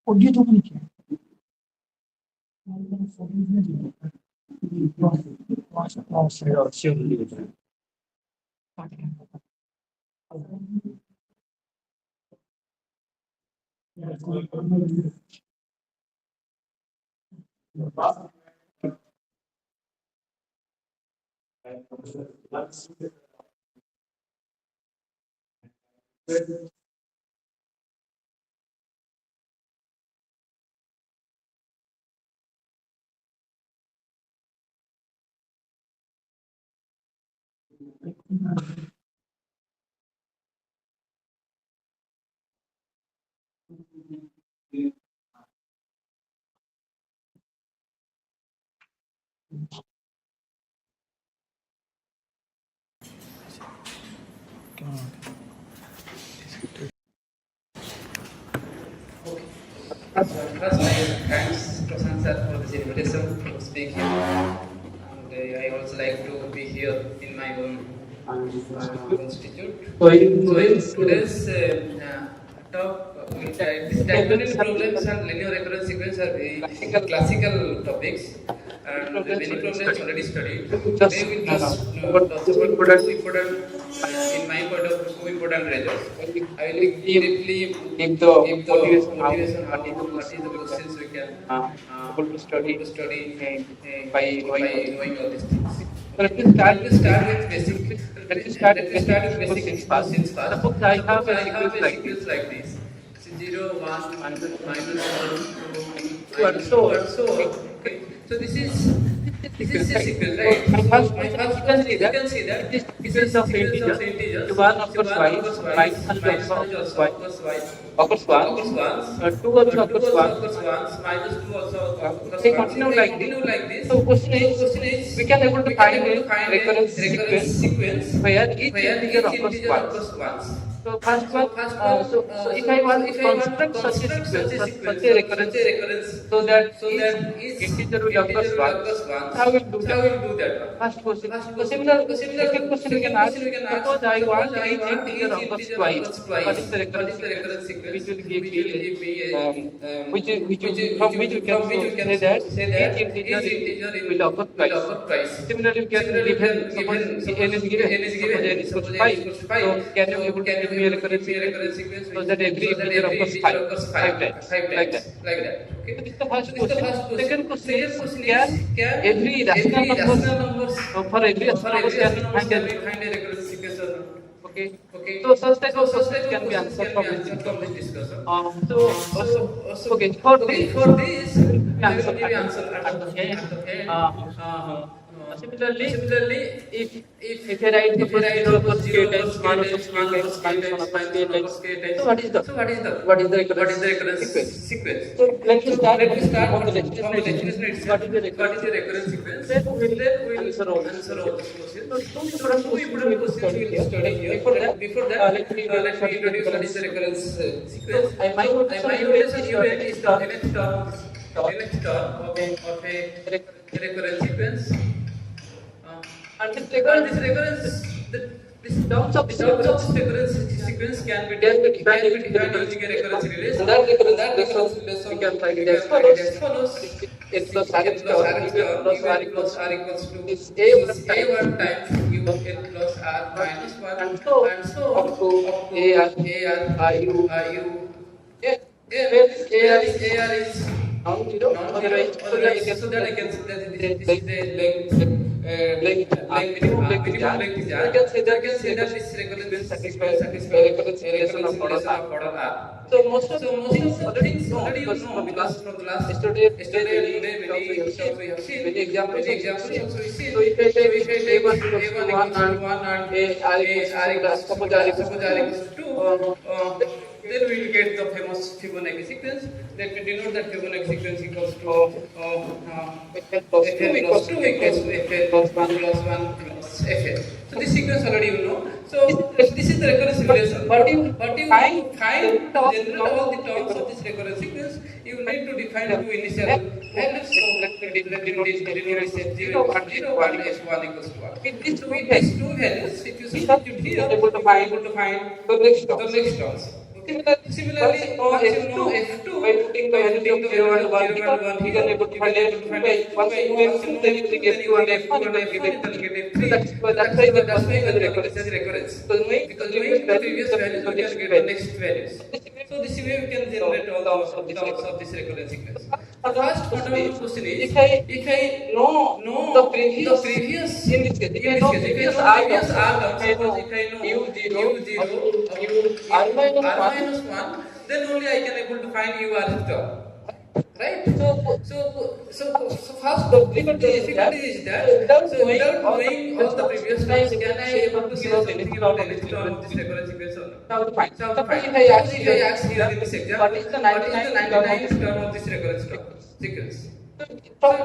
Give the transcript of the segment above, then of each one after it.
Audio तो नहीं किया First, thanks Prashant sir for this invitation to speak here. And I also like to be here in my own institute. So in today's talk, this diagonal problems and linear recurrence sequence are very classical topics. And many problems already studied. Today we just talk about two important, in my point of view, two important results. I will give the motivation how what is the questions we can able to study by knowing all these things. Let me start with basic. Let me start with basic questions first. Suppose I have a sequence like this. 0, 1, minus 1, 2, and so on. Okay. So this is a sequence, right? My first question is you can see that this is a sequence of integers. 1 occurs twice, minus 100 also occurs once, 2 also occurs once, minus 2 also occurs once. Continue like this. So question is we can able to find a recurrence sequence where each integer occurs once. So first one, so if I want to construct such a sequence, such a recurrence, so that each integer will occur once, how will do that? First question. So second question we can ask. Suppose I want each integer occurs twice. What is the recurrence sequence? Which will give me from which we can say that each integer will occur twice. Similarly, we can given suppose n is given, suppose n is equal to 5. So can you able to give me a recurrence sequence so that every integer occurs 5 times, like that. Okay. So this is the first question. Second question is can every rational numbers for every rational numbers can we find a recurrence sequence or not? Okay. So such type of questions can be answered from this discussion. Okay. For this, we will give answer at the end. Similarly, if I write suppose 0 occurs k times, 1 occurs k times, minus 1 occurs k times, so what is the recurrence sequence? So let me start from the definition. What is the recurrence sequence? Then we will answer all these questions. So two important questions we will study here. Before that, let me introduce what is the recurrence sequence. My notation is the nth term of a recurrence sequence. And this recurrence, this terms of recurrence sequence can be defined using a recurrence relation. That recurrence relation we can write it as follows. X plus R plus R equals to this A1 times U N plus R minus 1 and so up to AR U. Where this AR is non-zero, otherwise so that I can this is the length minimum length is R. You can say that this recurrence satisfies recurrence relation of order R. So most of things already know because from the last yesterday we have seen many examples also we see. So if I take A1 equals to 1 and R equals suppose R equals to 2, then we will get the famous Fibonacci sequence. Let me denote that Fibonacci sequence equals to Fn plus 2 equals to Fn plus 1 plus Fn. So this sequence already you know. So this is the recurrence relation. But you find all the terms of this recurrence sequence, you need to define two initial values. denotes f0 equals to 0 and f1 equals to 1. So with these two values, if you substitute here, you will be able to find the next terms. Similarly, once you know f2 by putting the value of 0 and 1 here, you can able to find f2. Once you know f2, then you will get f2 and f1, you will get f3. That's why the recurrence. Because knowing the previous values, we can get the next values. So this way we can generate all the terms of this recurrence sequence. The first fundamental question is, if I know the previous in this case, if I know previous r terms, suppose if I know u0 r minus 1, then only I can able to find ur term. Right? So first the difficulty is that so without knowing all the previous terms, can I able to say something about any term of this recurrence sequence or not? How to find? If I ask here in this exam, what is the 99th term of this recurrence sequence? So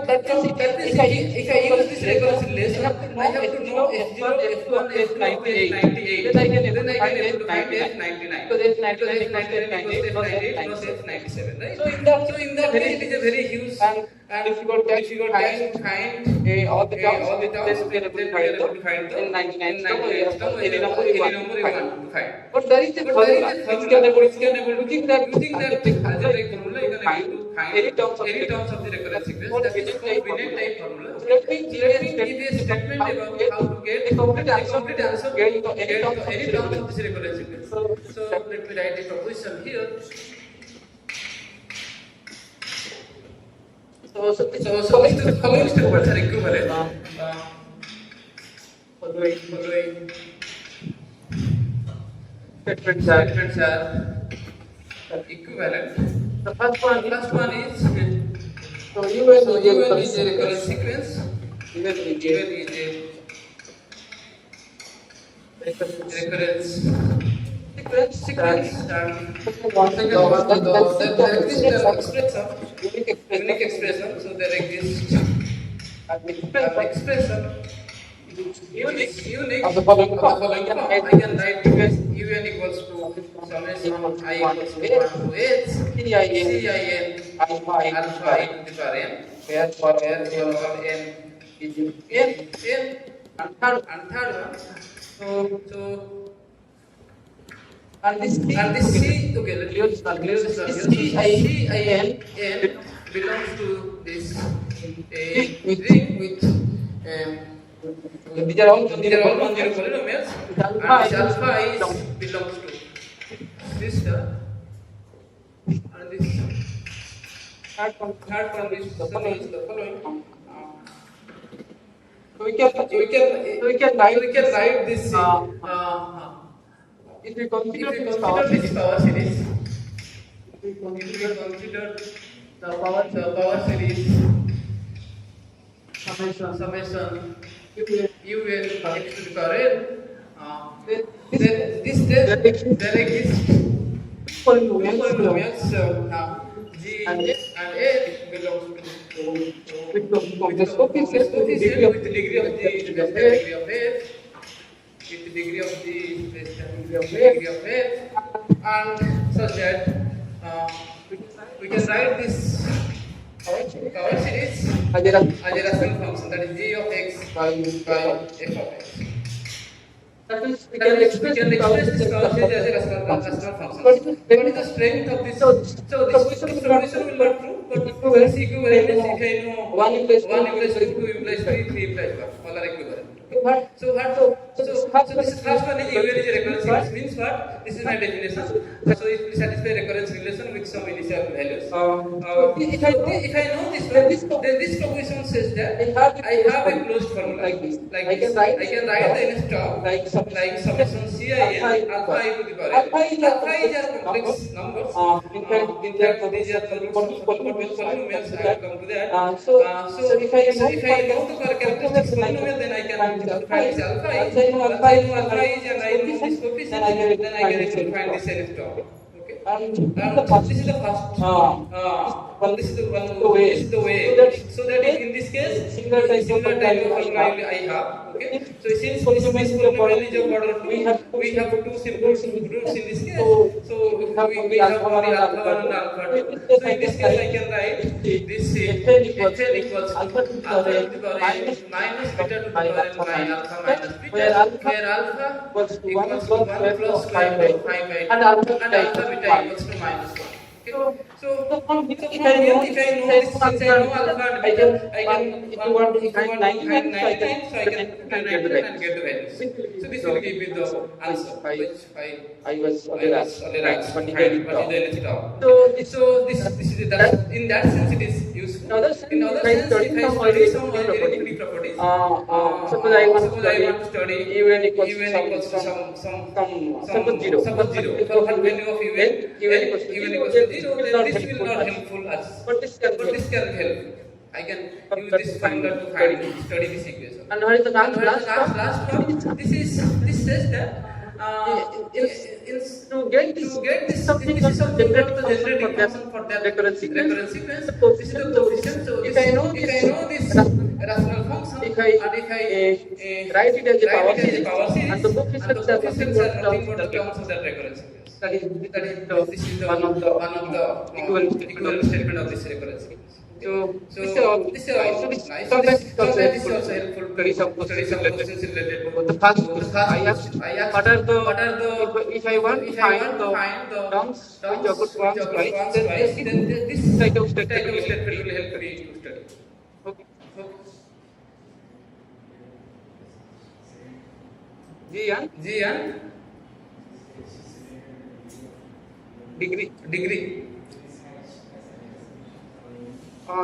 that means if I use this recurrence relation, I have to know f0, f1, f2, f98. Then I can able to find f99. So f99 equals f98 plus f97, right? So in that way, it is a very huge and if you got to find all the terms, then we are able to find the 99 term, any number you want to find. But there is a formula which can able using that algebraic formula, you can able to find any terms of the recurrence sequence. That is called Binet type formula. Let me give a statement about how to get a complete answer get any terms of this recurrence sequence. So let me write a proposition here. So the following statements are equivalent. Following statements are equivalent. The first one is so U1 is a recurrent sequence. U1 is a recurrence sequence. Unique expression. So there exists an expression unique of the following form. I can write UN equals to summation I equals to 1 to h Cin alpha e to the power n, where for n is n and third one. So and this C, okay, let me clear this Cin belongs to this ring with these are all non-zero polynomials, and this alpha is belongs to this term, and this third one is the following. We can write this. If we consider this power series, the power series summation UN x to the power n, then there exists polynomials G and H belongs to with the coefficient with the degree of the degree of f, and such that we can write this power series as a rational function, that is g of x by f of x. That means we can express this power series as a rational function. What is the strength of this? So this proposition will not true, but equivalence if I know 1 implies 2, 2 implies 3, 3 implies 1, all are equivalent. So this first one is UN is a recurrence sequence, means what? This is my definition. So it will satisfy recurrence relation with some initial values. If I know this one, then this proposition says that I have a closed formula like this. I can write the nth term like summation Cin alpha e to the power n. Alpha is a complex numbers. In fact, these are polynomials. I will come to that. So if I know the characteristics of polynomial, then I can find this alpha is, and I know this coefficient, then I can able to find this nth term. Okay. And this is the first. This is the way. So that in this this case, similar type of formula I have. Okay. So since this polynomial is of order 2, we have two simple roots in this case. So we have only alpha 1 and alpha 2. So in this case, I can write this Fn equals to alpha to the power n minus beta to the power n by alpha minus beta, where alpha equals to 1 plus square root of 5 by 2 and alpha beta equals to minus 1. Okay. So if I know this, since I know alpha and beta, I can, if you want to find 99 times, so I can get the values. So this will give me the answer, which I was already right. What is the energy term? So this is that, in that sense it is useful. In other sense, if I study some electricity properties, suppose I want to study UN equals to suppose 0. For what value of UN equals to 0, then this will not helpful us. But this can help. I can use this formula to study this equation. And what is the last one? This says that to get this something called the generating function for that recurrence sequence. This is the coefficient. So if I know this rational function, and if I write it as a power series, and the coefficients are nothing but the terms of that recurrence sequence. This is one of the equivalent statement of this recurrence sequence. So this is also nice. Sometimes it's also helpful to study some questions related to the first. I asked what are the if I want to find the terms which occur once twice, then this type of statement will help me to study. Okay. G and degree.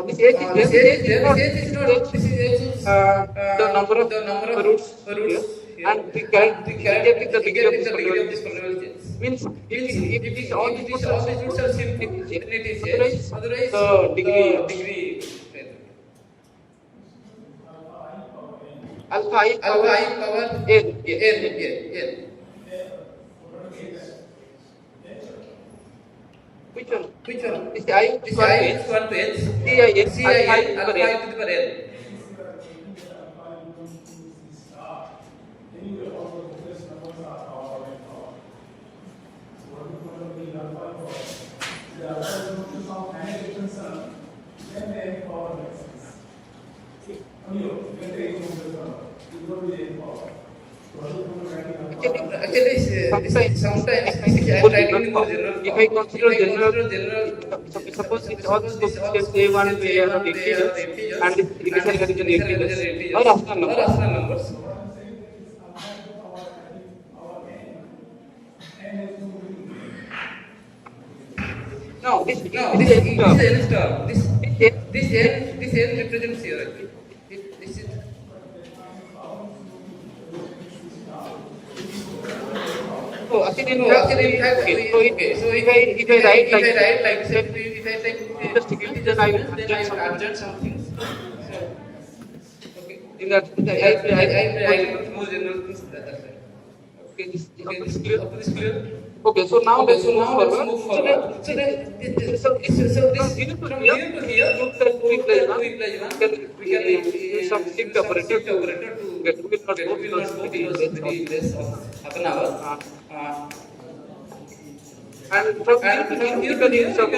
This age is not. This is the number of roots here. And the degree of this polynomial means if all these roots are simple, then it is yes. Otherwise, the degree alpha I power n. Which one? Is the I equal to h? CIN alpha to the power n. Actually, sometimes I try to more general. If I consider general, suppose it's all this coefficients A1 to A are integers and this initial condition integers or rational numbers. No, this is n star. This n represents here. This is. So actually, okay. So if I write like this, if I take then I will adjust some things. So okay. In that I more general things that are there. Okay, this is clear. Okay, so now let's move forward. So this from here to here, we can use some shift operator to get. We will not go because very less of half an hour. And from here you can use some.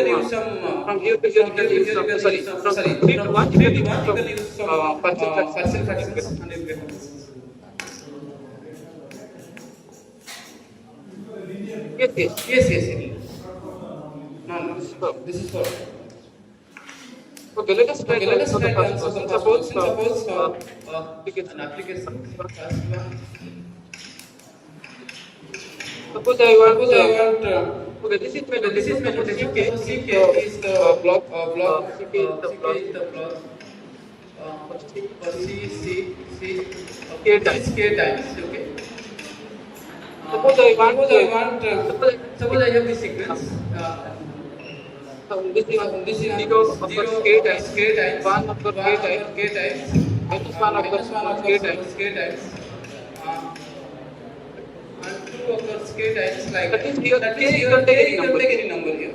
From here to here you can use some. Sorry. From 3 to 1 you can use some partial fractions and you get this. Yes. No. This is for. Okay, let us try the first one. Suppose an application. First one. Suppose I want. Okay, this is my potential. CK is the block. CK is the block. K times. Okay. Suppose I have this sequence. So this is 0 of k times 1 of k times minus 1 of k times and 2 of k times like that. That is you can take any number here.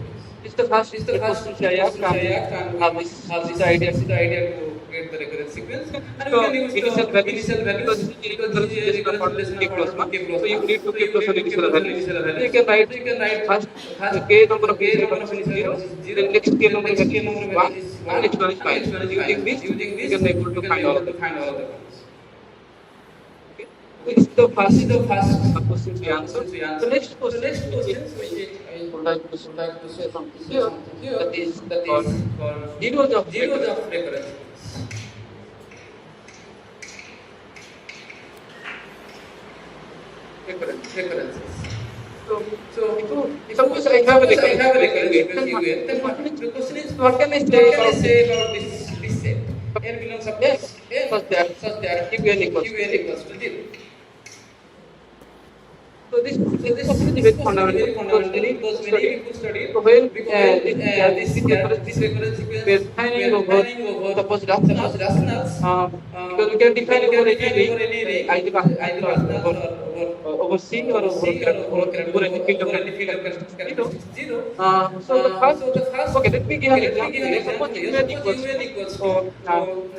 values. This is the first This is the first question I asked, and we have must this have is the idea. this is the idea to get the recurrence sequence. And we So can use initial the values, initial values because because this this is is a relation of recurrence order relation k of plus order to 1. k plus So you 1. need to So k you plus need 1 to k initial plus 1 values. initial So you values. can write So you can write first first k number of k initial number of values is initial 0. values is 0. Then next k Then number next k values number is of 1, values is and 1, next one is and 5. next one is Using 5. this, Using you this, can able you to can find be all able of to them. find all the ones. Okay. This is the This is the first first question we answer. question we The answer. next The question, next which question, I which would I like to would like to say something say here, something here, that is that called is called zeros of zeros recurrence. of recurrence. Recurrences. So Suppose I have a suppose I recurrence have a equation recurrence here, equation UN, then then the question is what can I what say can I about say this? about this set? N belongs up to Yes, N such that UN equals to UN 0. equals to 0. So this So question is this very question is fundamental very because fundamental many because people many study. people study So when because this this recurrence recurrence we are sequence we defining are over defining over suppose rationals, suppose rationals because we can because define we can over any define ring, over any ring either rationals rationals or or over C or over C or over any field of over any field of zero. characteristics 0. So the first, So the first, okay, let me give an okay, let me example give an here. Suppose example here. UN Suppose equals UN to equals to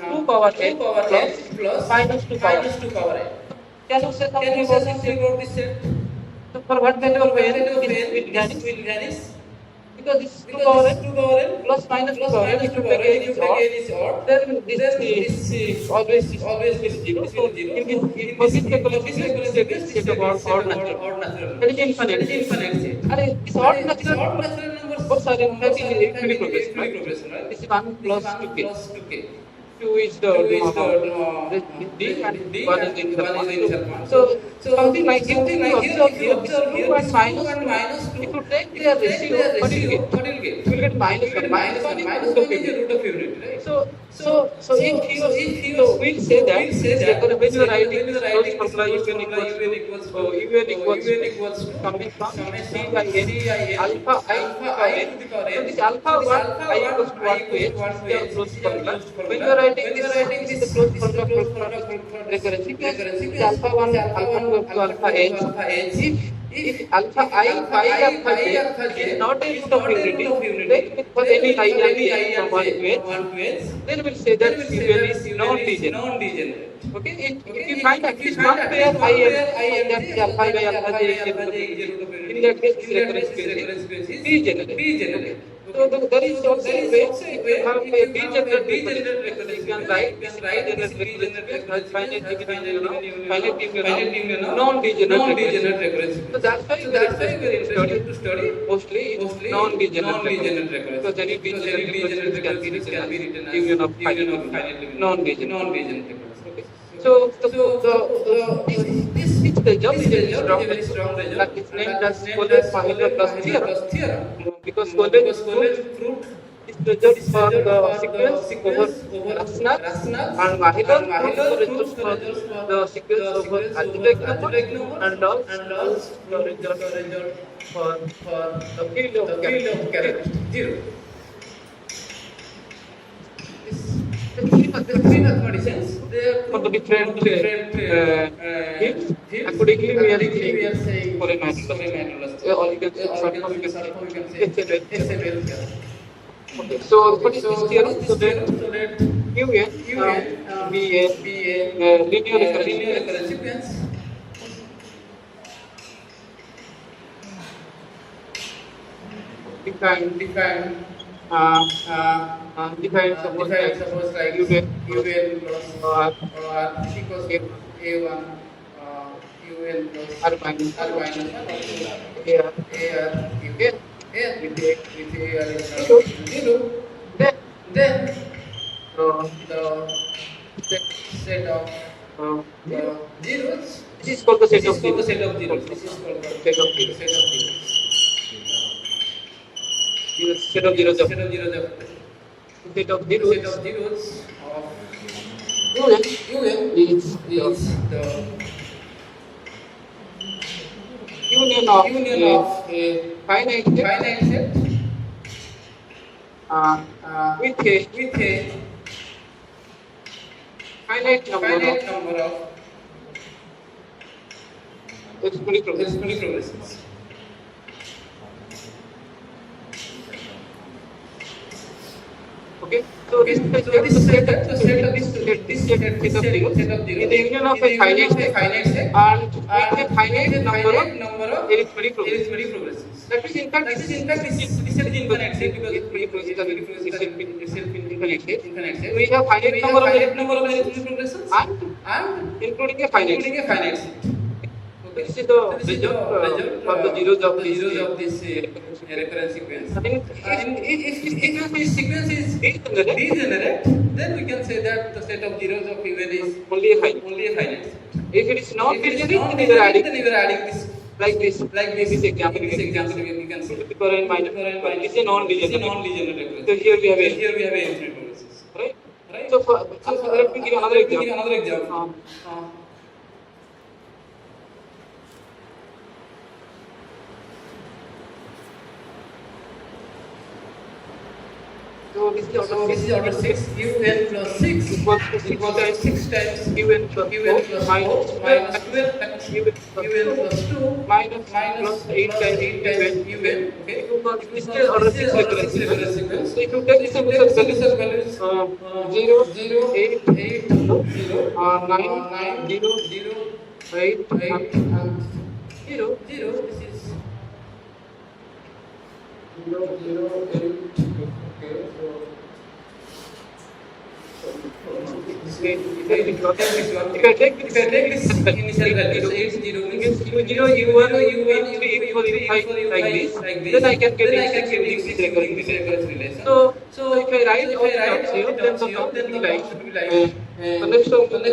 2 power 2 n power n plus plus minus 2 power n. minus 2 power n. Can you say Can something you say about this something set? about this set? So for what So value for of what n value of this n will this vanish? will vanish? Because this is 2 Because power this n 2 power n plus minus 2 plus power n, minus if 2 you power take n, n if you is take odd, n is odd, then then this always this this always will this be 0. this So will be 0. in So for this in for recurrence this sequence, recurrence this set sequence, is this set of set is set odd of natural odd numbers. natural That numbers. is That infinite is set. infinite set. This odd natural This odd numbers, natural numbers both are in fact in in infinite progression, right? infinite progression, right? This is 1 This is plus 1 2k. plus 2k. 2 is the 2 is the D and D 1 is and the initial 1 is point. the initial point. So something like here, Something if you like here, observe if you here, this observe 2 here, and this 2 minus and 2, minus 2, if you take if their you take ratio, their what do you ratio, get? what will you get? You will get You minus will 1. get Minus minus 1 1. is the Minus root of 1 is the unit. root of unit, right? So if here, If you so we'll say that we'll say this that recurrence, when you are when writing you this are closed writing this formula, closed formula UN equals to UN equals UN to equals to summation summation C by n C I N alpha I to alpha the power I n. to the power So n. this So alpha this 1 alpha I 1 equals to I 1 to equals to h. 1 This to is our h. closed This is our formula. closed When formula. you are writing When you this, are writing this is this, the closed this is the formula closed for formula this for this recurrence sequence. recurrence This is sequence. alpha This 1 is alpha alpha 2 1 up to alpha 2 alpha up to h. alpha h. If alpha If I alpha pi I alpha pi j alpha j is not a is root of not a root unity, of unity, then for then any I for and any j I from and 1 j to from h, 1 to h, then we'll say then that we'll say union that is union is non-degenerate. non-degenerate. Okay, Okay, if you find if at you least find one at pair least I one and pair j I such and that j the such alpha I that by the alpha alpha j by is a alpha root of j is a unity, root of in unity. that case this In that recurrence case, this space recurrence space is is degenerate. Okay, degenerate. so Okay, there so is also there a is way also a if you way have if a you have a degenerate recurrence degenerate sequence, recurrence you can sequence, write you this can write this degenerate recurrence degenerate sequence as recurrence sequence finite as finite union of finite union of non-degenerate recurrence non-degenerate sequence. recurrence So sequence. that's why So we are that's why we interested are to study interested to study mostly mostly non-degenerate recurrence non-degenerate sequence, recurrence because any sequence because any degenerate recurrence degenerate sequence can recurrence be sequence written can as be written as union of union of finitely finitely non-degenerate recurrence. non-degenerate recurrence Okay, sequence. so Okay, so this this this result this is a very result is strong a very result, strong that result, is and named that is as named as Koller-Mahindra-Plus theorem, Mahindra-Plus theorem, because Koller because proved Koller proved this result this for result the for the sequence over sequence over rationals, rationals, and Mahindra and proved Mahindra the results proves the for results for the the sequence over sequence over algebraic numbers, algebraic numbers, and Lorentz and proved Lorentz the proved result the result for for the field of the field of characteristic zero. characteristic zero. The three The three mathematicians mathematicians, they are for the proved for different the different fields. fields. Accordingly, we are Accordingly, we saying are this is saying this is Koller-Mahindra-Plus theorem. Koller-Mahindra-Plus Or you theorem. can say Or you short can form, you say can short say form, you can say SML theorem. SML theorem. Okay, so what Okay, is so this what is theorem? this So that theorem? So let UN UN be be a linear a recurrence linear sequence recurrence sequence defined uh, suppose defined like suppose like UN plus UN plus R equals A to A1 UN plus R minus R 1 up minus 1 up to to AR AR A N with A with AR is not zero. equal to 0. Then Then uh, the set set of zero. zeros, This is called the this set is of called the zeros. set of Called zeros. This is called set of the zeros. set of zeros. Set of zeros of Set of zeros of set of the set zeros. of zeros of UN UN is the is the union union of of a finite set finite set uh, uh, with a with a finite number of finite number of exponential progressions. exponential progressions. Okay, so this is the set of The set of this set of zeros set of is the zeros union of is a the union finite of a set finite set and with a and with finite a number of finite number of arithmetic progressions. arithmetic progressions. That means in fact That this is in fact this set is because infinite set because arithmetic progressions are arithmetic progressions are itself itself infinite set. We have finite number of arithmetic progressions and including a finite set. This is the result for the zeros of this recurrent sequence. I think If this sequence is degenerate, then we can say that the set of zeros of UN is only a finite. only a finite set. If it is not If it is degenerate, not then you are degenerate, adding then you are adding this like this. this example. we can see. Before and minus. This is a non-degenerate. Non-degenerate. So here we have a Here we have a infinite progressions. right. Right? So let me give another example. So this is order 6, UN plus 6 equals to 6 times UN plus UN 4 plus minus 4 minus 12 UN plus 2 minus minus 8 times UN. Okay. This is order 6 recurrence recurrence sequence. sequence. So if you take this values, 0, 0, 8, 8, 0, 9, 0, 0, 8, 8, and and 0. 0. This is 0, 0, 8. okay. If I take this initial value, so 8, 0 means U1, U1, 3 equal 5 like this, then I can get x using this recurring relation. So if I write all the terms here, then the term will be like, the next term will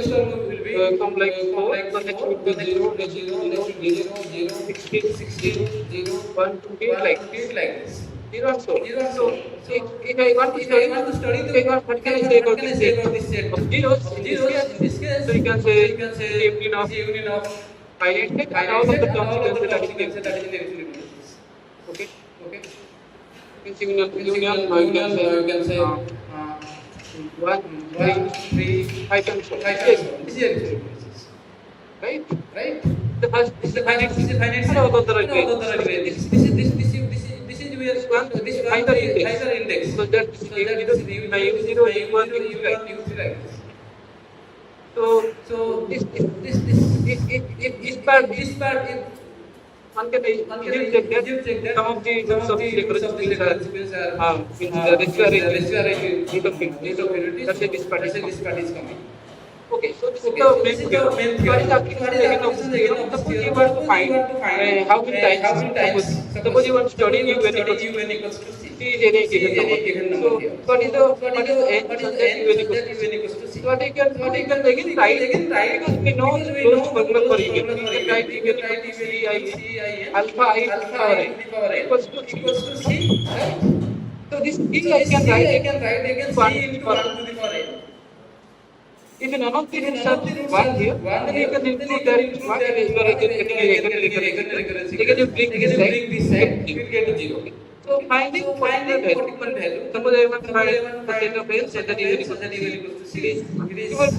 be come like 4, the next will be 0, 16, 1, 2, 8 like this. 0 and so. So if I want to study, what can I say about this set of zeros in this case? So you can say the union of finite set and all of the terms that are in the okay. It's union, you can say 1, 3, 5 and so on. Right? The first is the finite set. All of the right. This is either index. So that is U0, U1, U2. So this part one can check that some of the terms of the recurrence sequence are rate of infinity. That's why this part is coming. Okay, so this is the main theorem. What is the application again of this theorem? Suppose you want to find how many times, suppose you want to study UN equals to C is any given number. So what is the n such that UN equals to C? So what you can again write because we know those formula for UN. We can write UN equals to CIN alpha I to the power n equals to C, right? So this C I can write again C into 1 to the power n. If none of these is one here, then you can include that one and you are getting a recurrence. Again you bring this side, you will get a 0. So finding particular value. Suppose I want to find the set of n, so that even equals to C. You want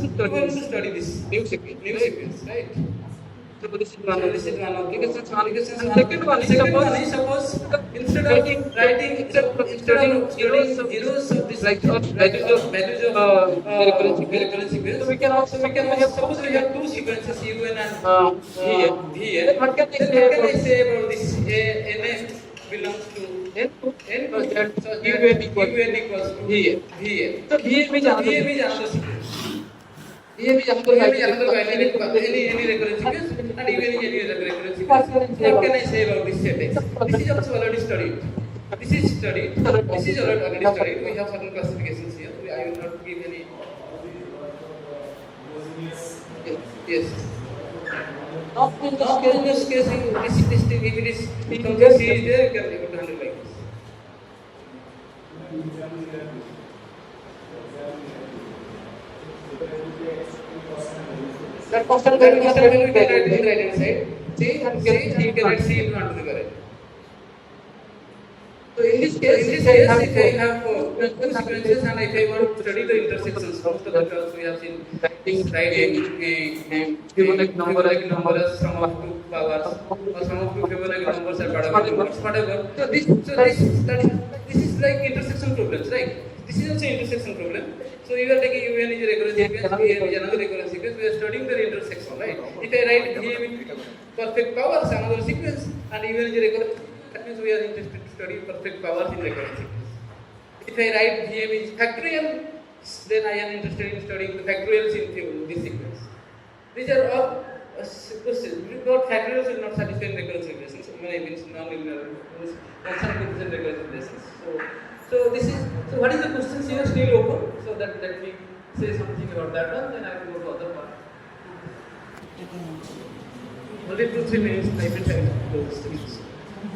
to study this new sequence, right? So this is one of the applications. And second one is suppose instead of writing zeros of this like values of recurrence sequence, so we can have suppose we have two sequences UN and VN. Then what can I say about this? N belongs to N so UN equals to VN. So VN means another sequence. Here is another any recurrence sequence and even any recurrence sequence. What can I say about this set X? This is also already studied. This is already studied. We have certain classifications here. I will not give any. Yes. Not in this case. This thing, if it is something C is there, you can able to handle like this. That constant value we can write in the right hand side. C and you can write C into 1 to the power n. So in this case, if I have two sequences and if I want to study the intersections, most of the terms we have seen writing Fibonacci numbers, sum of two powers, or sum of two Fibonacci numbers are whatever. So this is like intersection problems, right? This is also intersection problem. So you are taking UN is a recurrent sequence, VM is another recurrent sequence. We are studying the intersection, right? If I write VM in perfect powers, another sequence, and UN is a recurrent, that means we are interested to study perfect powers in recurrent sequence. if I write Vm is factorial, then I am interested in studying the factorials in this sequence. These are all questions. Without factorials will not satisfy in recurrence regressions. Means non-linear constant recurrence regressions. So this is, so what is the questions here still open? So that let me say something about that one, then I will go to other part. Only 2-3 minutes, I will try to close this.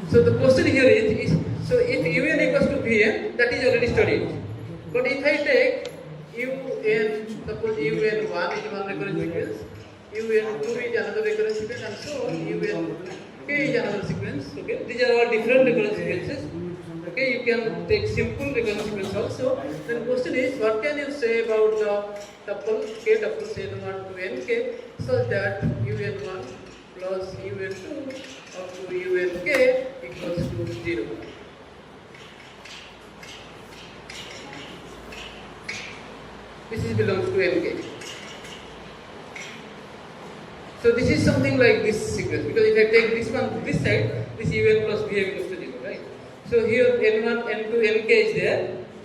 So the question here is so if un equals to vn, that is already studied. But if I take un, suppose un1 is one recurrence sequence, un2 is another recurrence sequence, and so on, un k is another sequence. Okay, these are all different recurrence sequences. Okay, you can take simple recurrence sequence also. Then the question is, what can you say about the tuple k tuples n1 to nk such that un1 plus un2 up to unk equals to 0. This is belongs to nk. So this is something like this sequence, because if I take this one this side, this un plus vm equals to 0, right? So here n1, n2, nk is there.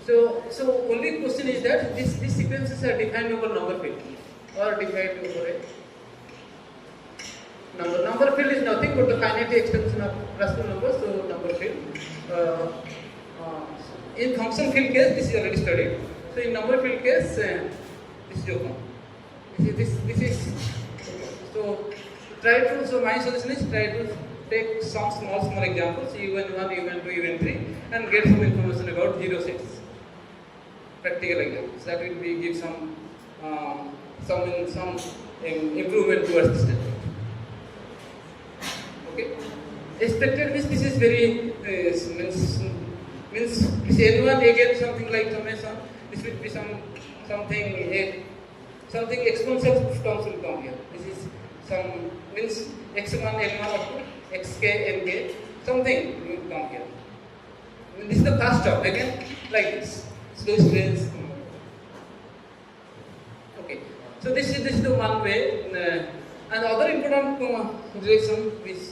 So only question is that these sequences are defined over number field or defined over a number. Number field is nothing but the finite extension of rational numbers. So number field. In function field case, this is already studied. So in number field case, this is open. This is. So try to. So my solution is try to take some small examples, un1, un2, un3, and get some information about zero sets. Practical examples. That will be give some improvement towards the statement. Okay. Expected means this is very means this n1 again something like summation. This will be something exponential terms will come here. This is some means x1 n1 up to xk nk something will come here. This is the first term again like this. Slow strange. Okay. So this is the one way. And other important direction which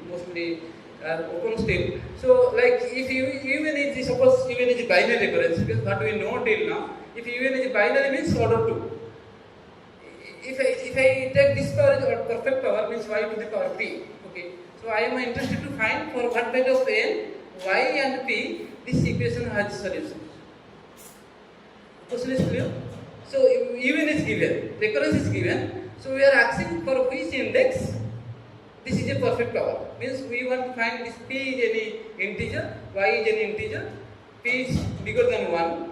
mostly are open still. So like if even is suppose even is a binary recurrence, because what we know till now, if even is a binary means order 2. If I take this power as perfect power means y to the power p. Okay. So I am interested to find for what value of n, y and p this equation has solution. Question is clear? So even is given, recurrence is given. So we are asking for which index this is a perfect power. Means we want to find this p is any integer, y is any integer, p is bigger than 1,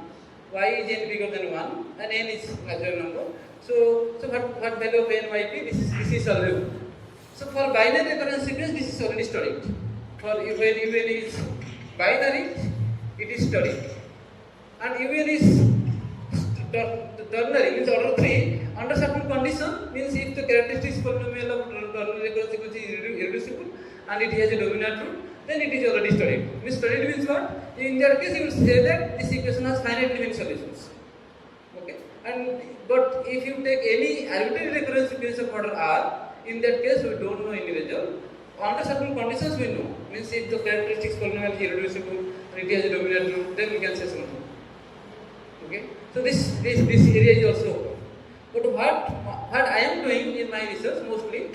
y is any bigger than 1, and n is natural number. So what value of n, y, p? This is solvable. So for binary recurrence sequence, this is already studied. For when even is binary, it is studied, and even is ternary means order 3 under certain condition means if the characteristics polynomial of ternary recurrence sequence is irreducible and it has a dominant root, then it is already studied. Means studied means what? In that case, you will say that this equation has finitely many solutions. Okay. And but if you take any arbitrary recurrence sequence of order r, in that case we don't know any result. Under certain conditions we know. Means if the characteristics polynomial is irreducible and it has a dominant root, then we can say something. Okay. So this area is also open. But what I am doing in my research mostly,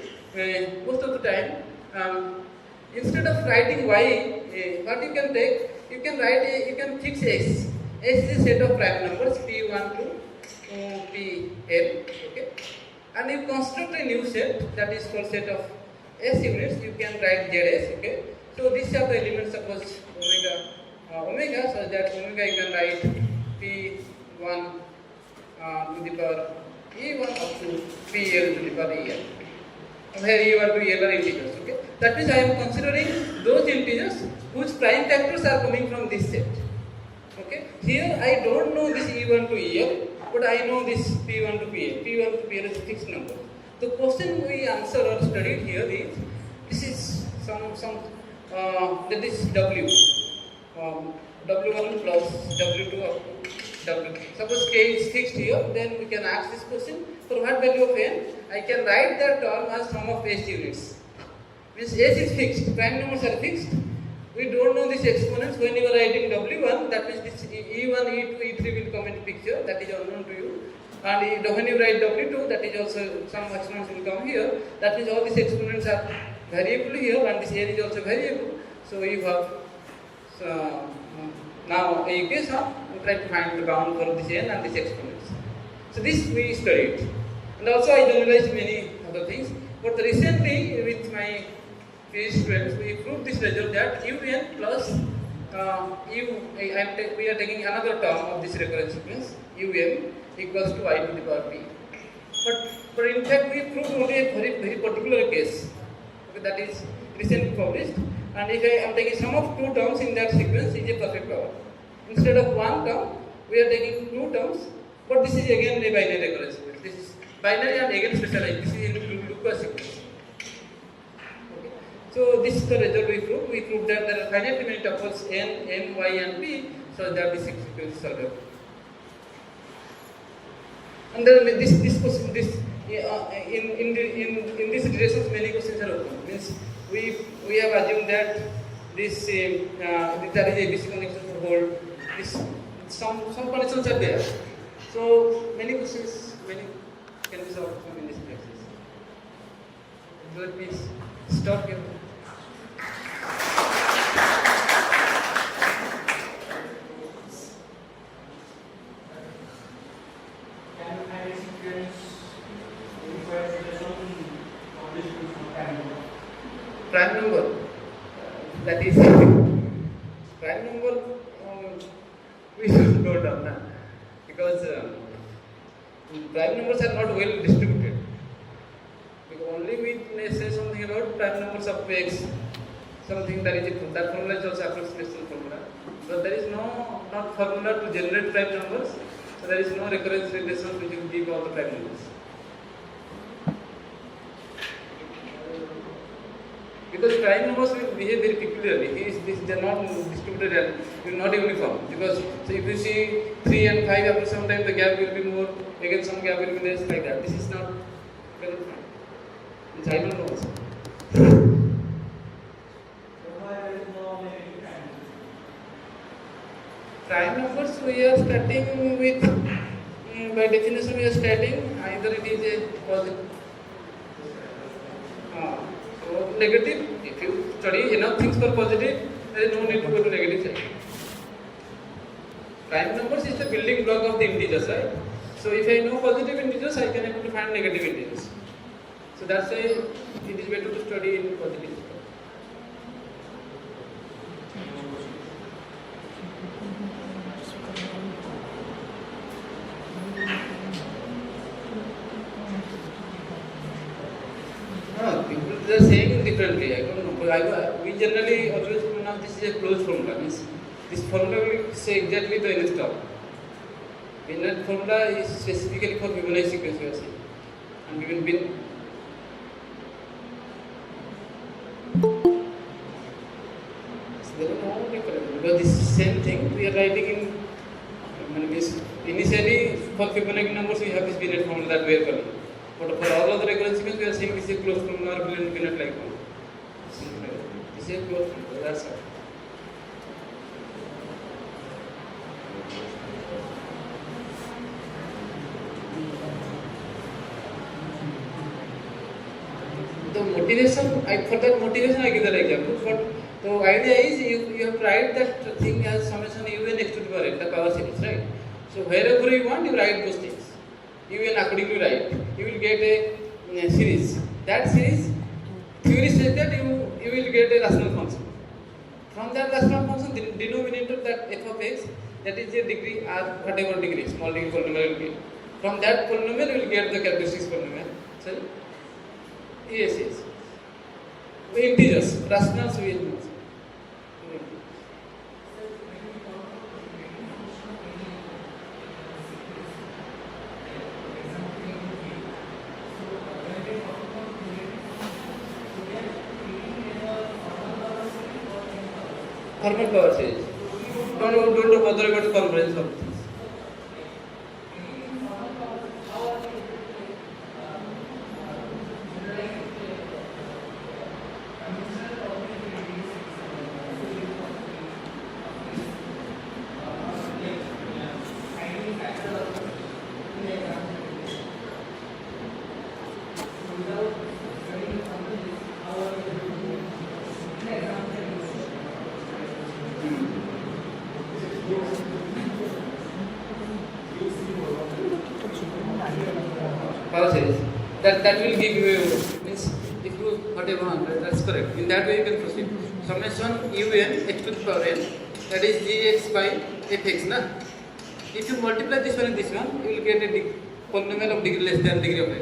most of the time, instead of writing y, what you can take, you can fix s. S is a set of prime numbers p1 to pn. Okay, and you construct a new set that is called set of s units. You can write zs. Okay, so these are the elements. Suppose omega, so that omega you can write p1 to the power e1 up to pl to the power en. Here e1 to el are integers. Okay, that means I am considering those integers whose prime factors are coming from this set. Okay, here I don't know this e1 to el, but I know this p1 to pl. P1 to pl is a fixed number. The question we answer or studied here is this is that is w. W1 plus W2 up to W3. Suppose k is fixed here, then we can ask this question, for what value of n? I can write that term as sum of s units. Means s is fixed, prime numbers are fixed. We don't know this these exponents, when you are writing W1, that means this E1, E2, E3 will come into picture, that is unknown to you. And when you write W2, that is also some exponents will come here. That means all these exponents are variable here, and this n is also variable. So you have now a equation, try to find the bound for this n and this exponents. So this we studied. And also I generalized many other things. But recently with my PhD students, we proved this result that un plus we are taking another term of this recurrence sequence, un equals to I to the power p. But in fact we proved only a very particular case. Okay, that is recently published. And if I am taking sum of two terms in that sequence, is a perfect power. Instead of one term, we are taking two terms, but this is again a binary recurrence sequence. This is binary and again specialized. This is in Lucas sequence. Okay. So this is the result we proved. We proved that there are finite remaining tuples n, m, y, and p, so that this sequence is solvable. And then in this relations many questions are open. Means we have assumed that this there is a ABC connection for whole. This some connections are there. So many questions can be solved in this practice. So please stop here. Prime number, that is prime number, we should go down now, because prime numbers are not well distributed. Because only we may say something about prime numbers of x, something that is that formula is also approximation formula, but there is not formula to generate prime numbers, so there is no recurrence relation which will give all the prime numbers. Because prime numbers will behave very peculiarly. They are not distributed and not uniform. Because so if you see 3 and 5, after some time the gap will be more, again some gap will be less, like that. This is not very fine. Which I don't know also. Prime numbers we are starting with, by definition we are starting, either it is a positive. So negative, if you study enough things for positive, there is no need to go to negative side. Prime numbers is the building block of the integers, right? So if I know positive integers, I can able to find negative integers. So that's why it is better to study in positive. People are saying differently. I don't know. We generally always pronounce this is a closed formula. Means this formula will say exactly the nth term. Inner formula is specifically for Fibonacci sequence we are saying, and we will be. So there is no difference because this same thing we are writing in. Initially for Fibonacci numbers we have this binary formula that we are calling. But for all other recurrence sequence, we are saying this is a closed formula or Binet like one. This is a closed formula, that's all. The motivation, for that motivation I give the example. But the idea is you have to write that thing as summation un x to the power n, the power series, right? So wherever you want, you write those things. Un accordingly write. You will get a series. That series, theory says that you will get a rational function. From that rational function, the denominator that f of x, that is a degree r, whatever degree, small degree polynomial will be. From that polynomial, you will get the characteristics polynomial. So, yes. Integers, rationals we will use. Formal power series. Don't bother about the conference of things. pauses, that will give you, means if you whatever 100, that's correct. In that way you can proceed. Summation un x to the power n, that is gx by fx, na? If you multiply this one and this one, you will get a polynomial of degree less than degree of f.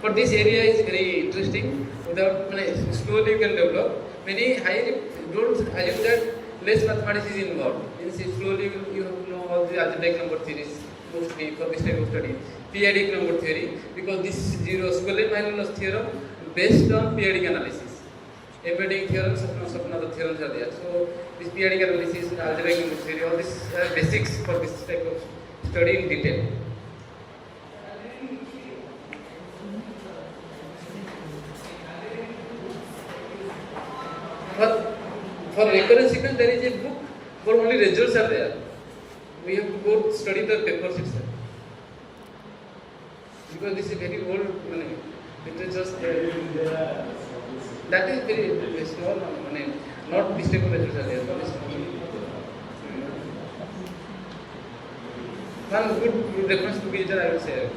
But this area is very interesting. Without slowly you can develop. Many high don't assume that less mathematics is involved. Means slowly you have to know all the algebraic number theories mostly for this type of study. Periodic number theory, because this zero Scaling-Maillard theorem based on periodic analysis. Embedding theorems, some other theorems are there. So this periodic analysis, algebraic number theory, all these are basics for this type of study in detail. For recurrent sequence, there is a book where only results are there. We have to go study the papers itself. Because this is very old literature. That is very small, not this type of results are there. One good reference to literature, I would say.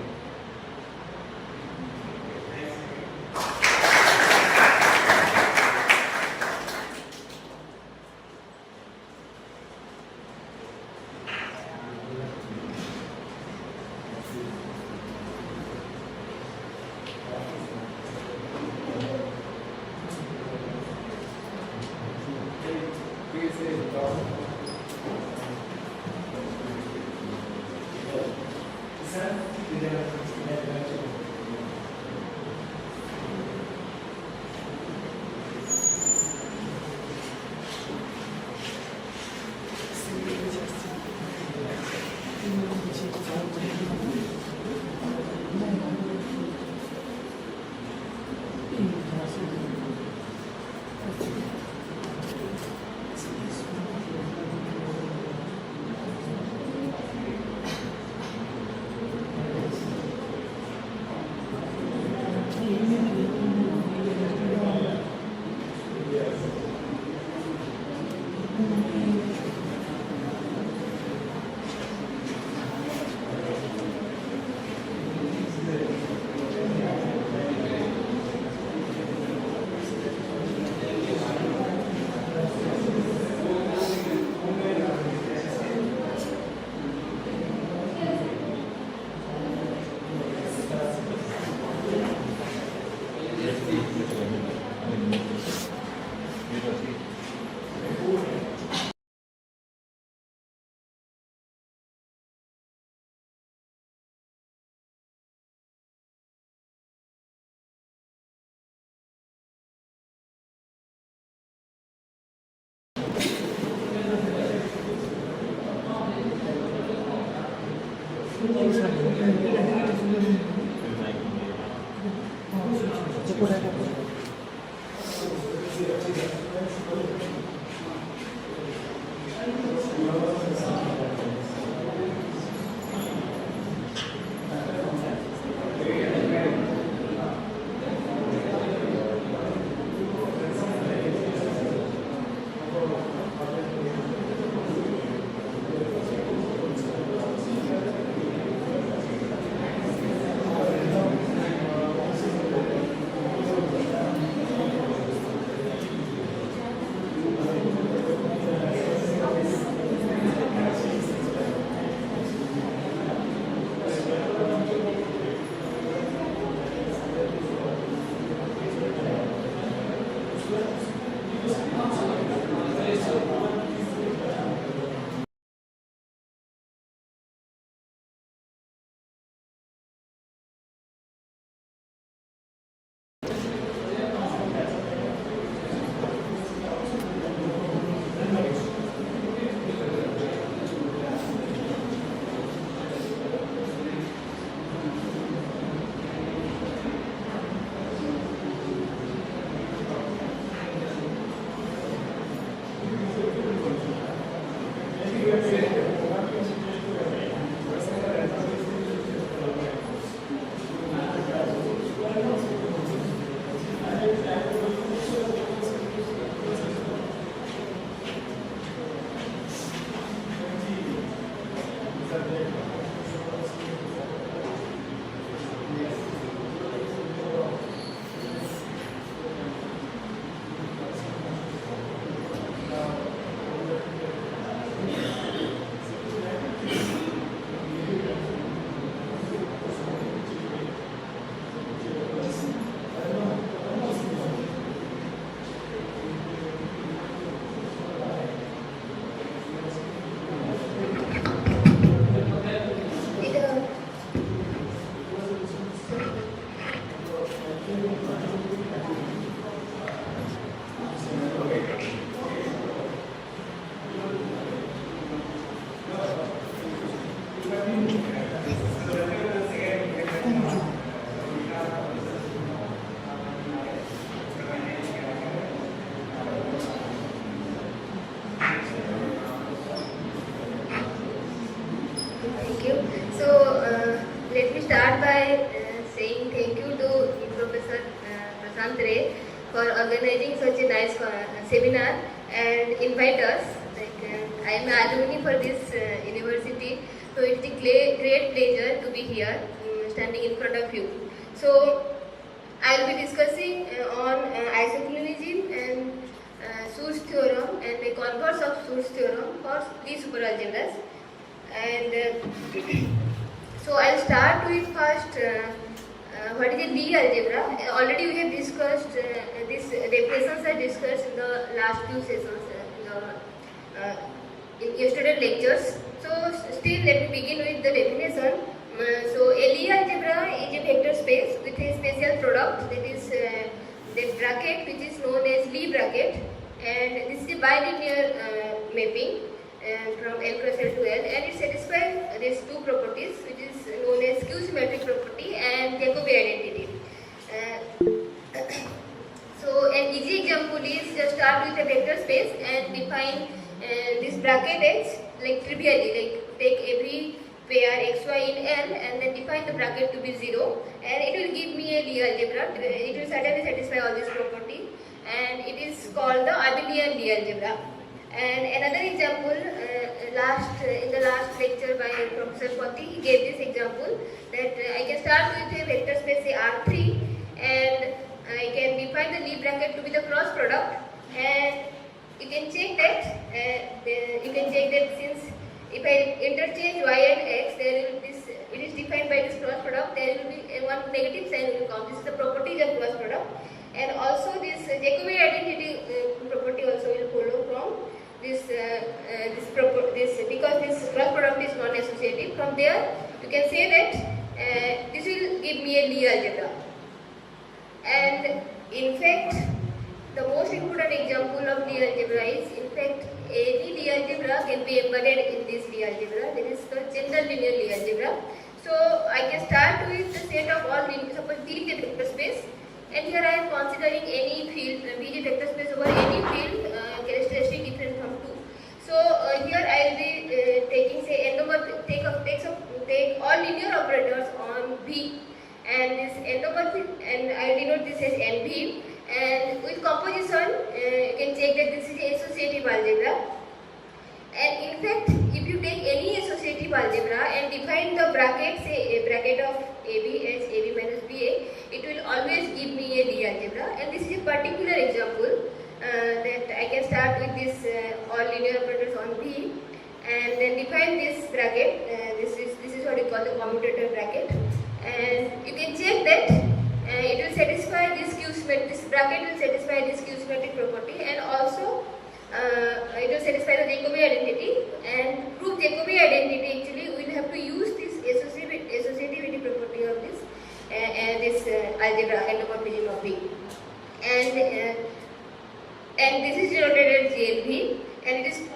for organizing such a nice seminar and invite us. I am an alumni for this university, so it's a great pleasure to be here, standing in front of you. So I will be discussing on isoclonism and Schur's theorem and the converse of Schur's theorem for the superalgebras. And so I'll start with first what is a Lie algebra. Already we have discussed these definitions are discussed in the last few sessions in yesterday's lectures. So still let me begin with the definition. So a Lie algebra is a vector space with a special product, that is the bracket which is known as Lie bracket, and this is a bilinear mapping from L cross L to L, and it satisfies these two properties, which is known as skew-symmetric property and Jacobi identity. So an easy example is just start with a vector space and define this bracket X like trivially, like take every pair xy in L and then define the bracket to be 0, and it will give me a Lie algebra. It will certainly satisfy all these properties, and it is called the abelian Lie algebra. And another example, in the last lecture by Professor Pati, he gave this example that I can start with a vector space say R3, and I can define the Lie bracket to be the cross product, and you can check that since if I interchange y and x, there will this it is defined by this cross product. There will be one negative sign will come. This is the properties of cross product, and also this Jacobi identity property also will follow from this because this cross product is non-associative. From there, you can say that this will give me a Lie algebra. And in fact, the most important example of Lie algebra is, in fact, any Lie algebra can be embedded in this Lie algebra. That is the general linear Lie algebra. So I can start with the set of all linear. Suppose B is a vector space, and here I am considering any field. B is a vector space over any field characteristic different from 2. So here I will be taking say n over take all linear operators on B, and this endomorphic, and I denote this as NB. And with composition, you can check that this is associative algebra. And in fact, if you take any associative algebra and define the bracket, say a bracket of AB as AB minus BA, it will always give me a Lie algebra. And this is a particular example that I can start with this all linear operators on B, and then define this bracket. This is what you call the commutator bracket. And you can check that it will satisfy this bracket will satisfy this skew-symmetric property, and also it will satisfy the Jacobi identity. And prove Jacobi identity, actually we will have to use this associativity property of this algebra endomorphism of B. And this is denoted as JLB, and it is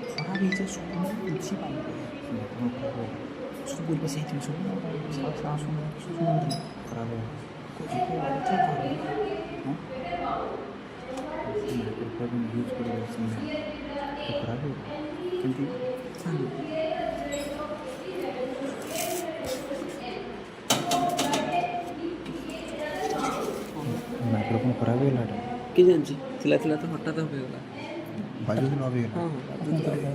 ଖରାପ ହେଇଛି ଶୁଭୁନି ବୁଝିପାରିବେ ଶୁଭୁନି ସେଇଥିପାଇଁ ଶୁଭୁନି ଶୁଣନ୍ତି ଖରାପ use କରିବା ଖରାପ କିନ୍ତୁ ମାଇକ୍ରୋଫୋନ୍ ଖରାପ ହେଇଗଲା କିଏ ଜାଣିଛି ଥିଲା ଥିଲା ତ ହଠାତ୍ ହେଇଗଲା ବାଜୁ ନ ବି ହଁ ହେଇଗଲା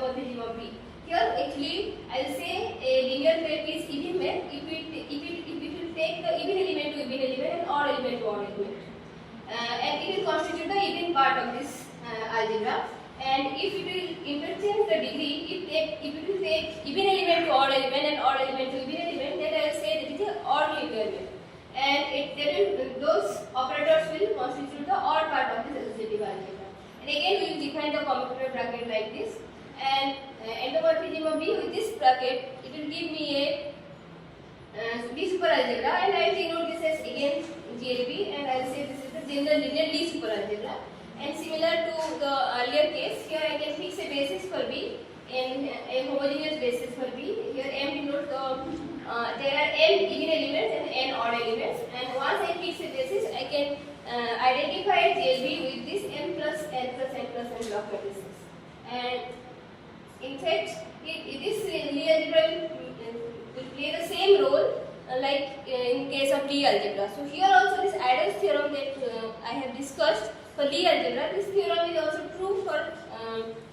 endomorphism of B. Here actually I will say a linear map is even map if it will take the even element to even element and odd element to odd element. And it will constitute the even part of this algebra. And if it will interchange the degree, if it will take even element to odd element and odd element to even element, then I will say that it is an odd linear map. And those operators will constitute the odd part of this associative algebra. And again we will define the commutator bracket like this. And endomorphism of B with this bracket, it will give me a D super algebra, and I will denote this as again GLB, and I will say this is the general linear D super algebra. And similar to the earlier case, here I can fix a basis for B and a homogeneous basis for B. Here M denotes there are n even elements and n odd elements. And once I fix a basis, I can identify GLB with this m plus n plus n plus n block matrices. And in fact, this Lie algebra will play the same role like in case of Lie algebra. So here also this Adams theorem that I have discussed for Lie algebra, this theorem is also true for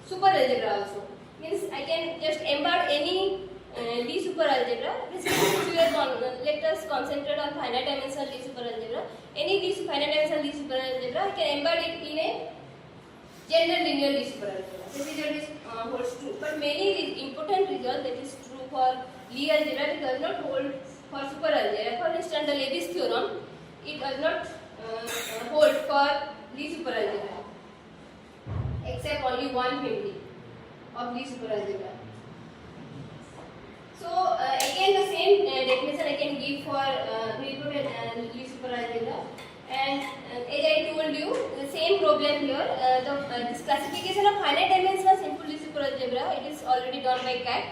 super algebra also. Means I can just embed any Lie super algebra. Let us concentrate on finite dimensional Lie super algebra. Any finite dimensional Lie super algebra, I can embed it in a general linear Lie super algebra. This result holds true. But many important result that is true for Lie algebra, it does not hold for super algebra. For instance, the Leibniz theorem, it does not hold for Lie super algebra, except only one family of Lie super algebra. So again the same definition I can give for nilpotent Lie super algebra. And as I told you, the same problem here. This classification of finite dimensional simple Lie super algebra, it is already done by CAT.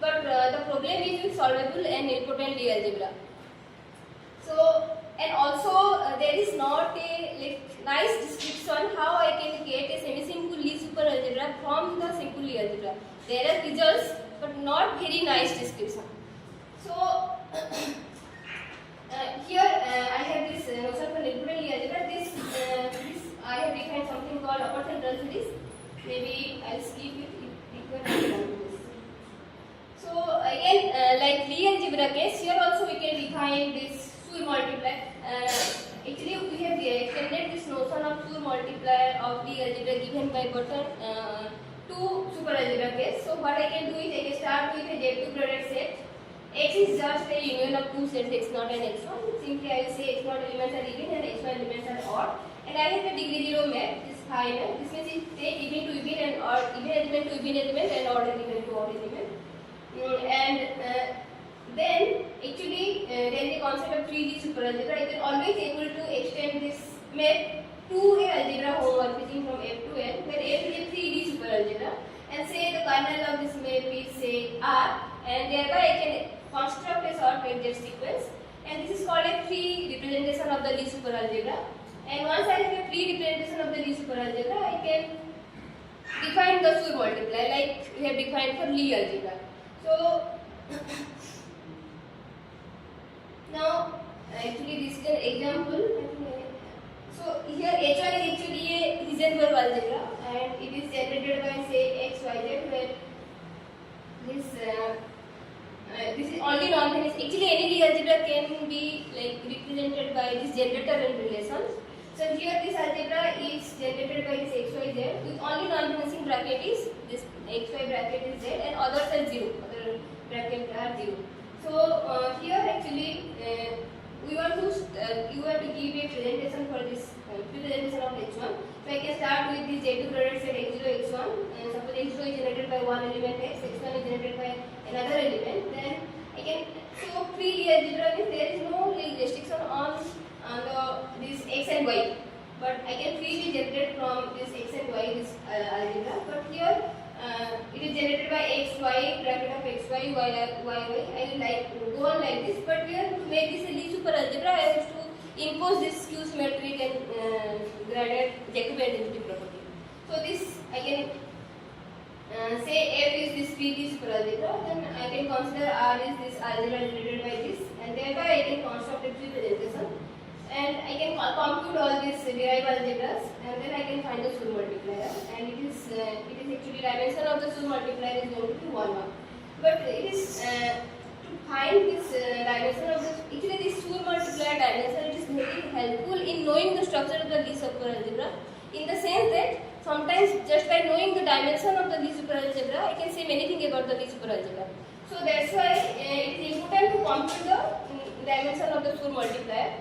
But the problem is with solvable and nilpotent Lie algebra. So, and also there is not a nice description how I can get a semi-simple Lie super algebra from the simple Lie algebra. There are results, but not very nice description. So here I have this notion for nilpotent Lie algebra. This I have defined something called upper central series. Maybe I'll skip it if So again, like Lie algebra case, here also we can define this Schur multiplier. Actually, we have extended this notion of Schur multiplier of Lie algebra given by Burton to super algebra case. So what I can do is I can start with a Z2 product set. X is just a union of two sets x0 and x1. Simply I will say x0 elements are even and x1 elements are odd. And I have a degree 0 map, this phi map. This means it takes even to even and odd, even element to even element and odd element to odd element. Then actually there is a concept of 3D super algebra. You can always able to extend this map to a algebra homomorphism from F to N, where F is a 3D super algebra, and say the kernel of this map is say R, and thereby I can construct a short vector sequence, and this is called a free representation of the Lie super algebra. And once I have a free representation of the Lie super algebra, I can define the Schur multiplier like we have defined for Lie algebra. So now actually this is an example. So here H1 is actually a Heisenberg algebra, and it is generated by say x, y, z, where this is only non-finite. Actually any Lie algebra can be like represented by this generator and relations. So here this algebra is generated by this x, y, z with only non-finishing bracket is this x, y bracket is z and others are 0. Other brackets are 0. So here actually you have to give a presentation for this presentation of h1. So I can start with this Z2 product set x0, x1, and suppose x0 is generated by one element x, x1 is generated by another element. Then I can so free Lie algebra means there is no restriction on this x and y, but I can freely generate from this x and y this algebra. But here it is generated by x, y, bracket of x, y, y, y, y. I will like go on like this. But here to make this a Lie super algebra, I have to impose this skew symmetric and graded Jacobian density property. So this I can say F is this Lie super algebra. Then I can consider R is this algebra generated by this, and thereby I can construct a free representation. and I can compute all these derived algebras, and then I can find the Sur multiplier, and it is actually dimension of the Sur multiplier is going to be 1 1. But it is to find this dimension of the actually this Sur multiplier dimension, it is very helpful in knowing the structure of the least square algebra, in the sense that sometimes just by knowing the dimension of the least square algebra, I can say many things about the least square algebra. So that's why it is important to compute the dimension of the Sur multiplier.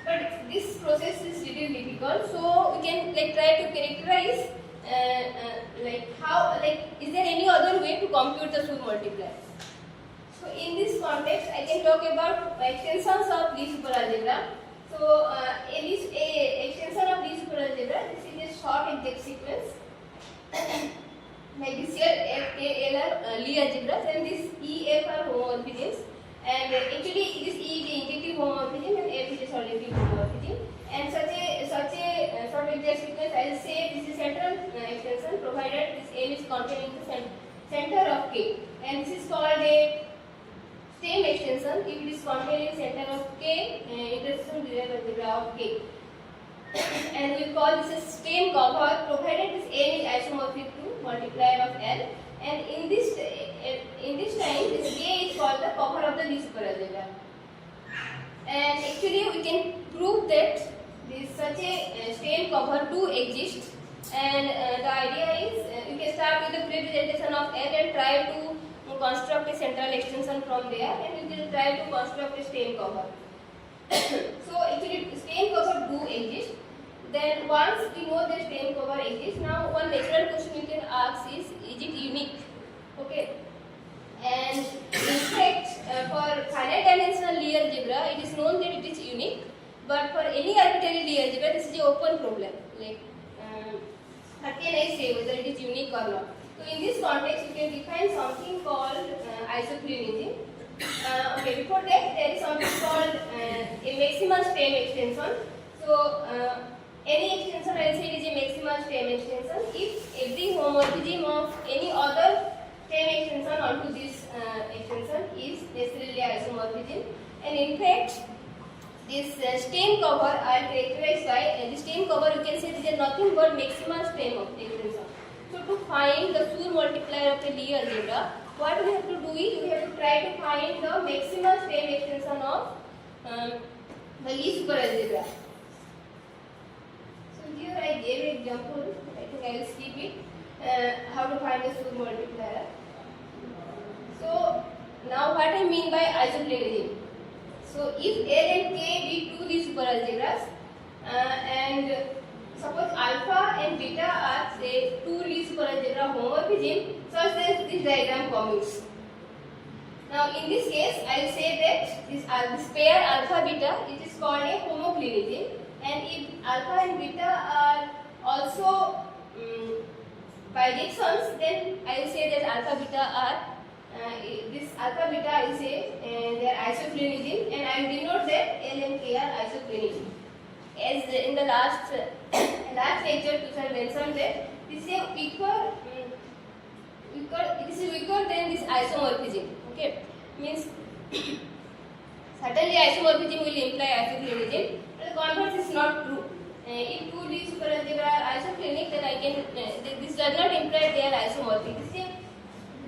But this process is little difficult, so we can try to characterize is there any other way to compute the Sur multiplier. So in this context, I can talk about extensions of least square algebra. So a extension of least square algebra, this is a short exact sequence. Like this here, F, A, L are Lie algebras, and this E, F are homomorphisms. And actually, this E is the injective homomorphism and F is the surjective homomorphism. And such a short exact sequence, I will say this is central extension provided this M is contained in the center of K. And this is called a stem extension if it is contained in center of K, intersection derived algebra of K. And we call this a stem cover provided this N is isomorphic to multiplier of L. And in this time, this K is called the cover of the least square algebra. And actually, we can prove that this such a stem cover do exist. And the idea is you can start with the representation of L and try to construct a central extension from there, and you can try to construct a stem cover. So actually, stem cover do exist. Then once we know that stem cover exists, now one natural question you can ask is it unique? Okay. And in fact, for finite dimensional Lie algebra, it is known that it is unique. But for any arbitrary Lie algebra, this is an open problem. Like, how can I say whether it is unique or not? So in this context, you can define something called isoclinism. Okay, before that, there is something called a maximal stem extension. So any extension, I will say, is a maximal stem extension if every homomorphism of any other stem extension onto this extension is necessarily isomorphism. And in fact, this stem cover are characterized by the stem cover. You can say these are nothing but maximal stem of extension. So to find the Sur multiplier of the Lie algebra, what we have to do is we have to try to find the maximal stem extension of the least square algebra. So here I gave an example. I think I will skip it. How to find the Sur multiplier. So now what I mean by isoclinism. So if L and K be two least square algebras, and suppose alpha and beta are say two least square algebra homomorphism, such that this diagram commutes. Now in this case, I will say that this pair alpha beta, it is called a homoclinism, and if alpha and beta are also bijections, then I will say that alpha beta are this alpha beta is they are isoclinism, and I will denote that L and K are isoclinism. As in the last lecture, Tushar mentioned that this is weaker than this isomorphism. Okay, means certainly isomorphism will imply isoclinism, but the converse is not true. If two least square algebra are isoclinic, then I can this does not imply they are isomorphic.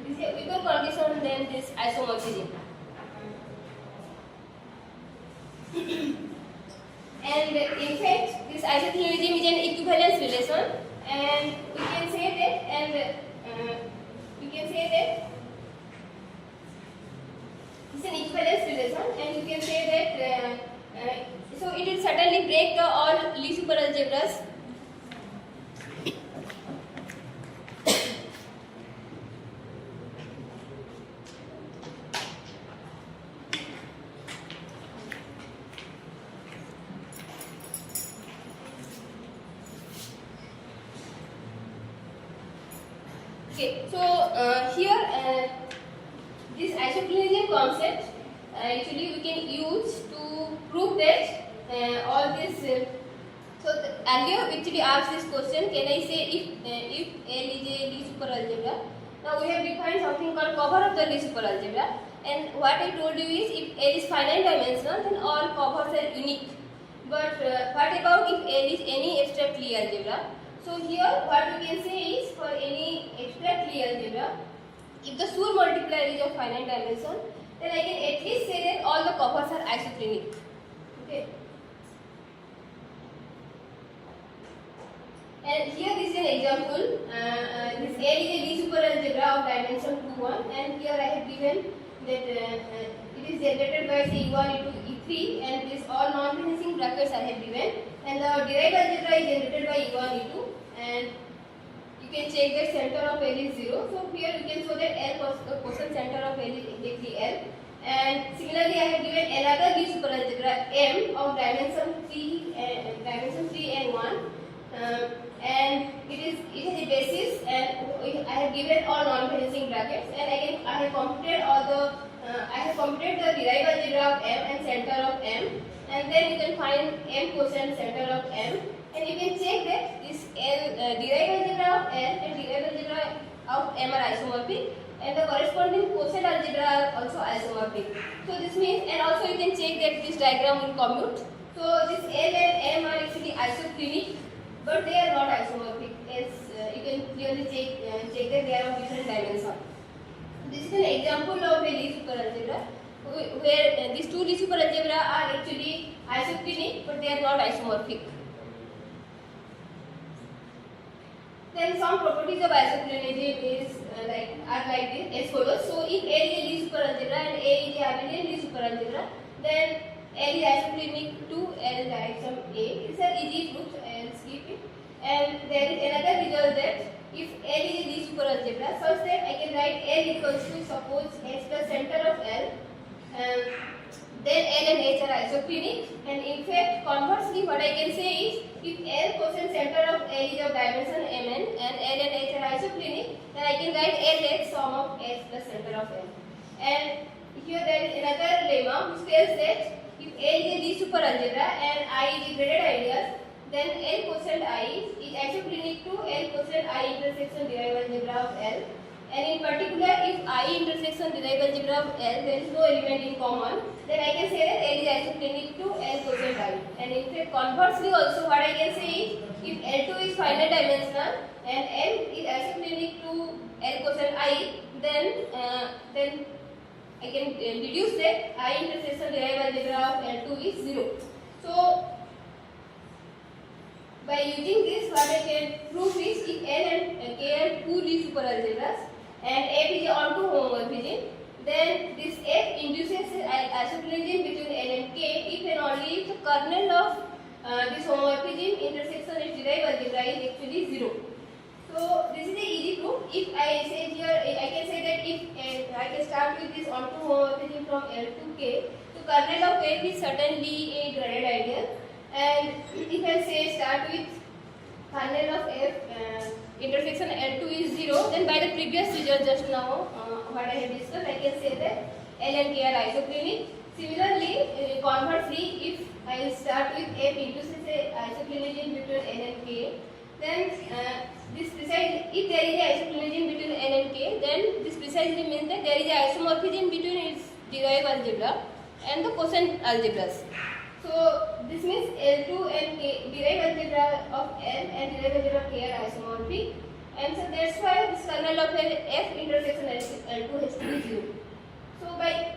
This is a weaker condition than this isomorphism. And in fact, this isoclinism is an equivalence relation, and we can say that, it's an equivalence relation, and you can say that. So it will certainly break the all least square algebras. Okay, so here this isoclinism concept actually we can use to prove that all this. So earlier we actually asked this question: can I say if L is a least square algebra? Now we have defined something called cover of the least square algebra, and what I told you is if L is finite dimensional, then all covers are unique. But what about if L is any abstract Lie algebra? So here what we can say is, for any abstract Lie algebra, if the Schur multiplier is of finite dimension, then I can at least say that all the couples are isoclinic. Okay. And here this is an example. This L is a Lie superalgebra of dimension 2, 1, and here I have given that it is generated by say E1, E2, E3, and this all non-finishing brackets I have given, and the derived algebra is generated by E1, E2, and you can check that center of L is 0. So here you can show that L the quotient center of L is exactly L. And similarly, I have given another Lie superalgebra M of dimension 3 and 1. And it has a basis, and I have given all non-finishing brackets, and again I have computed the derived algebra of M and center of M, and then you can find M quotient center of M, and you can check that this derived algebra of L and derived algebra of M are isomorphic, and the corresponding quotient algebra are also isomorphic. So this means, and also you can check that this diagram will commute. So this L and M are actually isoclinic, but they are not isomorphic, as you can clearly check that they are of different dimensions. This is an example of a Lie superalgebra where these two Lie superalgebra are actually isoclinic, but they are not isomorphic. Then some properties of isoclinism is are like this as follows. So if L is a Lie superalgebra and A is a abelian Lie superalgebra, then L is isoclinic to L direction A. These are easy proofs, and skip it. And there is another result that if L is a Lie superalgebra such that I can write L equals to suppose H plus center of L, then L and H are isoclinic. And in fact, conversely, what I can say is, if L quotient center of L is of dimension Mn and L and H are isoclinic, then I can write L as sum of H plus center of L. And here there is another lemma which tells that if L is a Lie superalgebra and I is a graded ideas, then L quotient I is isoclinic to L quotient I intersection derived algebra of L. And in particular, if I intersection derived algebra of L, there is no element in common, then I can say that L is isoclinic to L quotient I. And in fact, conversely also, what I can say is, if L2 is finite dimensional and L is isoclinic to L quotient I, then I can deduce that I intersection derived algebra of L2 is 0. So by using this, what I can prove is, if L and K are two Lie superalgebras and F is an onto homomorphism, then this F induces isoclinism between L and K if and only if the kernel of this homomorphism intersection its derived algebra is actually 0. So this is a easy proof. If I say here, I can say that if I can start with this onto homomorphism from L to K, so kernel of F is certainly a graded ideal. And if I say start with kernel of F intersection L2 is 0, then by the previous result just now what I have discussed, I can say that L and K are isoclinic. Similarly, conversely, if I start with F induces a isoclinism between L and K, then this precisely, if there is a isoclinism between L and K, then this precisely means that there is a isomorphism between its derived algebra and the quotient algebras. So this means L2 and K, derived algebra of L and derived algebra of K are isomorphic, and so that's why this kernel of F intersection L2 has to be 0. So by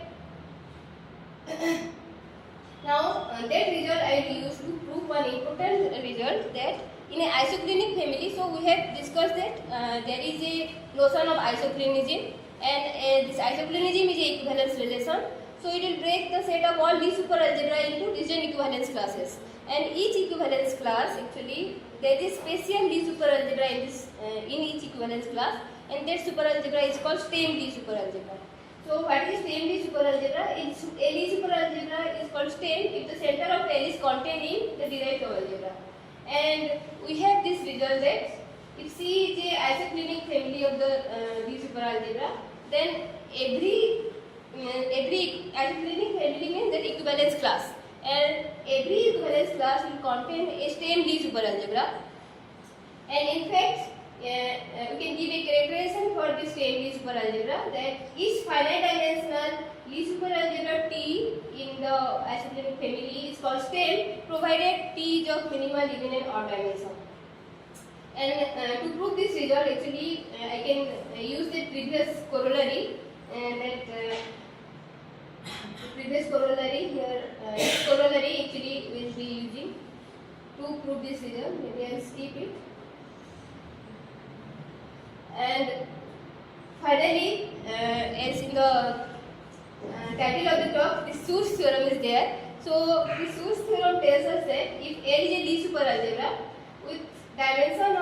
now that result I will use to prove one important result, that in an isoclinic family, so we have discussed that there is a notion of isoclinism, and this isoclinism is a equivalence relation. So it will break the set of all Lie superalgebra into disjoint equivalence classes, and each equivalence class actually there is special Lie superalgebra in each equivalence class, and that superalgebra is called stem Lie superalgebra. So what is stem Lie superalgebra? A Lie superalgebra is called stem if the center of L is contained in the derived algebra, and we have this result that if C is a isoclinic family of the Lie superalgebra, then every isoclinic family means that equivalence class, and every equivalence class will contain a stem Lie superalgebra. And in fact, we can give a characterization for this same Lie superalgebra that is finite dimensional Lie superalgebra T in the isomorphic family is called stem provided T is of minimal even and odd dimension. And to prove this result, actually, I can use the previous corollary here. This corollary actually will be using to prove this result. Maybe I'll skip it. And finally, as in the title of the talk, the source theorem is there. So the source theorem tells us that if L is a Lie superalgebra with dimension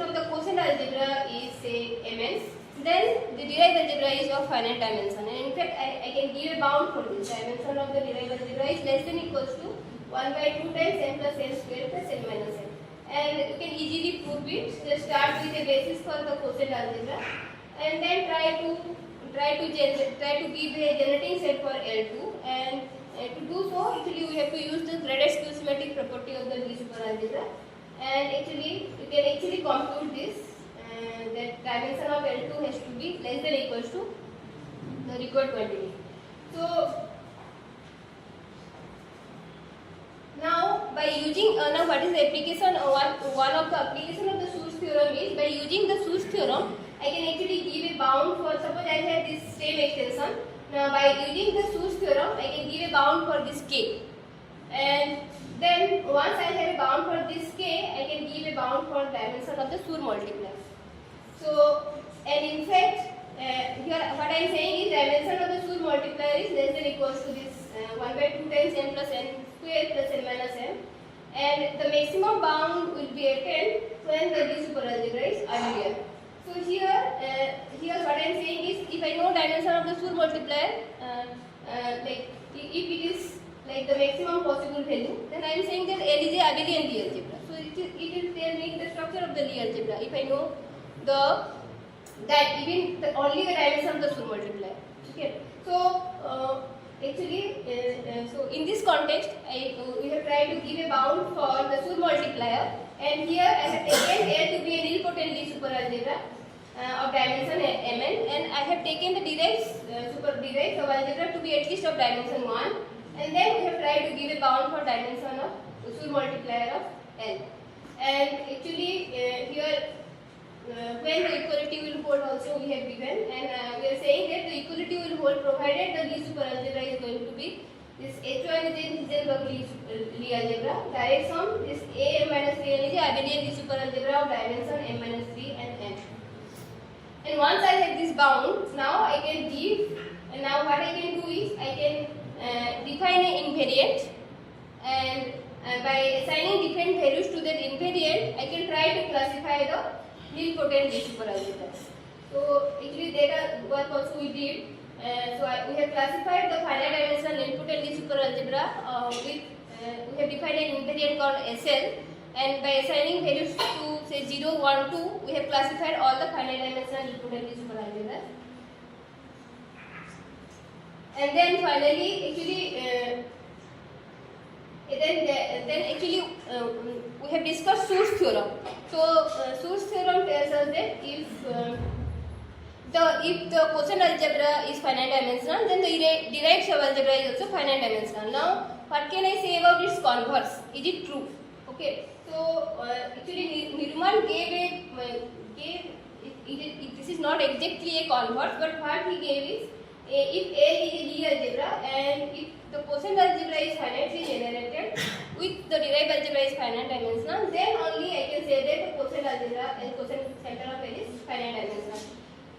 of the quotient algebra is say Mn, then the derived algebra is of finite dimension. And in fact, I can give a bound for this. Dimension of the derived algebra is less than equals to 1 by 2 times n plus n square plus n minus n. And you can easily prove it. Just start with a basis for the quotient algebra, and then try to give a generating set for L2. And to do so, actually we have to use the graded skew symmetric property of the Lie superalgebra. And actually, you can actually compute this that dimension of L2 has to be less than or equals to the required quantity. So now by using now what is the application? One of the application of the source theorem is by using the source theorem, I can actually give a bound for, suppose I have this same extension. Now by using the source theorem, I can give a bound for this k. And then once I have a bound for this k, I can give a bound for dimension of the Schur multiplier. So, and in fact, here what I am saying is dimension of the Schur multiplier is less than or equals to this 1 by 2 times n plus n square plus n minus n. And the maximum bound will be attained when the Lie superalgebra is Abelian. So here what I am saying is, if I know dimension of the Schur multiplier, like if it is like the maximum possible value, then I am saying that L is a Abelian Lie algebra. So it will tell me the structure of the Lie algebra if I know only the dimension of the Schur multiplier. Okay. So actually, so in this context, we have tried to give a bound for the Schur multiplier, and here I have taken L to be a nilpotent Lie superalgebra of dimension Mn, and I have taken the derived subalgebra to be at least of dimension 1, and then we have tried to give a bound for dimension of Schur multiplier of L. And actually here when the equality will hold also we have given, and we are saying that the equality will hold provided the Lie superalgebra is going to be this H1 is a Heisenberg Lie algebra, direct sum this A m minus 3n is a Abelian Lie superalgebra of dimension m minus 3 and n. And once I have this bound, now I can give, and now what I can do is I can define an invariant, and by assigning different values to that invariant, I can try to classify the nilpotent Lie superalgebra. So actually that work also we did. We have classified the finite dimensional nilpotent Lie superalgebra with we have defined an invariant called SL, and by assigning values to say 0, 1, 2, we have classified all the finite dimensional nilpotent Lie superalgebra. And then finally, actually, we have discussed source theorem. So source theorem tells us that if the quotient algebra is finite dimensional, then the derived subalgebra is also finite dimensional. Now, what can I say about its converse? Is it true? Okay. So actually, Nirmal this is not exactly a converse, but what he gave is if L is a Lie algebra and if the quotient algebra is finitely generated with the derived algebra is finite dimensional, then only I can say that the quotient algebra and quotient center of L is finite dimensional.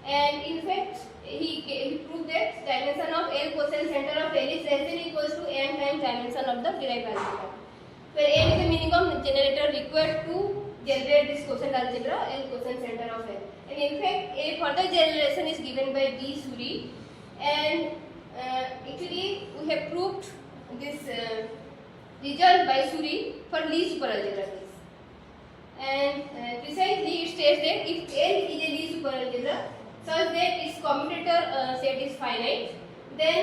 And in fact, he proved that dimension of L quotient center of L is less than or equals to m times dimension of the derived algebra, where m is the minimum generator required to generate this quotient algebra and quotient center of L. And in fact, a further generation is given by B. Suri, and actually we have proved this result by Suri for Lie superalgebra case. And precisely it states that if L is a Lie superalgebra such that its commutator set is finite, then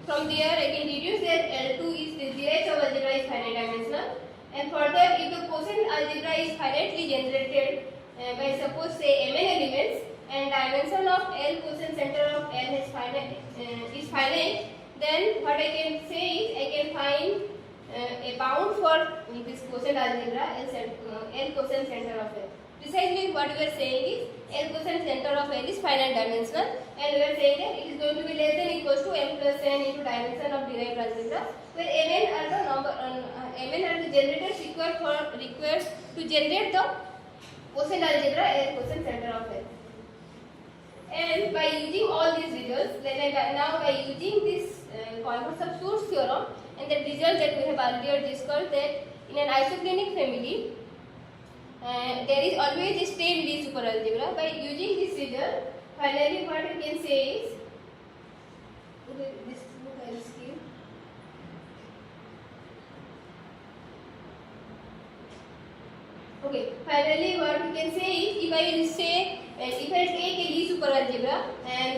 from there I can deduce that L2 is the derived subalgebra is finite dimensional, And further, if the quotient algebra is finitely generated by suppose say mn elements and dimension of L quotient center of L is finite, then what I can say is I can find a bound for this quotient algebra L quotient center of L. Precisely what we are saying is L quotient center of L is finite dimensional, and we are saying that it is going to be less than equals to m plus n into dimension of derived algebra, where mn are the number mn are the generators required to generate the quotient algebra L quotient center of L. And by using all these results, now by using this converse of source theorem and the result that we have earlier discussed, that in an isoclinic family there is always a stem Lie superalgebra. By using this result, finally what we can say is, this book I will skip. Okay, finally what we can say is, if I will say, if I take a Lie superalgebra and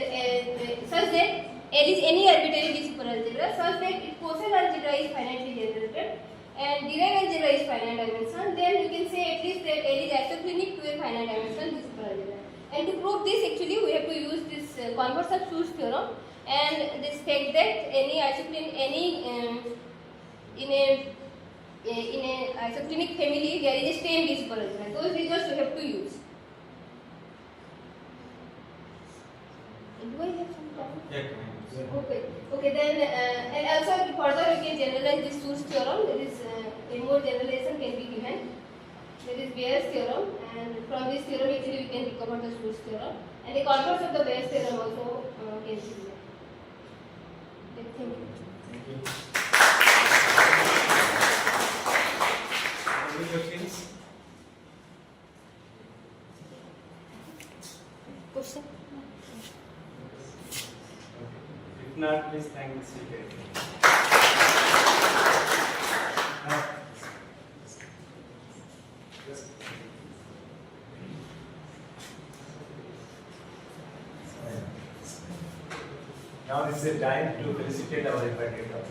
such that L is any arbitrary Lie superalgebra such that its quotient algebra is finitely generated and derived algebra is finite dimension, then you can say at least that L is isoclinic to a finite dimensional Lie superalgebra. And to prove this, actually we have to use this converse of source theorem and this fact that any isoclinic in a isoclinic family there is a stem Lie superalgebra. Those results we have to use. Do I have some time? Yeah. Okay. Then and also further we can generalize this source theorem. There is a more generalization can be given. There is Bayes theorem, and from this theorem actually we can recover the source theorem, and the converse of the Bayes theorem also can be given. Thank you. Thank you. Any questions? Question? If not, please thank the speaker. Now is the time to felicitate our invited doctor.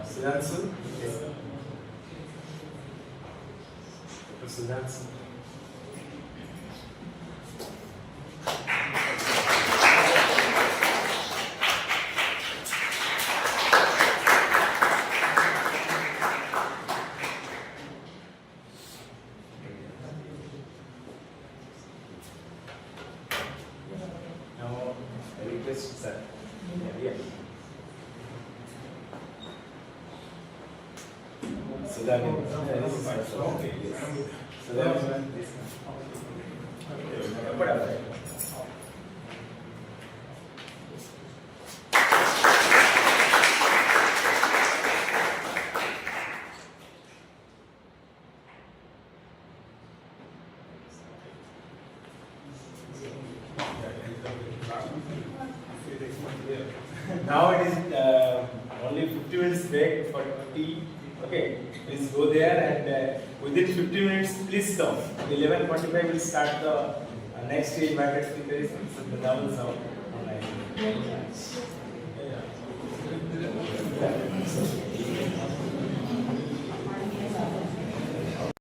Sudhanshu? Yes. Dr. Sudhanshu. Now, I request sir. Yeah. Sudhanshu. Okay, yes. Sudhanshu. Now it is only 50 minutes break for tea. Okay, please go there and within 50 minutes please come. 11:45 will start the next invited speaker is the double sound.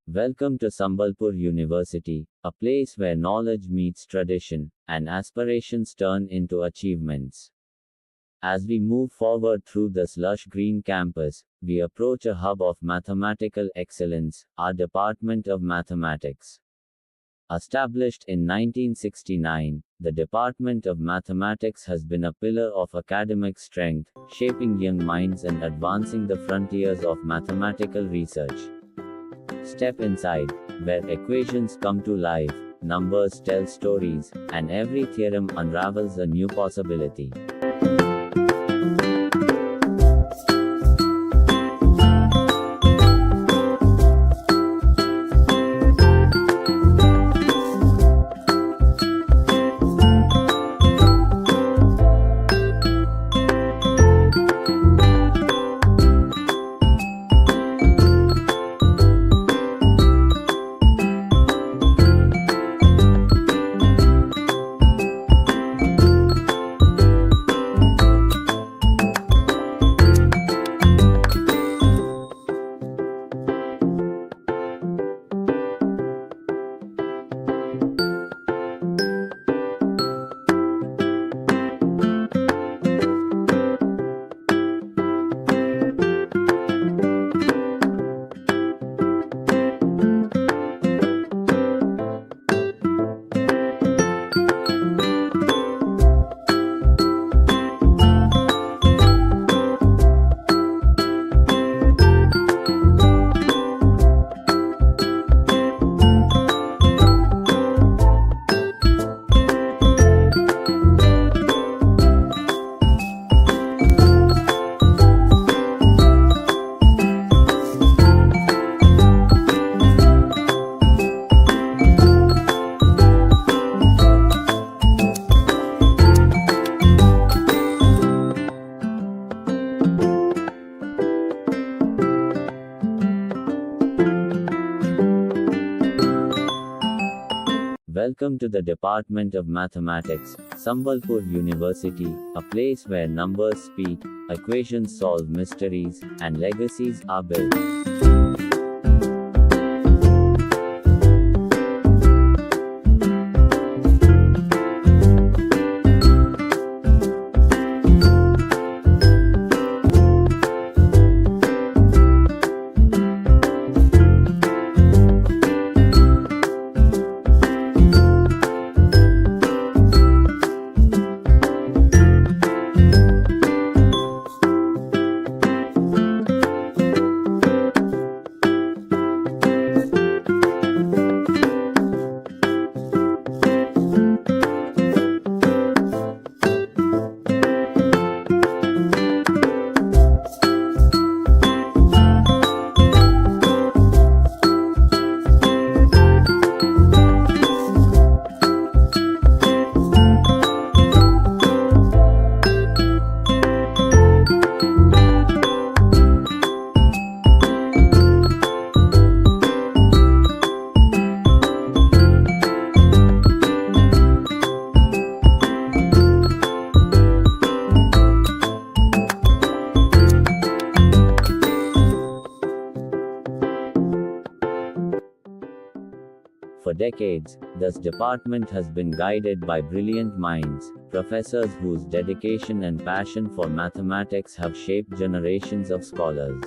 Welcome to Sambalpur University, a place where knowledge meets tradition, and aspirations turn into achievements. As we move forward through this lush green campus, we approach a hub of mathematical excellence, our Department of Mathematics. Established in 1969, the Department of Mathematics has been a pillar of academic strength, shaping young minds and advancing the frontiers of mathematical research. Step inside, where equations come to life, numbers tell stories, and every theorem unravels a new possibility. Welcome to the Department of Mathematics, Sambalpur University, a place where numbers speak, equations solve mysteries, and legacies are built. For decades, this department has been guided by brilliant minds, professors whose dedication and passion for mathematics have shaped generations of scholars.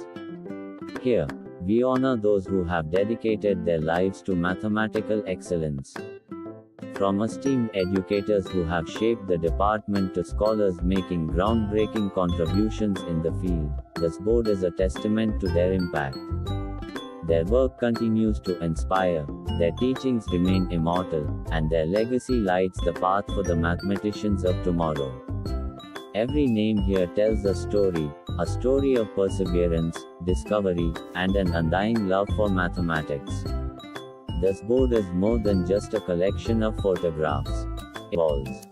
Here, we honor those who have dedicated their lives to mathematical excellence. From esteemed educators who have shaped the department to scholars making groundbreaking contributions in the field, this board is a testament to their impact. Their work continues to inspire, their teachings remain immortal, and their legacy lights the path for the mathematicians of tomorrow. Every name here tells a story of perseverance, discovery, and an undying love for mathematics. This board is more than just a collection of photographs. It evolves.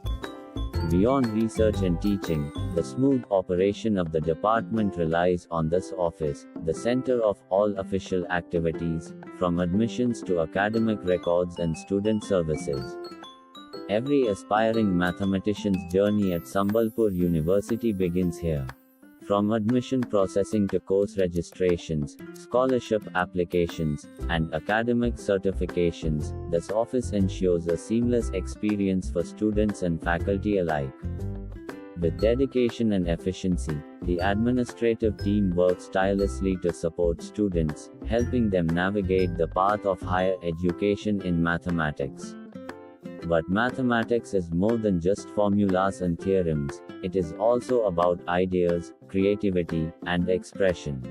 Beyond research and teaching, the smooth operation of the department relies on this office, the center of all official activities, from admissions to academic records and student services. Every aspiring mathematician's journey at Sambalpur University begins here. From admission processing to course registrations, scholarship applications, and academic certifications, this office ensures a seamless experience for students and faculty alike. With dedication and efficiency, the administrative team works tirelessly to support students, helping them navigate the path of higher education in mathematics. But mathematics is more than just formulas and theorems, it is also about ideas, creativity, and expression.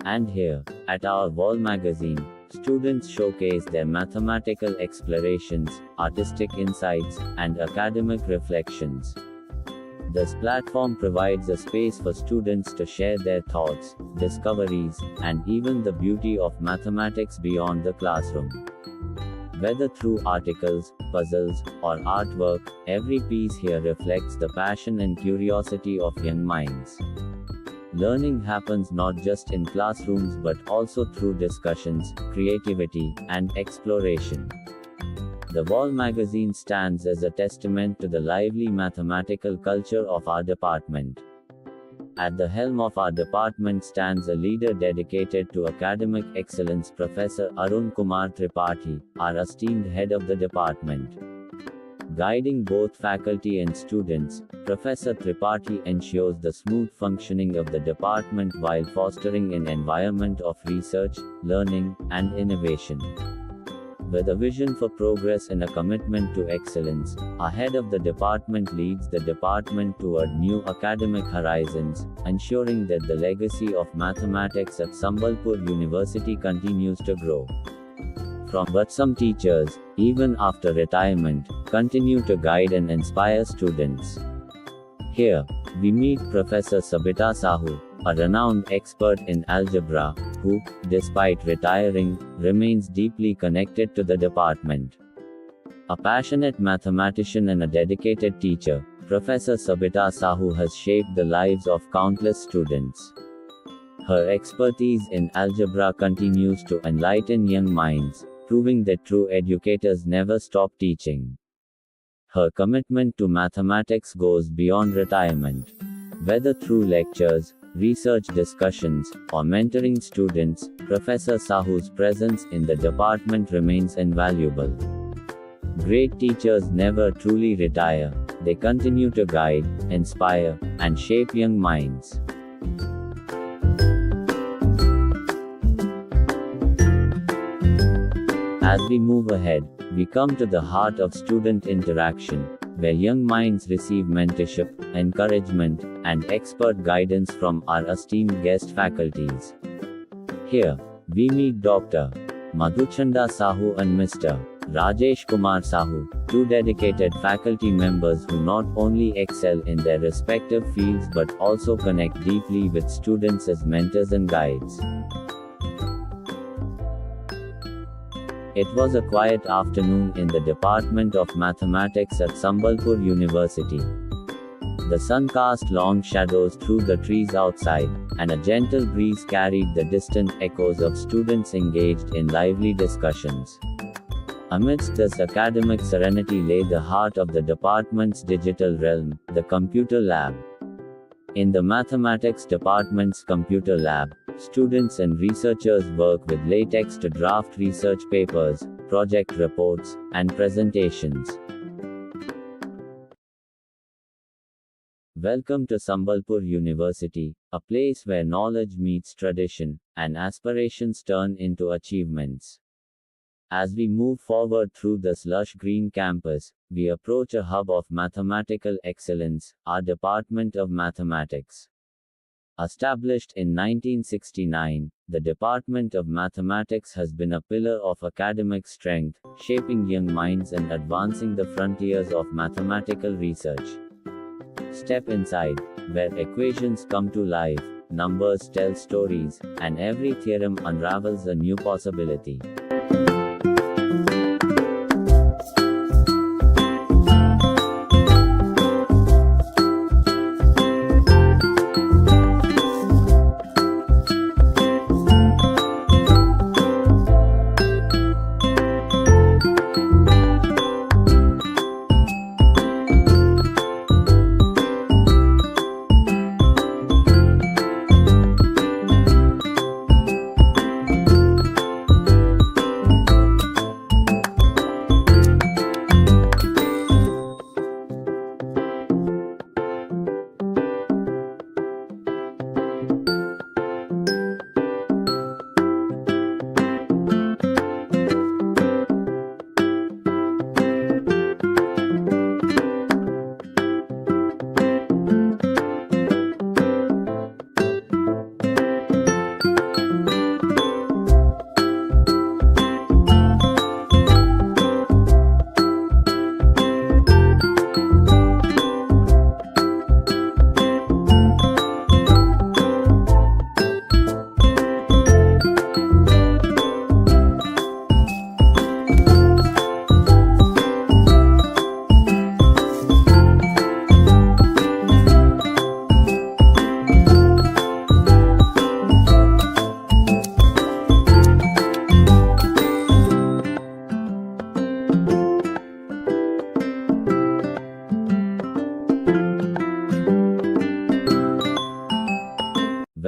And here, at our wall magazine, students showcase their mathematical explorations, artistic insights, and academic reflections. This platform provides a space for students to share their thoughts, discoveries, and even the beauty of mathematics beyond the classroom. Whether through articles, puzzles, or artwork, every piece here reflects the passion and curiosity of young minds. Learning happens not just in classrooms but also through discussions, creativity, and exploration. The Wall magazine stands as a testament to the lively mathematical culture of our department. At the helm of our department stands a leader dedicated to academic excellence, Professor Arun Kumar Tripathi, our esteemed head of the department. Guiding both faculty and students, Professor Tripathi ensures the smooth functioning of the department while fostering an environment of research, learning, and innovation. With a vision for progress and a commitment to excellence, our head of the department leads the department toward new academic horizons, ensuring that the legacy of mathematics at Sambalpur University continues to grow. But some teachers, even after retirement, continue to guide and inspire students. Here, we meet Professor Sabita Sahu, a renowned expert in algebra, who, despite retiring, remains deeply connected to the department. A passionate mathematician and a dedicated teacher, Professor Sabita Sahu has shaped the lives of countless students. Her expertise in algebra continues to enlighten young minds, proving that true educators never stop teaching. Her commitment to mathematics goes beyond retirement. Whether through lectures, research discussions, or mentoring students, Professor Sahu's presence in the department remains invaluable. Great teachers never truly retire, they continue to guide, inspire, and shape young minds. As we move ahead, we come to the heart of student interaction, where young minds receive mentorship, encouragement, and expert guidance from our esteemed guest faculties. Here, we meet Dr. Madhuchanda Sahu and Mr. Rajesh Kumar Sahu, two dedicated faculty members who not only excel in their respective fields but also connect deeply with students as mentors and guides. It was a quiet afternoon in the Department of Mathematics at Sambalpur University. The sun cast long shadows through the trees outside, and a gentle breeze carried the distant echoes of students engaged in lively discussions. Amidst this academic serenity lay the heart of the department's digital realm, the computer lab. In the mathematics department's computer lab, students and researchers work with LaTeX to draft research papers, project reports, and presentations. Welcome to Sambalpur University, a place where knowledge meets tradition, and aspirations turn into achievements. As we move forward through this lush green campus, we approach a hub of mathematical excellence, our Department of Mathematics. Established in 1969, the Department of Mathematics has been a pillar of academic strength, shaping young minds and advancing the frontiers of mathematical research. Step inside, where equations come to life, numbers tell stories, and every theorem unravels a new possibility.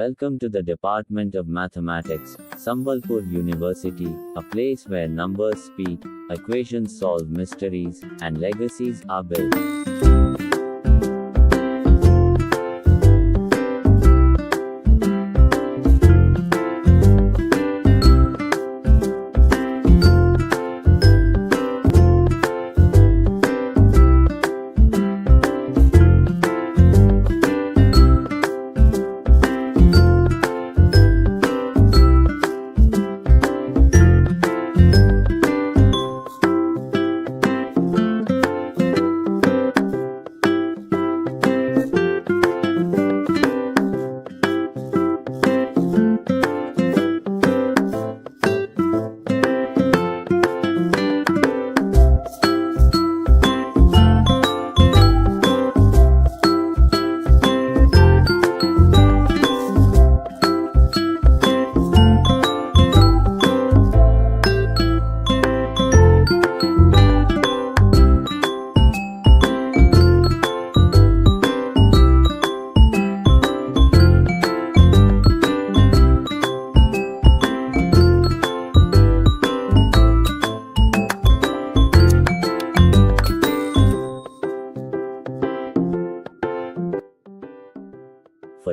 Welcome to the Department of Mathematics, Sambalpur University, a place where numbers speak, equations solve mysteries, and legacies are built.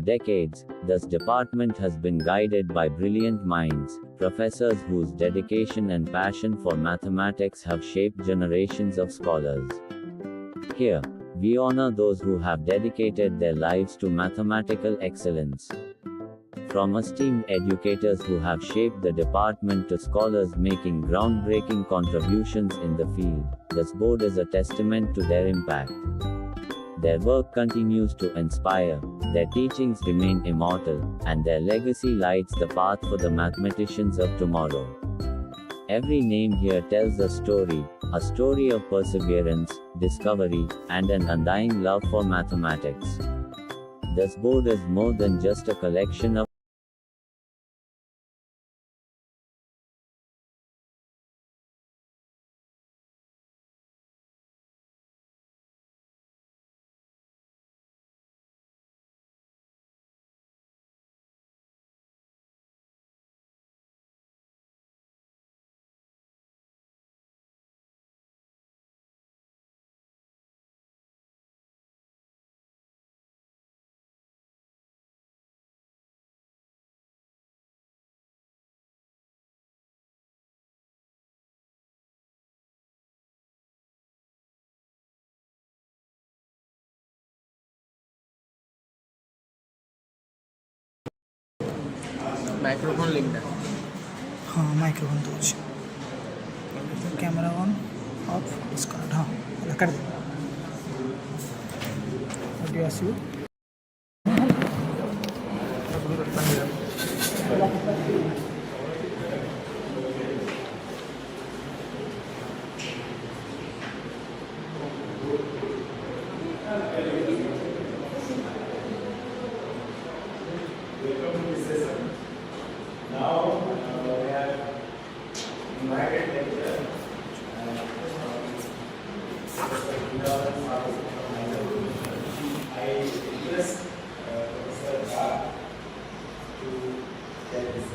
decades, this department has been guided by brilliant minds, professors whose dedication and passion for mathematics have shaped generations of scholars. Here, we honor those who have dedicated their lives to mathematical excellence. From esteemed educators who have shaped the department to scholars making groundbreaking contributions in the field, this board is a testament to their impact. Their work continues to inspire, their teachings remain immortal, and their legacy lights the path for the mathematicians of tomorrow. Every name here tells a story of perseverance, discovery, and an undying love for mathematics. This board is more than just a collection of microphone link है। हाँ microphone तो अच्छी camera on off discard हाँ कर दे audio आसियो Now we have invited lecturer I request Professor Bhatt to tell this.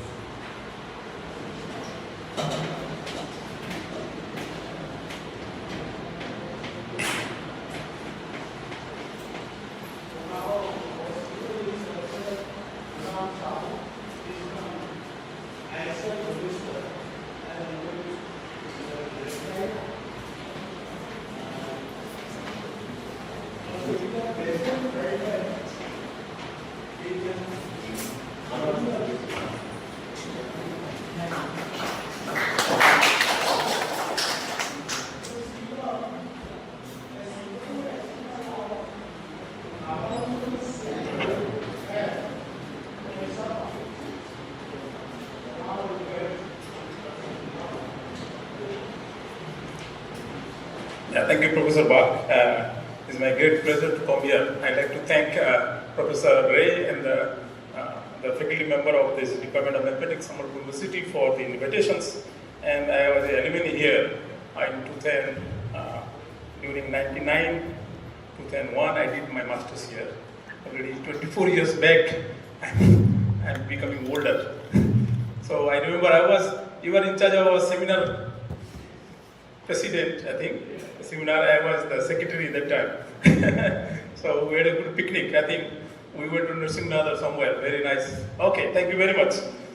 Yeah, thank you, Professor Bach. It's my great pleasure to come here. I'd like to thank Professor Ray and the faculty member of this Department of Mathematics, Sambhalpur University, for the invitations. And I was an alumni here in 2000, during 99, 2001, I did my master's here. Already 24 years back, I'm becoming older. So I remember you were in charge of our seminar president, I think. Seminar, I was the secretary at that time. So we had a good picnic. I think we went to Nrsimhanad or somewhere. Very nice. Okay, thank you very much.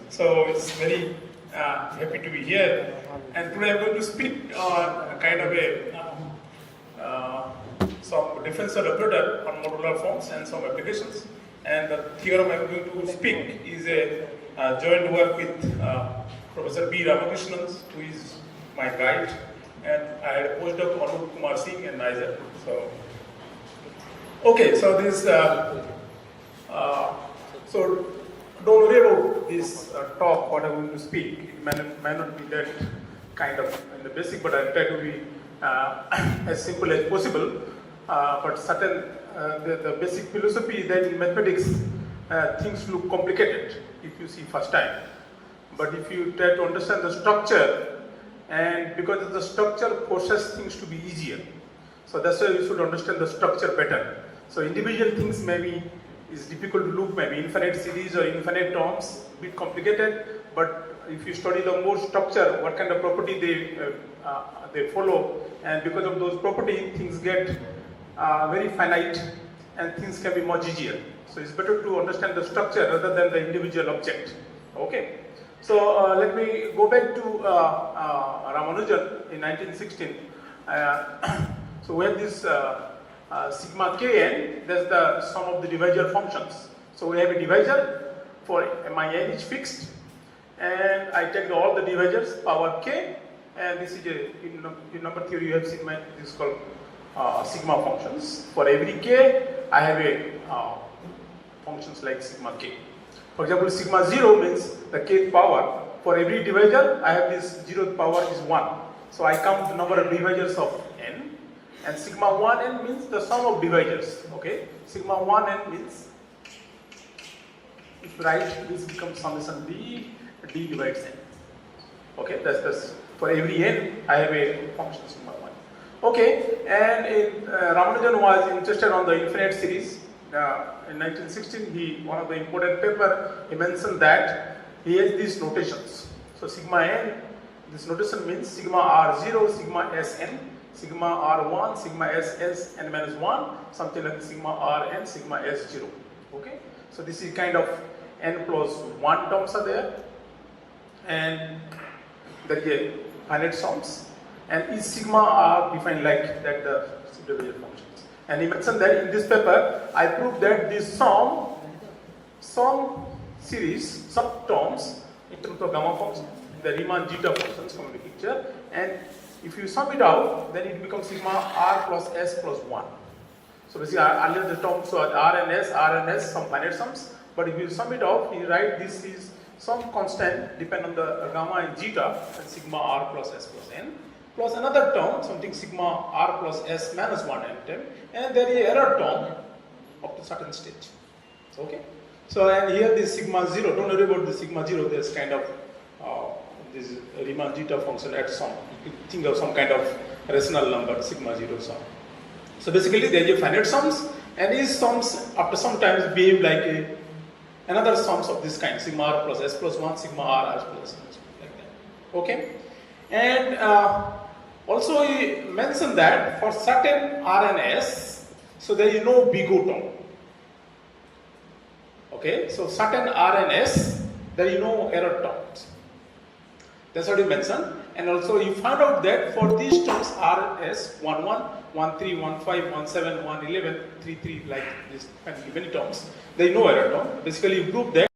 So it's very happy to be here. And today I'm going to speak on kind of some differential operator on modular forms and some applications. And the theorem I'm going to speak is a joint work with Professor B. Ramakrishnan, who is my guide. And I had a postdoc Anup Kumar Singh in Niger. So, okay, so this, so don't worry about this talk, what I'm going to speak. It may not be that kind of in the basic, but I'll try to be as simple as possible. But certain, the basic philosophy is that in mathematics, things look complicated if you see first time. But if you try to understand the structure, and because of the structure forces things to be easier. So that's why you should understand the structure better. So individual things maybe is difficult to look, maybe infinite series or infinite terms, a bit complicated, but if you study the more structure, what kind of property they follow, and because of those properties, things get very finite and things can be much easier. So it's better to understand the structure rather than the individual object. Okay. So let me go back to Ramanujan in 1916. So we have this sigma kn, that's the sum of the divisor functions. So we have a divisor for my n is fixed, and I take all the divisors power k, and this is a in number theory you have seen this is called sigma functions. For every k, I have a functions like sigma k. For example, sigma 0 means the kth power. For every divisor, I have this 0th power is 1. So I count the number of divisors of n, and sigma 1n means the sum of divisors. Okay, sigma 1n means, if you write this becomes summation d divides n. Okay, that's for every n I have a function sigma 1. Okay, and Ramanujan was interested on the infinite series. In 1916, one of the important paper, he mentioned that he has these notations. So sigma n, this notation means sigma r0, sigma sn, sigma r1, sigma ss n minus 1, something like sigma rn, sigma s0. Okay, so this is kind of n plus 1 terms are there, and there is a finite sums, and each sigma are defined like that the divisor functions. And he mentioned that in this paper, I proved that this sum series, sub terms in terms of gamma function, the Riemann zeta functions come into picture, and if you sum it out, then it becomes sigma r plus s plus 1. So basically, earlier the terms were r and s, some finite sums, but if you sum it out, you write this is some constant depend on the gamma and zeta, and sigma r plus s plus n, plus another term, something sigma r plus s minus 1 n, and there is an error term up to certain stage. Okay. So and here this sigma 0, don't worry about the sigma 0, there's kind of this Riemann zeta function at some, you can think of some kind of rational number, sigma 0 sum. So basically there is a finite sums, and these sums after some times behave like another sums of this kind, sigma r plus s plus 1, sigma r s plus s, like that. Okay. And also he mentioned that for certain R and S, so there is no bigot term. Okay, so certain R and S, there is no error terms. That's what he mentioned. And also he found out that for these terms R, S, 1, 1, 1, 3, 1, 5, 1, 7, 1, 11, 3, 3, like this many terms, there is no error term. Basically he proved that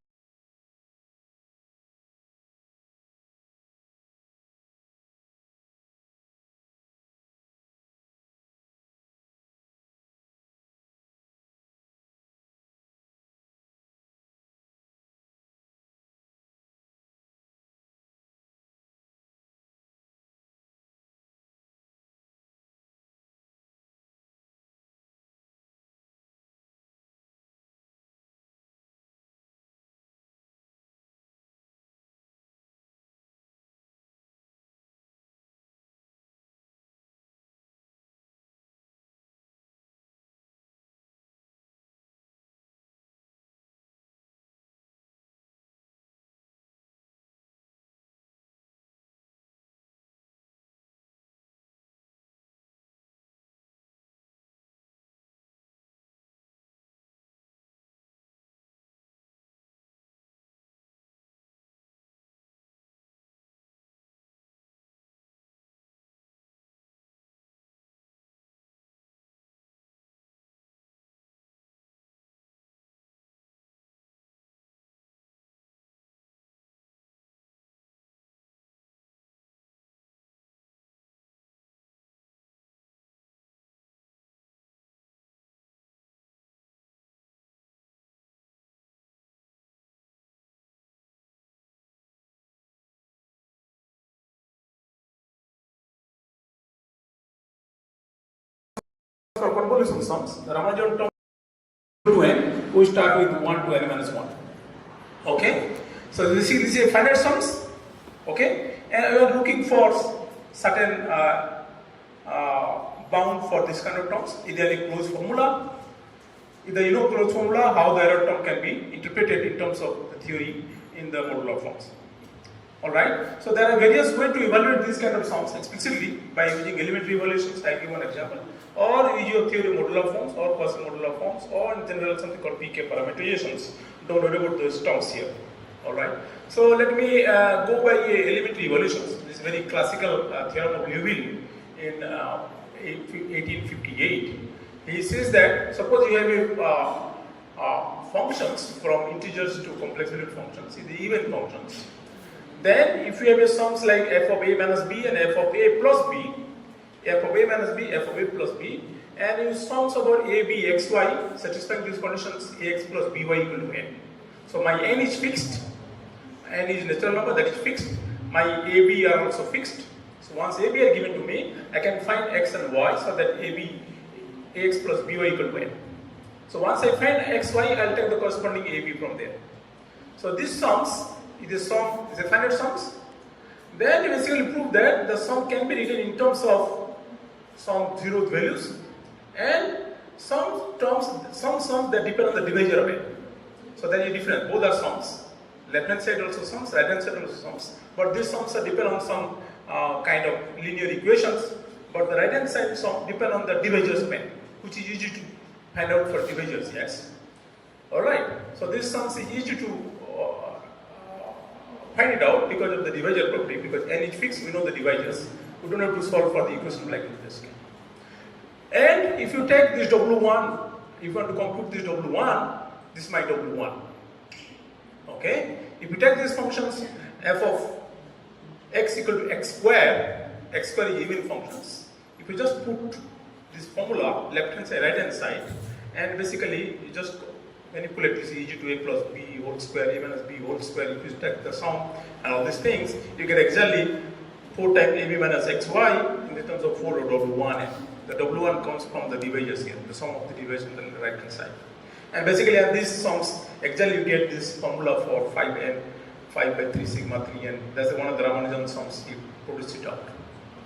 for convolution sums, the Ramanujan term to n, we start with 1 to n minus 1. Okay, so this is a finite sums. Okay, and we are looking for certain bound for this kind of terms, either a closed formula, either you know closed formula, how the error term can be interpreted in terms of the theory in the modular forms. Alright, so there are various ways to evaluate these kind of sums explicitly by using elementary evaluations. I'll give one example, or using theory modular forms, or quasi-modular forms, or in general something called PK parameterizations. Don't worry about those terms here. Alright, so let me go by elementary evaluations. This is very classical theorem of Liouville in 1858. He says that suppose you have functions from integers to complex valued functions, the even functions. Then if you have a sums like f of a minus b and f of a plus b, f of a minus b, f of a plus b, and you sums about a, b, x, y, satisfying these conditions ax plus by equal to n. So my n is fixed, n is natural number that is fixed, my a, b are also fixed. So once a, b are given to me, I can find x and y so that a, b, ax plus by equal to n. So once I find x, y, I'll take the corresponding a, b from there. So this sums, is a finite sums. Then you basically prove that the sum can be written in terms of some zeroth values and some sums that depend on the divisor of it. So there is a difference. Both are sums. Left hand side also sums, right hand side also sums. But these sums are depend on some kind of linear equations. But the right hand side sum depend on the divisors of n, which is easy to find out for divisors. Yes. All right. So this sums is easy to find it out because of the divisor property, because n is fixed, we know the divisors. We don't have to solve for the equation like this. And if you take this W1, if you want to compute this W1, this is my W1. Okay? If you take these functions f of x equal to x square is even functions. If you just put this formula, left hand side, right hand side, and basically you just manipulate this e to a plus b whole square, a minus b whole square. If you take the sum and all these things, you get exactly 4 times ab minus xy in the terms of 4 over W1. The W1 comes from the divisors here, the sum of the divisors on the right hand side. And basically, at these sums, exactly you get this formula for 5n, 5 by 3 sigma 3n. That's one of the Ramanujan sums, he produced it out.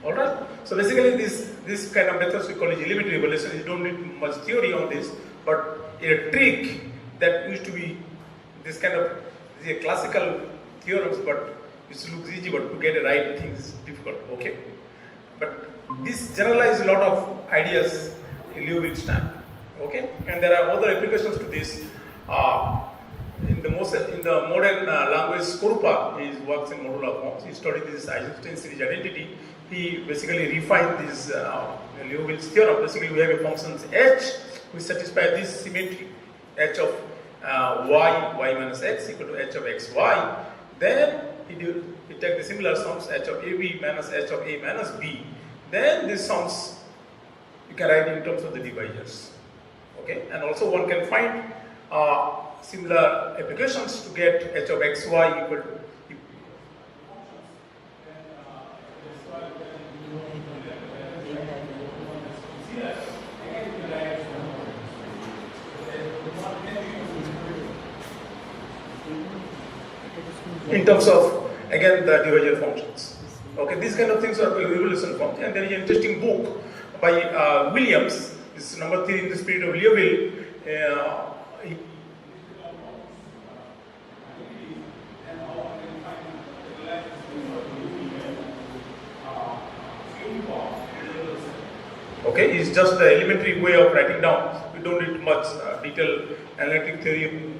Alright? So basically, this kind of methods we call it elementary evaluation. You don't need much theory on this, but a trick that used to be this kind of these are classical theorems, but it looks easy, but to get a right thing is difficult. Okay? But this generalizes a lot of ideas in Liouville's time. Okay? And there are other applications to this. In the modern language, Skorupa, he works in modular forms. He studied this Eisenstein series identity. He basically refined this Liouville's theorem. Basically, we have a function h which satisfies this symmetry h of y minus x equal to h of xy. Then he take the similar sums h of ab minus h of a minus b. Then these sums you can write in terms of the divisors. Okay, and also one can find similar applications to get h of xy equal to in terms of, again, the divisor functions. Okay, these kind of things are evolution forms. And there is an interesting book by Williams, this is number 3 in the spirit of Liouville. Okay, it's just the elementary way of writing down. We don't need much detailed analytic theory.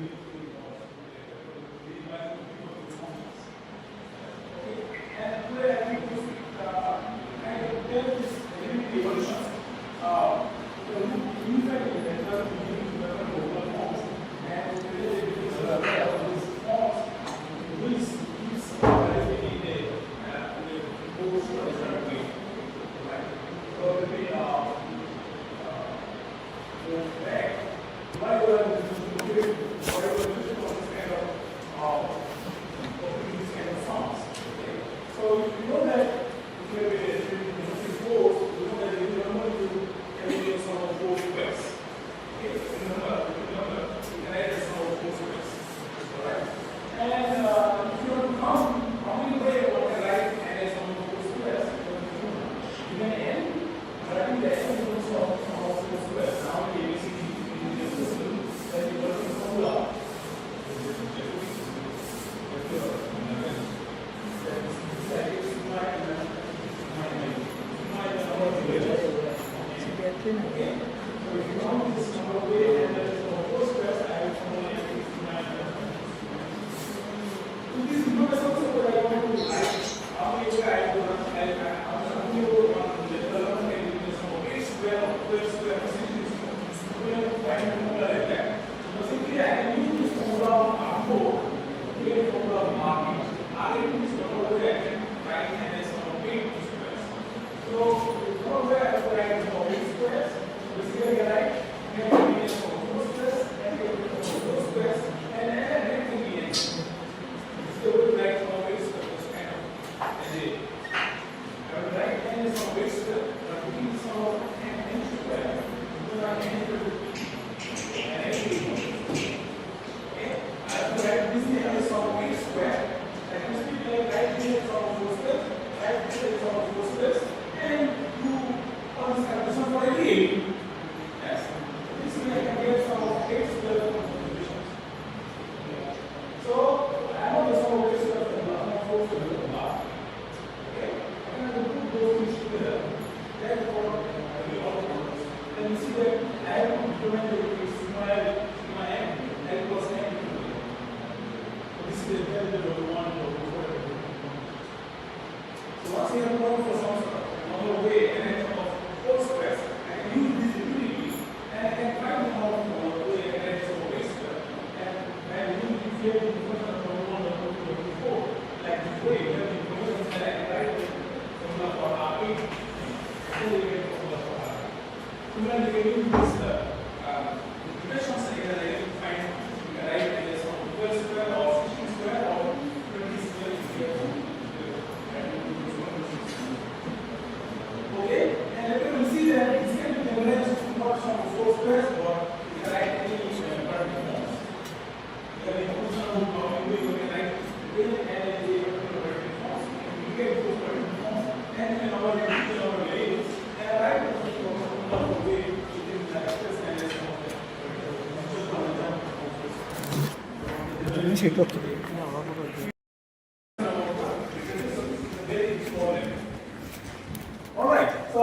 All right. So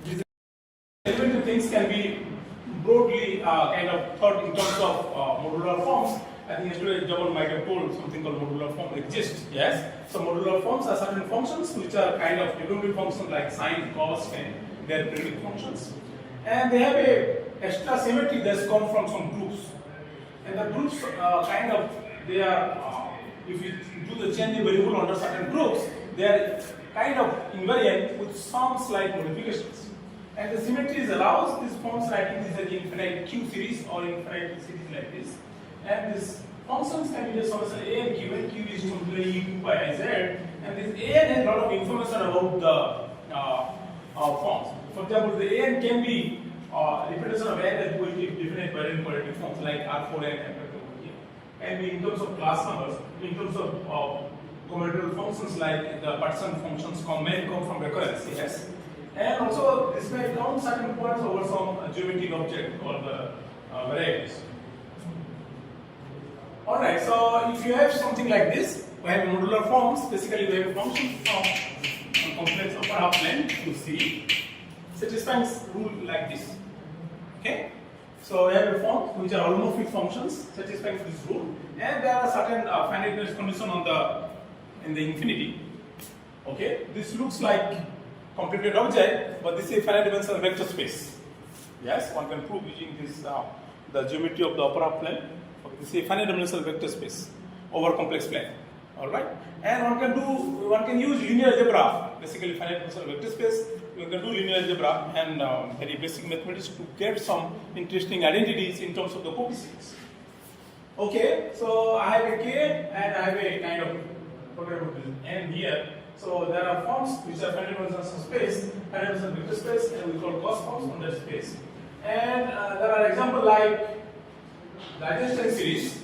these elementary things can be broadly kind of thought in terms of modular forms. I think yesterday Jamal might have told something called modular form exists. Yes. So modular forms are certain functions which are kind of determinate functions like sine, cos, and they are periodic functions, and they have a extra symmetry that's come from some groups. And the groups kind of they are if you do the change in variable under certain groups, they are kind of invariant with some slight modifications. And the symmetries allows these forms writing this as infinite Q series or infinite series like this. And these functions can be just sort of A and Q, and Q is simply E2 by IZ. And this A n has a lot of information about the forms. For example, the A n can be representation of n that will give definite variant quality forms like R4n and can be in terms of class numbers, in terms of combinatorial functions like the partition functions may come from recurrence, yes. And also this may count certain points over some geometric object or the varieties. Alright, so if you have something like this, we have modular forms. Basically we have a function from a complex upper half plane to C satisfying rule like this. Okay? So we have a form which are holomorphic functions satisfying this rule, and there are certain finiteness condition on in the infinity. Okay, this looks like completed object, but this is a finite dimensional vector space. Yes, one can prove using this the geometry of the upper half plane. Okay, this is a finite dimensional vector space over complex plane. All right, and one can use linear algebra, basically finite dimensional vector space. You can do linear algebra and very basic mathematics to get some interesting identities in terms of the coefficients. Okay, so I have a K and I have a kind of N here. So there are forms which are finite dimensional space, finite dimensional vector space, and we call cos forms on that space. And there are examples like the adjacent series.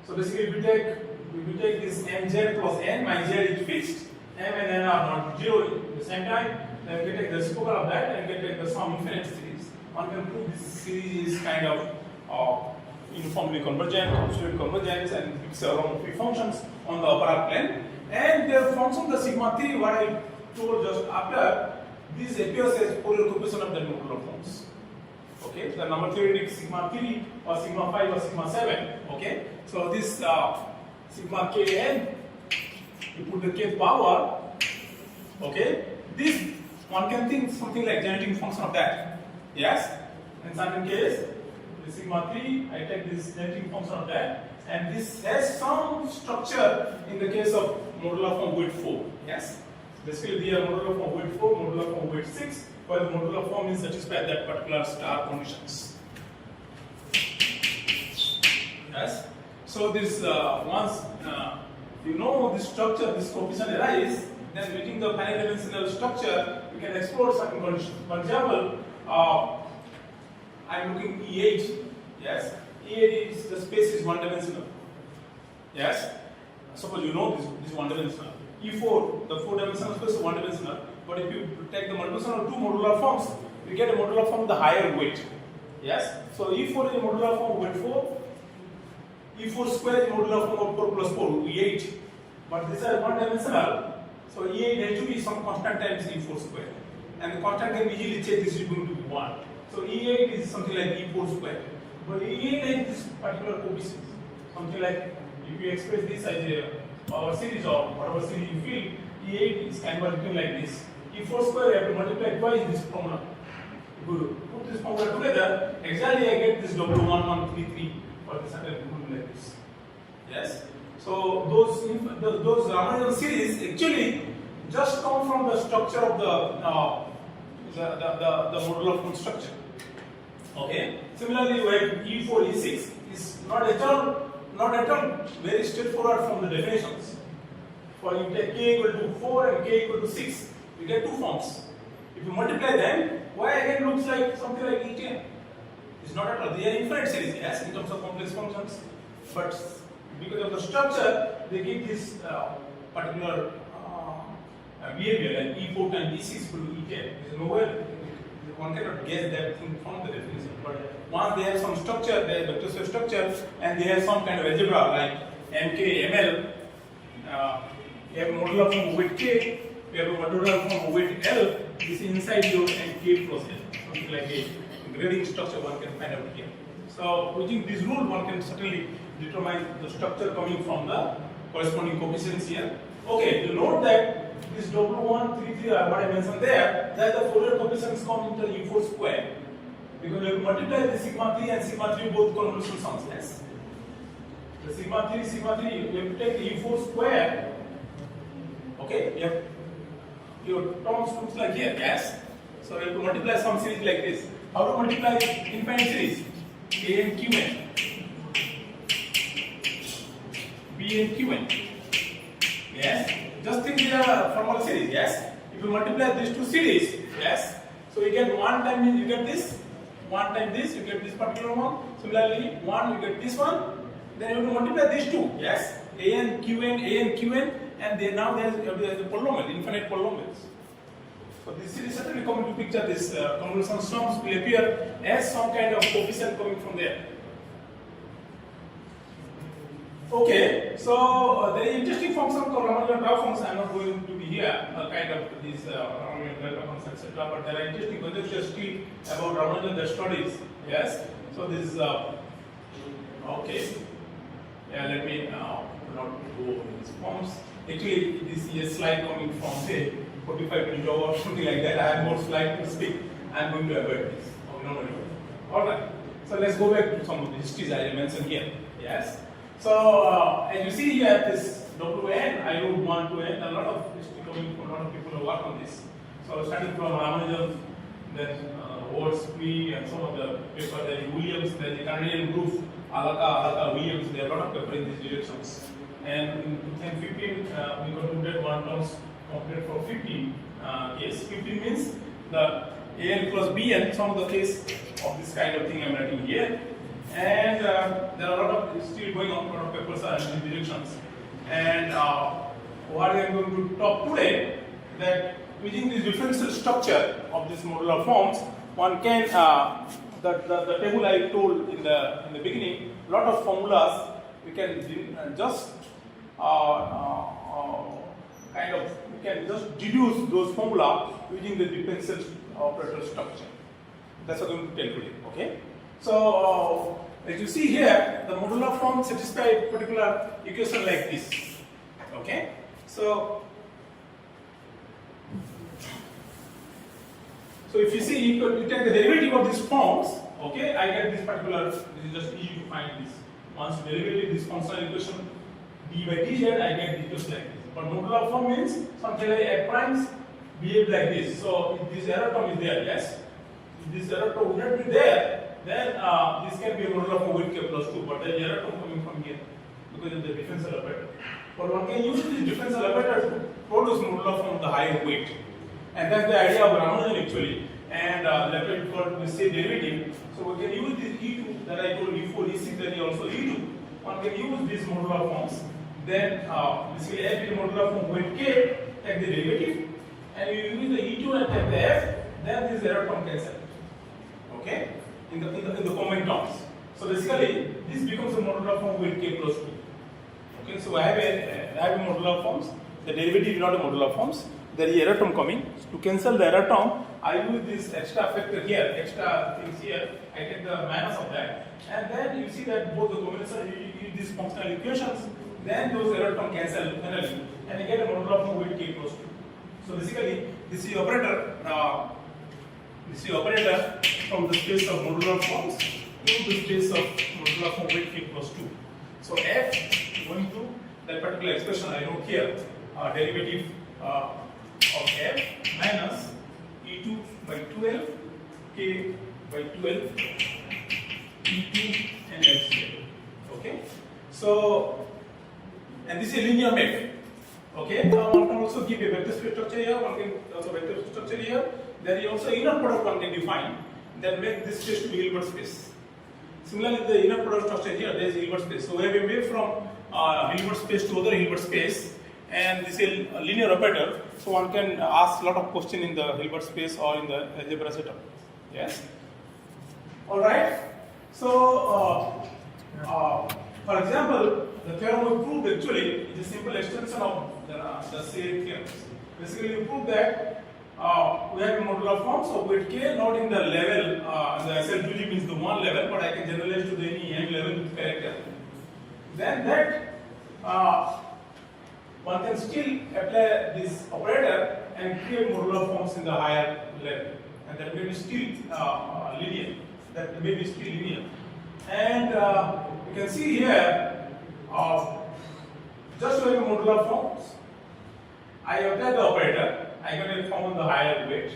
So basically we take this mz plus n, my z is fixed, m and n are not 0 at the same time, then we can take the reciprocal of that and we can take the sum infinite series. One can prove this series is kind of uniformly convergent, absolute convergence, and it's along three functions on the upper half plane. And the function the sigma 3, what I told just after, this appears as Fourier coefficient of the modular forms. Okay, the number theoretic sigma 3 or sigma 5 or sigma 7. Okay, so this sigma kn, you put the k power. Okay, this one can think something like generating function of that. Yes, in certain case, the sigma 3, I take this generating function of that, and this has some structure in the case of modular form weight 4. Yes, basically the modular form weight 4, modular form weight 6, where the modular form is satisfied that particular star conditions. Yes, so this once you know this structure, this coefficient arise, then using the finite dimensional structure, we can explore certain conditions. For example, I am looking E8. Yes, E8 is the space is one dimensional. Yes, suppose you know this is one dimensional. E4, the four dimensional space is one dimensional. But if you take the multiplication of two modular forms, we get a modular form of the higher weight. Yes, so E4 is a modular form of weight 4. E4 square is modular form of 4 plus 4, E8. But these are one dimensional. So E8 has to be some constant times E4 square. And the constant can be easily checked, this is going to be 1. So E8 is something like E4 square. But E8 has this particular coefficient. Something like, if you express this as a power series or whatever series you feel, E8 is kind of looking like this. E4 square, you have to multiply twice this formula. If you put this formula together, exactly I get this W1133 for the certain equation like this. Yes? So those Ramanujan series actually just come from the structure of the modular form structure. Okay. Similarly, when E4, E6 is not at all very straightforward from the definitions. For you take k equal to 4 and k equal to 6, you get two forms. If you multiply them, y again looks like something like E10. It's not at all. They are infinite series, yes, in terms of complex functions, but because of the structure, they give this particular behavior like E4 times E6 equal to E10. There is nowhere one cannot guess that thing from the definition. But once they have some structure, they have vector space structure, and they have some kind of algebra like MK, ML, you have a modular form of weight K, you have a modular form of weight L, this is inside your MK plus L, something like a grading structure one can find out here. So using this rule, one can certainly determine the structure coming from the corresponding coefficients here. Okay, you note that this W133 what I mentioned there, that the Fourier coefficients come into E4 square. Because you multiply the sigma 3 and sigma 3 both convolution sums, yes. The sigma 3, you have to take the E4 square. Okay, your terms looks like here, yes. So you have to multiply some series like this. How to multiply infinite series? A and Qn. B and Qn. Yes. Just think these are formal series, yes. If you multiply these two series, yes. So you get one time you get this, one time this, you get this particular one. Similarly, one you get this one. Then you have to multiply these two, yes. A and Qn, and they now there is the polynomial, infinite polynomials. So this series certainly come into picture. This convolution sums will appear as some kind of coefficient coming from there. Okay, so there is interesting function called Ramanujan tau function. I am not going to be here, kind of these Ramanujan delta functions, etc. But there are interesting conjectures still about Ramanujan studies. Yes, so this is okay. Yeah, let me not go over these forms. Actually, this is a slide coming from say 45 minutes or something like that. I have more slides to speak. I am going to avoid this. Alright, so let's go back to some of the histories I mentioned here. Yes. So, as you see here, this WN, I wrote 1 to N, a lot of history coming from a lot of people who work on this. So, starting from Ramanujan, then Wordsby, and some of the papers, there is Williams, there is the Canadian group, Alaka, Williams, there are a lot of papers in these directions. And in 2015, we concluded one terms compared for 15 case. 15 means the AN plus BN, some of the case of this kind of thing I am writing here. And there are a lot of still going on, a lot of papers are in these directions. And what I am going to talk today, that using this differential structure of these modular forms, one can the table I told in the beginning, a lot of formulas we can just kind of can just deduce those formula using the differential operator structure. That's what I'm going to tell today. Okay. So as you see here, the modular form satisfy a particular equation like this. Okay. So if you see, you take the derivative of these forms. Okay, I get this particular. This is just easy to find this. Once derivative this functional equation d by dz, I get details like this. But modular form means something like f primes behave like this. So if this error term is there, yes. If this error term would not be there, then this can be a modular form with k plus 2. But the error term coming from here because of the differential operator. But one can use this differential operator to produce modular form of the higher weight. And that's the idea of Ramanujan actually. And left hand called the same derivative. So we can use this E2 that I told E4, E6, and also E2. One can use these modular forms. Then basically f is modular form with k, take the derivative, and you use the E2 and take the f, then this error term cancel. Okay? In the common terms. So basically this becomes a modular form with k plus 2. Okay, so I have a modular forms. The derivative is not a modular forms. There is error term coming. To cancel the error term, I use this extra factor here, extra things here. I take the minus of that, and then you see that both the combination you use these functional equations. Then those error term cancel finally, and you get a modular form with k plus 2. So basically, this is operator. This is operator from the space of modular forms to the space of modular form with k plus 2. So f going to that particular expression I wrote here, derivative of f minus e2 by 12 k by 12 e2 and f square. Okay. So and this is a linear map. Okay. One can also give a vector space structure here. One can also vector structure here. There is also inner product one can define that make this space to be Hilbert space. Similarly, the inner product structure here, there is Hilbert space. So we have a map from Hilbert space to other Hilbert space, and this is a linear operator. So one can ask a lot of questions in the Hilbert space or in the algebra setup. Yes. All right. So, for example, the theorem we proved actually is a simple extension of the same theorem. Basically, we proved that we have a modular form, so with k not in the level, the SL2G means the one level, but I can generalize to the any n level with character. Then that one can still apply this operator and create modular forms in the higher level, and that may be still linear. That may be still linear. And you can see here, just to have modular forms, I apply the operator. I get a form on the higher weight.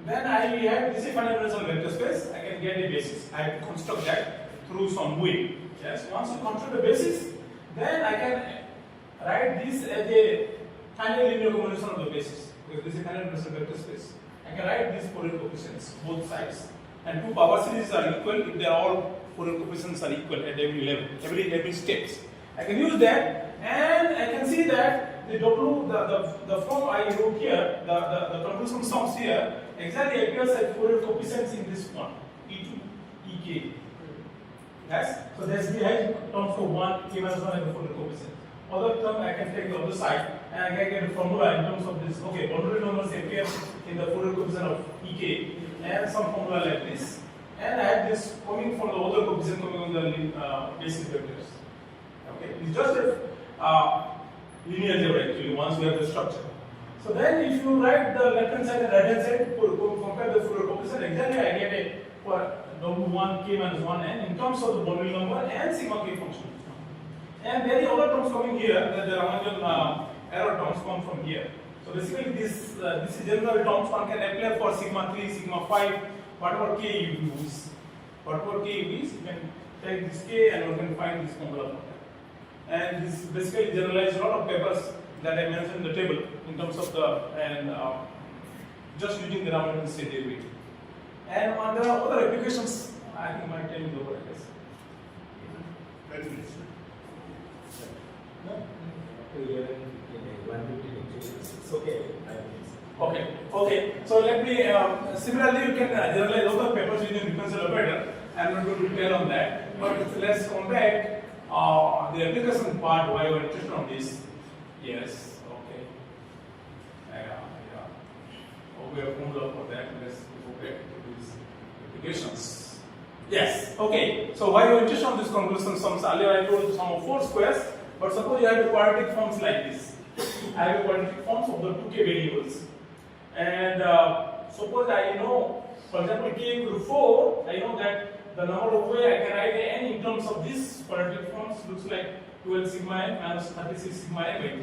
Then I have this fundamental vector space. I can get a basis. I have to construct that through some way. Yes. Once you construct the basis, then I can write this as a finite linear combination of the basis, because this is a finite vector space. I can write these Fourier coefficients both sides, and two power series are equal if they are all Fourier coefficients are equal at every level, every steps. I can use that, and I can see that the form I wrote here, the convolution sums here, exactly appears as Fourier coefficients in this one, E2, EK. Yes? So there's the terms for 1, k minus 1 and the Fourier coefficient. Other term I can take the other side, and I can get a formula in terms of this. Okay, boundary numbers appear in the Fourier coefficient of EK, and some formula like this. And I have this coming from the other coefficient coming on the basis vectors. Okay, it's just a linear algebra actually once we have the structure. So then if you write the left hand side and right hand side, compare the Fourier coefficient, exactly I get a for W1 k minus 1 n in terms of the boundary number and sigma k function. And there are other terms coming here, that the Ramanujan error terms come from here. So basically this is general terms one can apply for sigma 3, sigma 5, whatever k you use. Whatever k you use, you can take this k and one can find this formula for that. And this basically generalized a lot of papers that I mentioned in the table in terms of just using the Ramanujan state derivative. And there are other applications. I think my time is over, I guess. 20 minutes. No? It's okay. Okay. So let me similarly you can generalize other papers using differential operator. I'm not going to detail on that. But let's come back the application part why we're interested on this. Yes. Okay. we have formula for that. Let's go back to these applications. Yes, okay. So why you interested on this convolution sums? Earlier I told you sum of 4 squares, but suppose you have a quadratic forms like this. I have a quadratic forms of the 2k variables. And suppose I know, for example, k equal to 4, I know that the number of way I can write n in terms of this quadratic forms looks like 12 sigma n minus 36 sigma n by 3.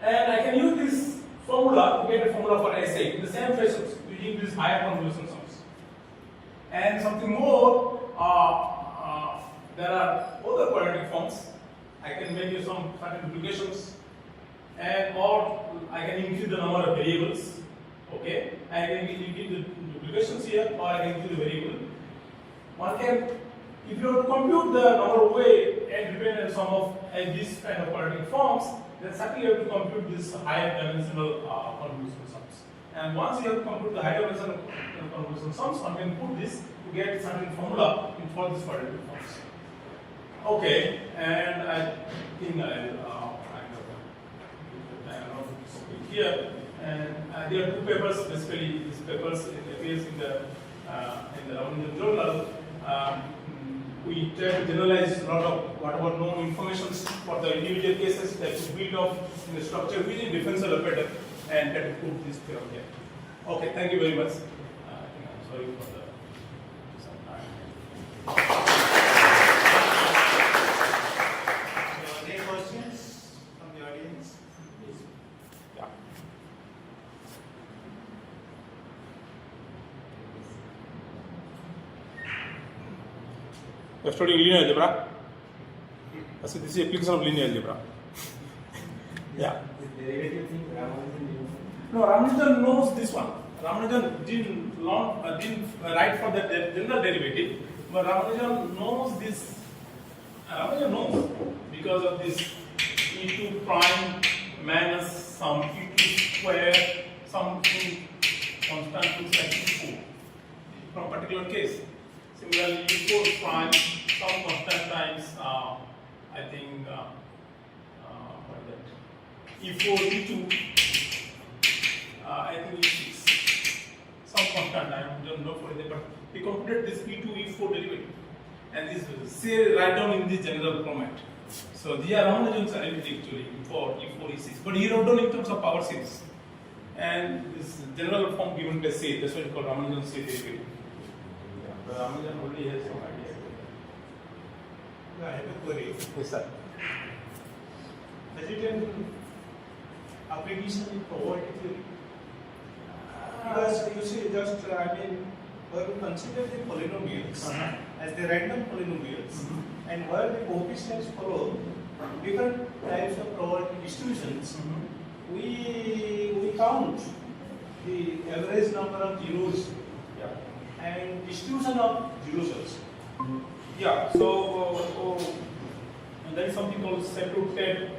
And I can use this formula to get a formula for SA in the same fashion using these higher convolution sums. And something more, there are other quadratic forms. I can make some certain duplications, and or I can increase the number of variables. Okay, I can increase the duplications here, or I can increase the variable. One can, if you want to compute the number of way and dependent sum of this kind of quadratic forms, then certainly you have to compute this higher dimensional convolution sums. And once you have to compute the higher dimensional convolution sums, one can put this to get certain formula for this quadratic forms. Okay, and I think I'll here, and there are 2 papers. Basically, these papers appears in the Ramanujan journal. We try to generalize a lot of whatever known information for the individual cases that we build up in the structure within differential operator and try to put this theorem here. Okay, thank you very much. I think I'm sorry for the some time. Any questions from the audience? Please. Yeah. You're studying linear algebra? So this is application of linear algebra. Yeah. The derivative thing, Ramanujan. No, Ramanujan knows this one. Ramanujan didn't write for the general derivative, but Ramanujan knows this. Ramanujan knows because of this e2 prime minus some e2 square something constant looks like e4 from particular case. Similarly, e4 prime some constant times I think what is that? E4 e2. I think E6, some constant, I don't know for it, but he computed this E2, E4 derivative, and this say write down in this general format. So these are Ramanujan's arithmetic actually for E4, E6, but he wrote down in terms of power series, and this general form given by say, that's what we call Ramanujan's say derivative. Yeah, but Ramanujan only has some idea. I have a query. Yes, sir. Has it an application in probability theory? Because you see, just when you consider the polynomials as the random polynomials, and where the coefficients follow different types of probability distributions, we count the average number of zeros and distribution of zeros also. Yeah, so there is something called separated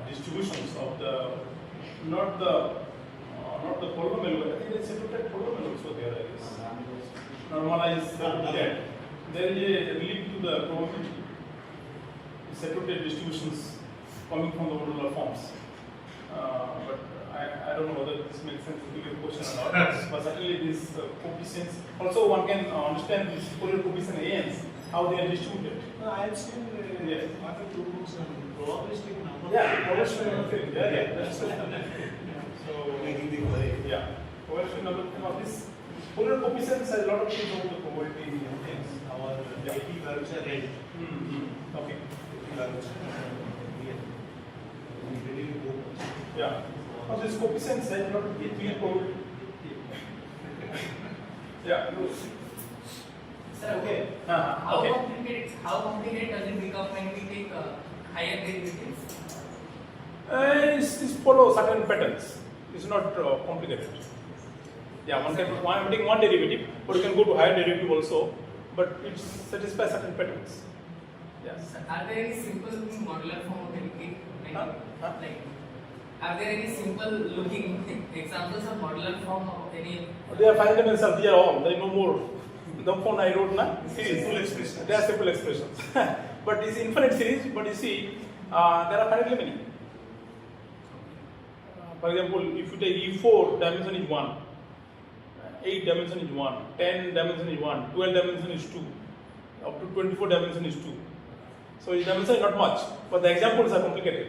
distributions of the not the polynomial, but I think it's separated polynomial also there is normalized that there is a link to the probability separated distributions coming from the modular forms. But I don't know whether this makes sense to your question or not. But certainly these coefficients, also one can understand these Fourier coefficient ANs, how they are distributed. No, I have seen other two books on probabilistic number. Yeah, probabilistic number theory. Yeah, that's what So making the query. yeah, probabilistic number theory of this Fourier coefficients has a lot of things about the probability things. Our AP values are red. Okay. AP values are real. We really go. Yeah. Now this coefficients has a lot of real probability. Yeah. Sir, Okay. Okay. How complicated does it become when we take higher derivatives? It follows certain patterns. It's not complicated. Yeah, one can taking one derivative, but you can go to higher derivative also, but it satisfies certain patterns. Yes. Sir, are there any simple looking modular form of derivative? Like, are there any simple looking examples of modular form of any? They are finite dimensional. They are all. There is no more. The phone I wrote na series. Simple expressions. They are simple expressions. But it's infinite series. But you see, there are finitely many. For example, if you take E4, dimension is 1, 8 dimension is 1, 10 dimension is 1, 12 dimension is 2, up to 24 dimension is 2. So the dimension is not much, but the examples are complicated.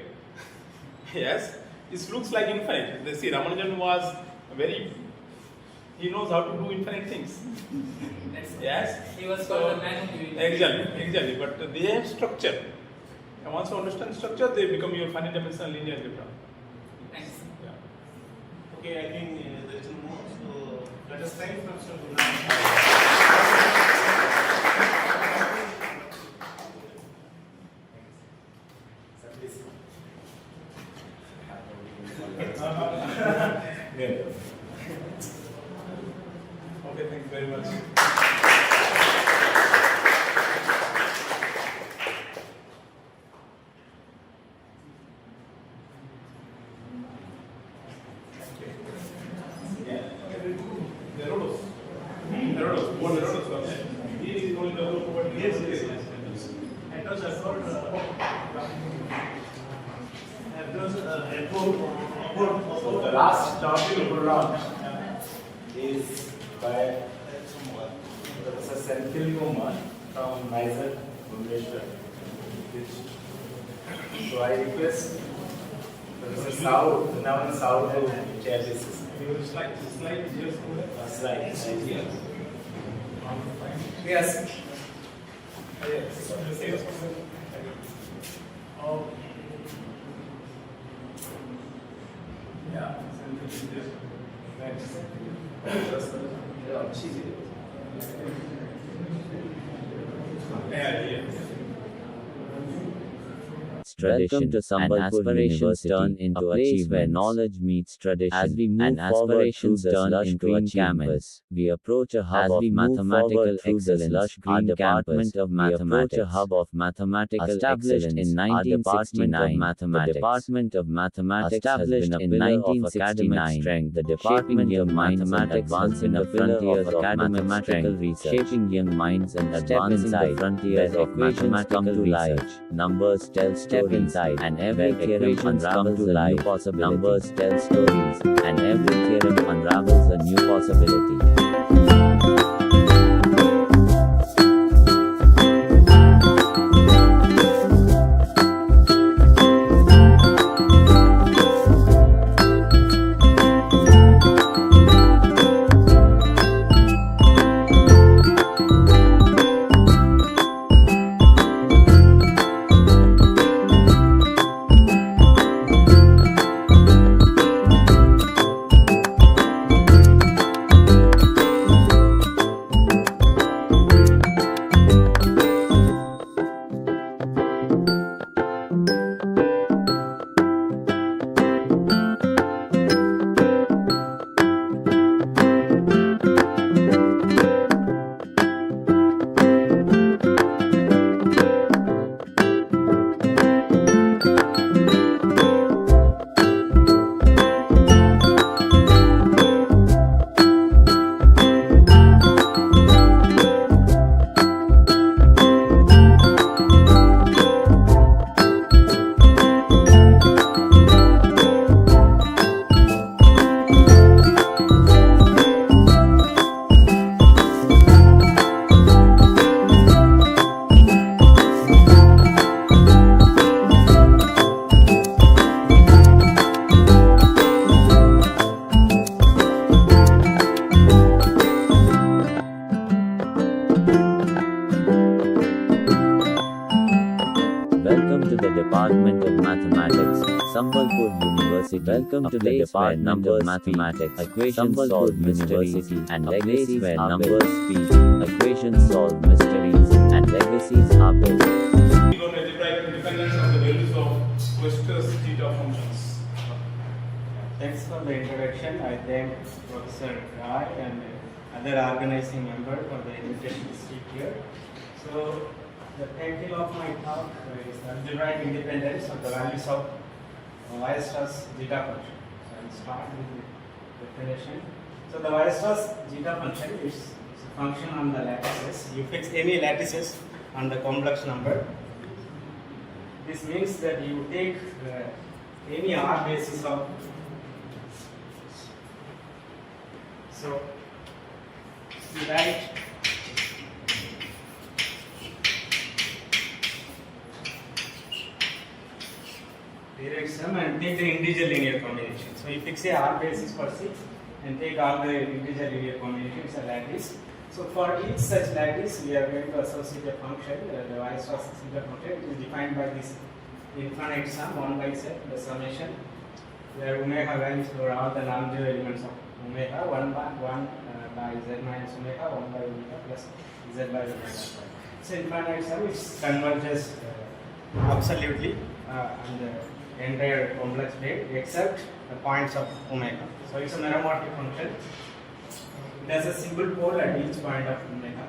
Yes, this looks like infinite. They see Ramanujan was he knows how to do infinite things. Yes. He was called the man who knew it. Exactly. But they have structure. And once you understand structure, they become your finite dimensional linear algebra. Thanks. Yeah. Okay, I think there is no more. So let us thank Professor Guna. Yeah. Okay, thank you very much. The last topic round is by Professor Senthil Kumar from Mysore, Bhubaneswar. So I request Professor Sao, Navan Sao to chair this session. Slide Slide. Yes. Yeah. Tradition and aspirations turn into achievement where knowledge meets tradition. As we move forward through the lush green campus, we approach a hub of mathematical excellence. Our Department of Mathematics, a hub of mathematical established in 1969. The Department of Mathematics established in 1969. Strength. The Department of Mathematics advance in the frontiers of mathematical research, shaping young minds and advancing the frontiers of mathematical research. Numbers tell stories, and every theorem unravels a new possibility. Numbers tell stories, and every theorem unravels a new possibility. Welcome to the Department of Mathematics, Sambalpur University. Welcome to the Department of Mathematics, equations solved mysteries and legacies where numbers speak. Equations solved mysteries and legacies are built. We got algebraic independence of the values of Wester's theta functions. Thanks for the introduction. I thank Professor Rai and other organizing member for the invitation to speak here. So, the title of my talk is algebraic independence of the values of Weierstrass zeta function. So, I will start with the definition. So, the Weierstrass zeta function is a function on the lattices. You fix any lattices on the complex number. This means that you take any R basis of So we write direct sum and take the integer linear combination. So if you fix a R basis for C and take all the integer linear combinations a lattice. So for each such lattice, we are going to associate a function, the Weierstrass singular function, which is defined by this infinite sum, 1 by set, the summation, where omega values for all the non-zero elements of omega, 1 by z minus omega, 1 by omega plus z by omega. So infinite sum which converges absolutely on the entire complex plane except the points of omega. So it's a meromorphic function. It has a single pole at each point of omega.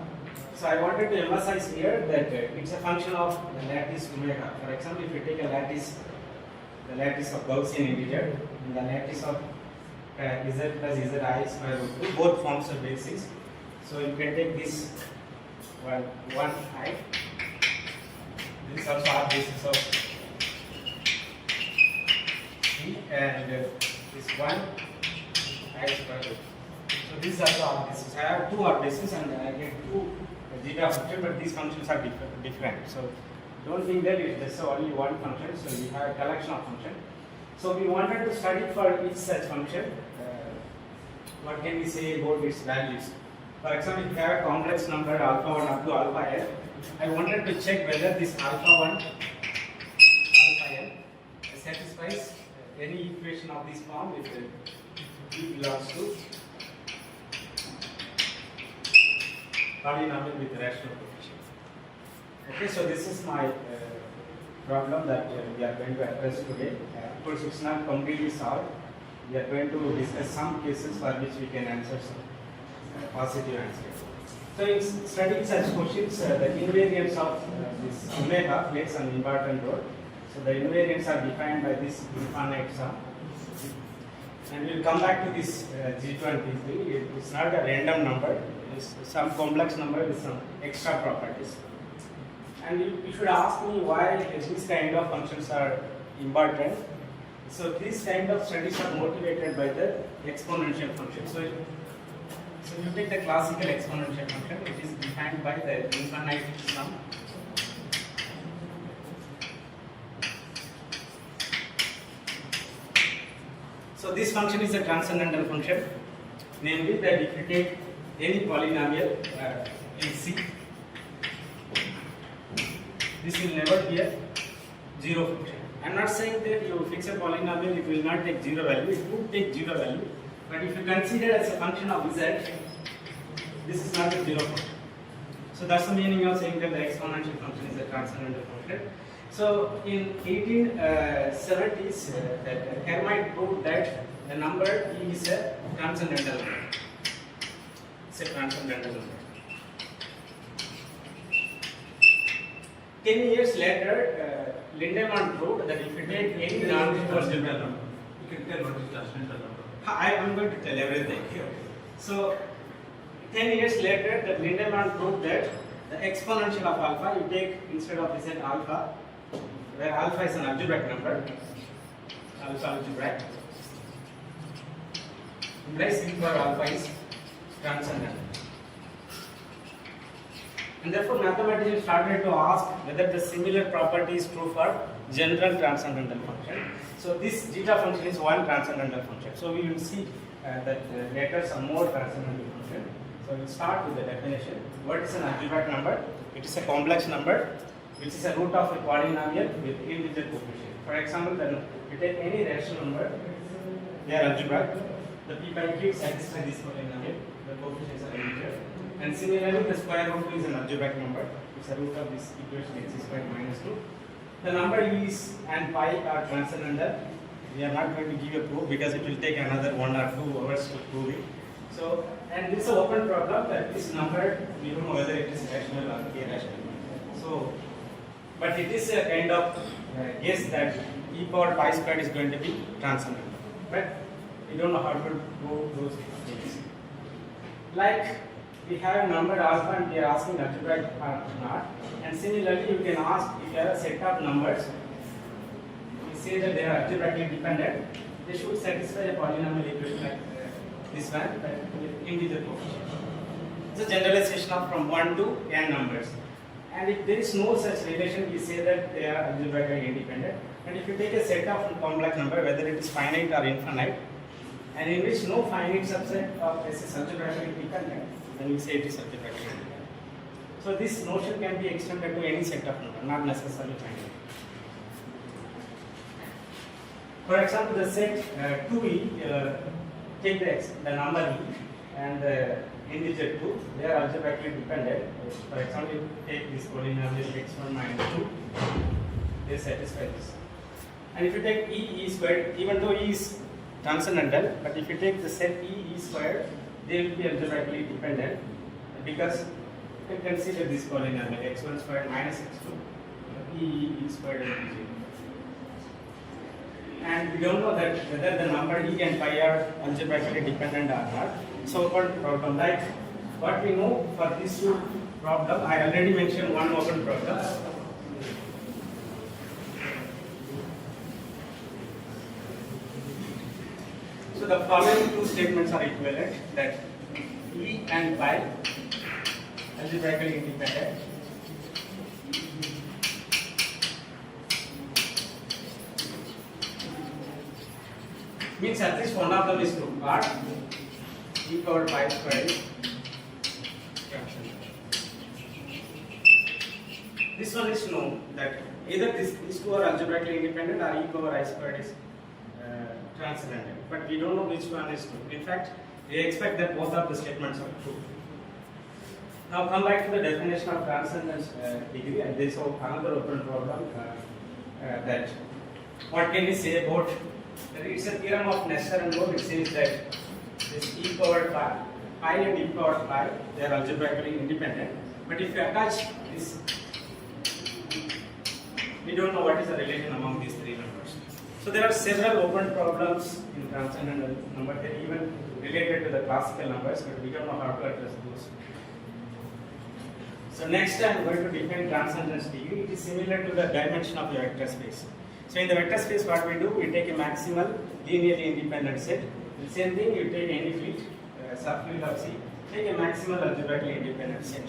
So I wanted to emphasize here that it's a function of the lattice omega. For example, if you take a lattice, the lattice of Gaussian integer, and the lattice of z plus zi square root 2, both forms a basis. So you can take this one I. This is also our basis of C, and this one I square root. So this is also our basis. I have two R bases and I get two zeta function, but these functions are different. So don't think that there's only one function. So we have a collection of functions. So we wanted to study for each such function. What can we say about its values? For example, if you have a complex number alpha 1 up to alpha n, I wanted to check whether this alpha 1, alpha n satisfies any equation of this form if E belongs to polynomial with rational coefficient. Okay, so this is my problem that we are going to address today. Of course, it's not completely solved. We are going to discuss some cases for which we can answer some positive answers. So in studying such questions, the invariants of this omega plays an important role. So the invariants are defined by this infinite sum. And we will come back to this G20. It's not a random number. It's some complex number with some extra properties. And you should ask me why these kind of functions are important. So these kind of studies are motivated by the exponential function. So you take the classical exponential function, which is defined by the infinite sum. So this function is a transcendental function, namely that if you take any polynomial in C, this will never be a zero function. I am not saying that you fix a polynomial, it will not take zero value, it would take zero value, but if you consider as a function of z, this is not a zero function. So that's the meaning of saying that the exponential function is a transcendental function. So in 1870s, Hermite proved that the number E is a transcendental number. It's a transcendental number. 10 years later, Lindemann proved that if you take any non-zero number, You can tell what is transcendental number. I am going to tell everything. So 10 years later, that Lindemann proved that the exponential of alpha, you take instead of this alpha, where alpha is an algebraic number, alpha algebraic, implies E for alpha is transcendental. And therefore, mathematicians started to ask whether the similar property is true for general transcendental function. So this zeta function is one transcendental function. So we will see that later some more transcendental function. So we will start with the definition. What is an algebraic number? It is a complex number which is a root of a polynomial with integer coefficient. For example, then you take any rational number, they are algebraic. The p by q satisfy this polynomial. The coefficients are integer. And similarly, the square root is an algebraic number. It's a root of this equation x squared minus 2. The number is and pi are transcendental. We are not going to give a proof because it will take another 1 or 2 hours to prove it. So, and this is an open problem that this number, we don't know whether it is rational or irrational. So, but it is a kind of guess that e power pi squared is going to be transcendental. But we don't know how to do those things. Like, we have a number alpha and we are asking algebraic or not. And similarly, you can ask if you have a set of numbers, we say that they are algebraically dependent, they should satisfy a polynomial equation like this one, integer coefficient. It's a generalization of from 1 to n numbers. And if there is no such relation, we say that they are algebraically independent. And if you take a set of complex number, whether it is finite or infinite, and in which no finite subset of S is algebraically dependent, then we say it is algebraically independent. So this notion can be extended to any set of number, not necessarily finite. For example, the set 2e, take the number e and the integer 2, they are algebraically dependent. For example, if you take this polynomial x1 minus 2, they satisfy this. And if you take e squared, even though e is transcendental, but if you take the set e squared, they will be algebraically dependent because you can consider this polynomial x1 squared minus x2, e squared will be 0. And we don't know that whether the number e and pi are algebraically dependent or not. So open problem, like what we know for these two problem, I already mentioned one open problem. So the following two statements are equivalent, that e and pi algebraically independent. Means at least one of them is true, but e power pi square is fraction. This one is known that either these two are algebraically independent or e power I squared is transcendental, but we don't know which one is true. In fact, we expect that both of the statements are true. Now come back to the definition of transcendence degree, and there is another open problem that what can we say about. It's a theorem of Nestor and Moore. It says that this e power pi and e power pi, they are algebraically independent. But if you attach this, we don't know what is the relation among these three numbers. So there are several open problems in transcendental number. They are even related to the classical numbers, but we don't know how to address those. So next I am going to define transcendence degree. It is similar to the dimension of the vector space. So in the vector space, what we do, we take a maximal linearly independent set. The same thing, you take any field, subfield of C, take a maximal algebraically independent set.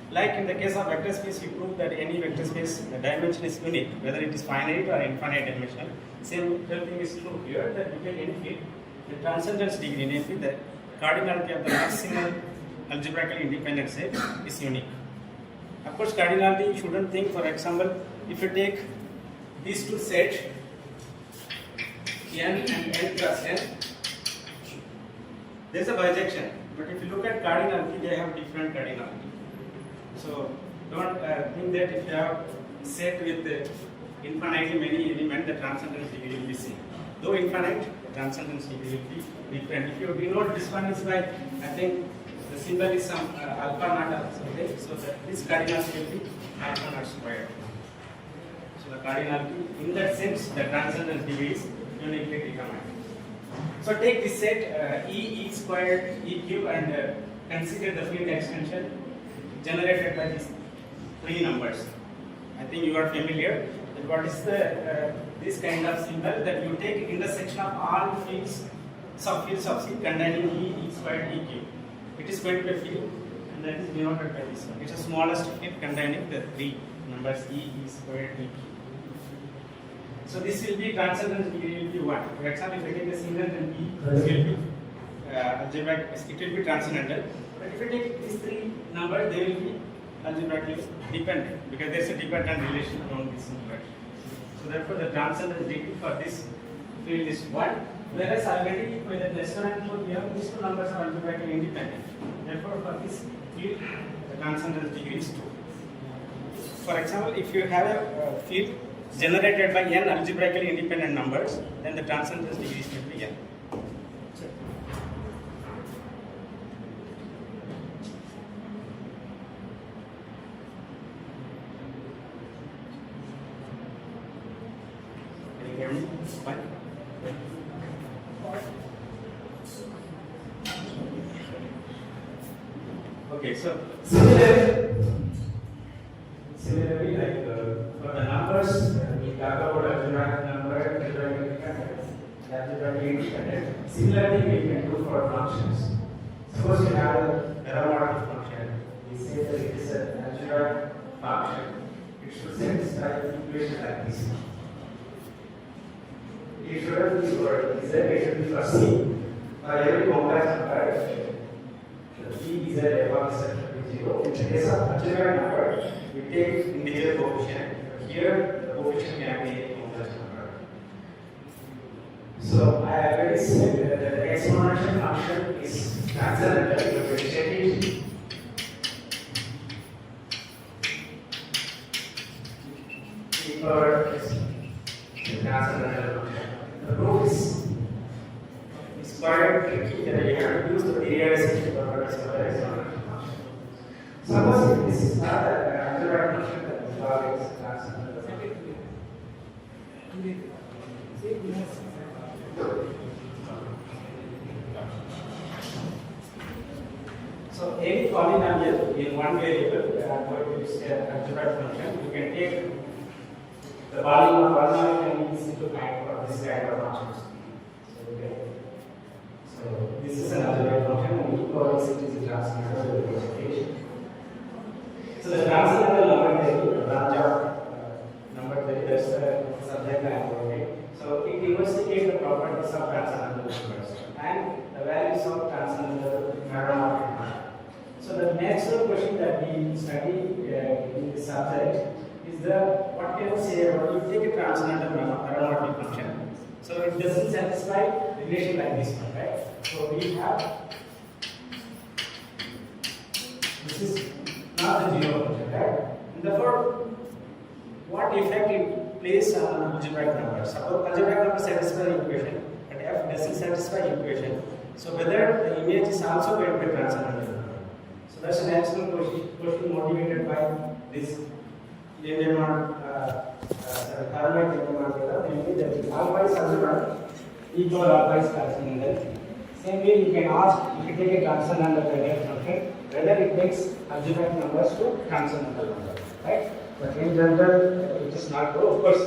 Like in the case of vector space, we prove that any vector space, the dimension is unique, whether it is finite or infinite dimensional. Same thing is true here, that you take any field, the transcendence degree, namely the cardinality of the maximal algebraically independent set is unique. Of course, cardinality, you shouldn't think, for example, if you take these two sets, n and n plus n, there is a bijection. But if you look at cardinality, they have different cardinality. So don't think that if you have set with infinitely many elements, the transcendence degree will be same. Though infinite, the transcendence degree will be different. If you denote this one is by, I think the symbol is some alpha naught or something. So this cardinality will be alpha naught squared. So the cardinality, in that sense, the transcendence degree is uniquely determined. So take this set e squared, e cube, and consider the field extension generated by these three numbers. I think you are familiar that what is the this kind of symbol that you take intersection of all fields, subfields of C containing e squared, e cube. It is going to be a field, and that is denoted by this one. It is the smallest field containing the three numbers e squared, e cube. So this will be transcendence degree will be 1. For example, if I take a single then e, this will be algebraic, it will be transcendental. But if you take these three numbers, they will be algebraically dependent because there is a dependent relation among these numbers. So therefore, the transcendence degree for this field is 1. Whereas already with the Nestor and Moore, we have these two numbers are algebraically independent. Therefore, for this field, the transcendence degree is 2. For example, if you have a field generated by n algebraically independent numbers, then the transcendence degree is going to be n. Can you hear me? Fine. Okay, so similarly, like for the numbers, we talk about algebraic number, algebraic independent. algebraically independent. Similarly, we can do for functions. Suppose you have an aromatic function. We say that it is an algebraic function. It should satisfy the equation like this. It shouldn't be for Z, it should be for C. For every complex number, P is a f of z should be 0. In the case of algebraic number, we take integer coefficient. Here, the coefficient can be a complex number. So I already said that the exponential function is transcendental. If we check it, e power is the transcendental function. The proof is quite tricky that you have to use the periodicity properties of the exponential function. Suppose if this is not an algebraic function that is always transcendental. So any polynomial in one variable, we are going to use an algebraic function. You can take the polynomial can be easy to find for this kind of functions. So this is an algebraic function and e power is a transcendental representation. So the transcendental number theory, the branch of number theory, that's the subject I am working. So it investigates the properties of transcendental numbers and the values of transcendental aromatic number. So the natural question that we study in this subject is what can you say about you take a transcendental aromatic function. So it doesn't satisfy relation like this one, right? So we have this is not the zero function, right? And therefore, what effect it plays on algebraic number? Suppose algebraic number satisfy the equation, but f doesn't satisfy the equation. So whether the image is also going to be transcendental. So that's a natural question motivated by this alpha is algebraic, e power alpha is transcendental. Same way you can ask, if you take a transcendental function, whether it makes algebraic numbers to transcendental numbers, right? But in general, it is not true. Of course,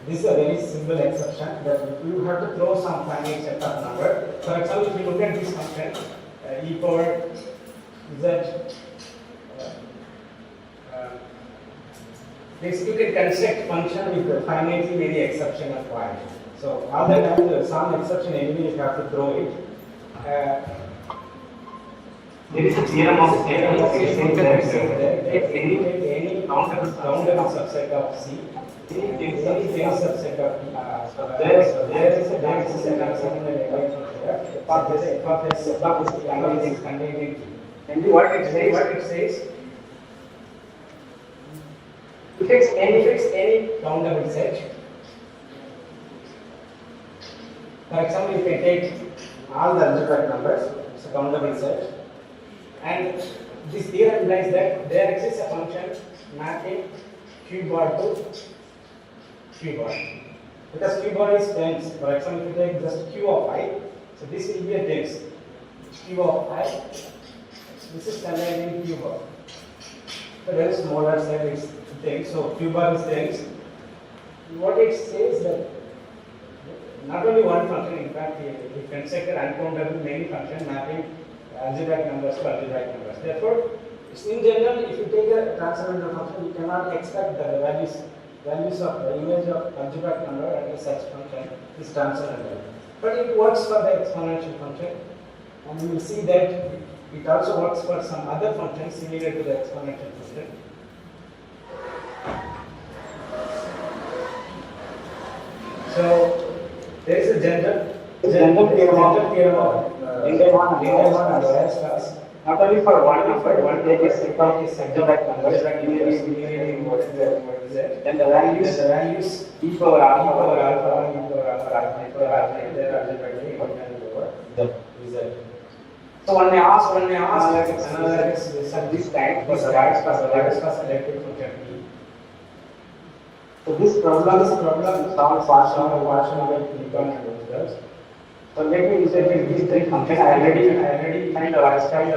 this is a very simple exception that you have to throw some finite set of number. For example, if you look at this function, e power z, you can construct function with a finitely very exceptional point. So all the time, some exception anyway you have to throw it. There is a theorem of if any countable subset of C, any subset of there is a contained. And what it says, fix any countable set. For example, you can take all the algebraic numbers, it's a countable set. And this theorem implies that there exists a function mapping q bar to q bar. Because q bar is tens. For example, if you take just q of I, so this will be a tens. Q of I, this is contained in q bar. So there is smaller set is tens. So q bar is tens. What it says that not only one function, in fact, we constructed uncountable many functions mapping algebraic numbers to algebraic numbers. Therefore, in general, if you take a transcendental function, you cannot expect that the values of the image of algebraic number at such function is transcendental. But it works for the exponential function, and you will see that it also works for some other functions similar to the exponential function. So there is a general theorem of not only for one number, one take a set of algebraic numbers, then the values e power alpha, they are algebraically over the. So one may ask this type for the values for selected function E. So this problem is solved partially by So let me illustrate these three functions. I already find the virus data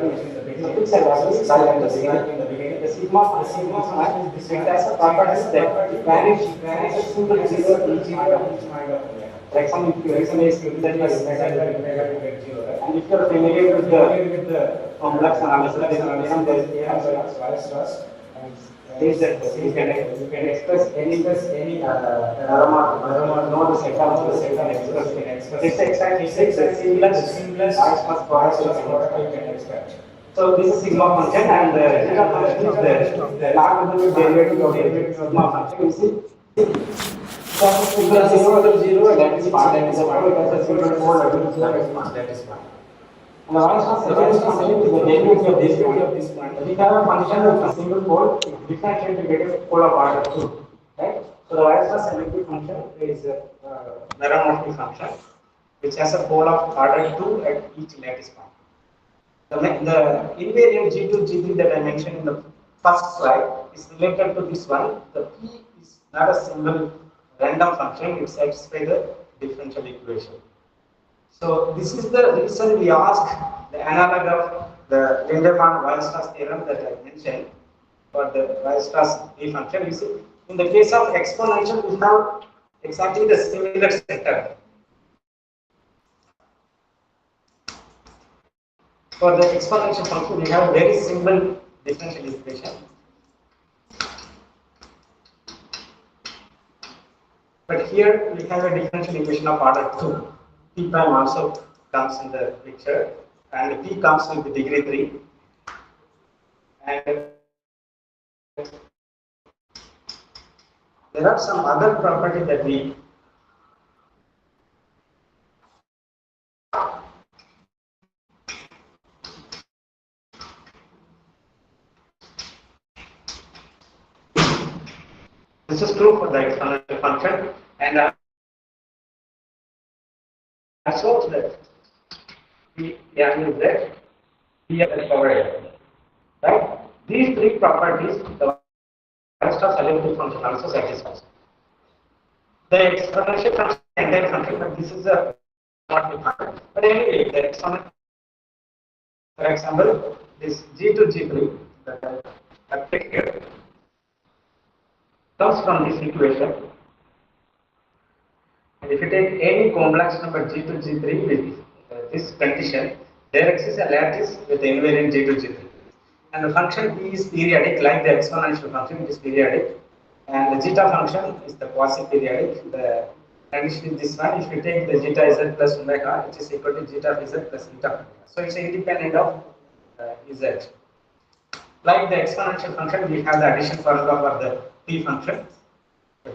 which is the beginning. So fix in the beginning. The sigma is as a property that vanish simple zero each point of For example, if you exercise that is and if you are familiar with the complex analysis, then there is Weierstrass. Says that you can express any know the set of the set and express. This exactly says the seamless product you can expect. So this is sigma function, and the zeta function is the logarithmic derivative of the sigma function. You see. So equal 0, that is part, that is part, that is 4, that is part, that is part. And the Weierstrass function is the derivative of this point. We have a function with a single pole, differentiate to get a pole of order 2, right? So the Weierstrass symmetry function is a meromorphic function, which has a pole of order 2 at each lattice point. The invariant G2, G3 that I mentioned in the first slide is related to this one. The P is not a single random function, it satisfies the differential equation. So this is the reason we ask the analog of the Lindemann-Weierstrass theorem that I mentioned for the Weierstrass P function. You see, in the case of exponential, we have exactly the similar setup. For the exponential function, we have very simple differential equation. But here we have a differential equation of order 2. P prime also comes in the picture, and P comes with degree 3. And there are some other properties that we this is true for the exponential function, and also that P is that P is power n. Right? These three properties the Weierstrass symmetry function also satisfies. The exponential function is entire function, but this is a not function. But anyway, the exponential, for example, this G2 G3 that I take here comes from this equation. And if you take any complex number G2 G3 with this condition, there exists a lattice with the invariant G2 G3. And the function P is periodic, like the exponential function, it is periodic. And the zeta function is the quasi-periodic. The condition is this one: if you take the zeta z plus omega, it is equal to zeta z plus zeta. So it's independent of z. Like the exponential function, we have the addition formula for the P function.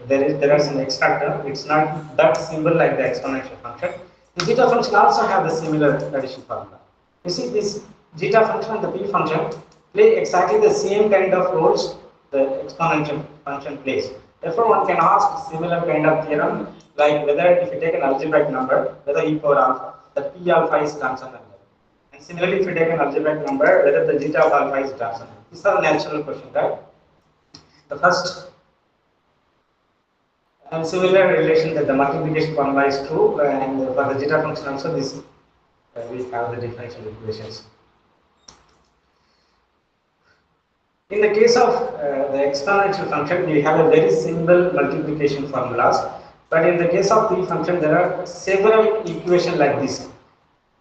There is an extra term. It's not that simple like the exponential function. The zeta function also have the similar addition formula. You see, this zeta function and the P function play exactly the same kind of roles the exponential function plays. Therefore, one can ask similar kind of theorem, like whether if you take an algebraic number, whether e power alpha, the P alpha is transcendental. And similarly, if you take an algebraic number, whether the zeta of alpha is transcendental. These are natural questions, right? The first and similar relation that the multiplication formula is true, and for the zeta function also this we have the differential equations. In the case of the exponential function, we have a very simple multiplication formulas, but in the case of P function, there are several equations like this.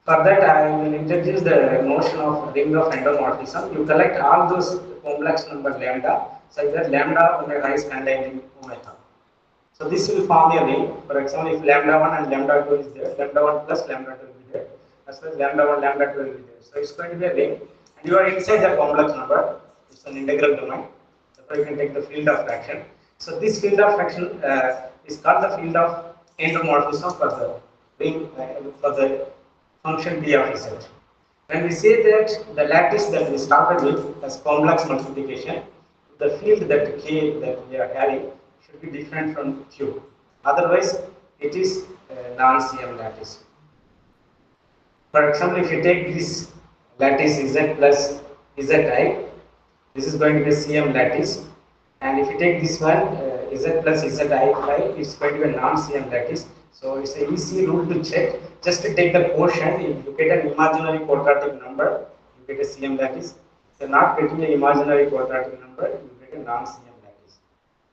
For that, I will introduce the notion of ring of endomorphism. You collect all those complex number lambda, such that lambda omega is contained in omega. So this will form a ring. For example, if lambda 1 and lambda 2 is there, lambda 1 plus lambda 2 will be there, as well as lambda 1, lambda 2 will be there. So it's going to be a ring, and you are inside the complex number. It's an integral domain. Therefore, you can take the field of fraction. So this field of fraction is called the field of endomorphism for the ring for the function p of z. When we say that the lattice that we started with as complex multiplication, the field that k that we are having should be different from q. Otherwise, it is a non-CM lattice. For example, if you take this lattice z plus zi, this is going to be a CM lattice, and if you take this one z plus zi phi, it's going to be a non-CM lattice. So it's an easy rule to check. Just to take the quotient, if you get an imaginary quadratic number, you get a CM lattice. If you're not getting an imaginary quadratic number, you get a non-CM lattice.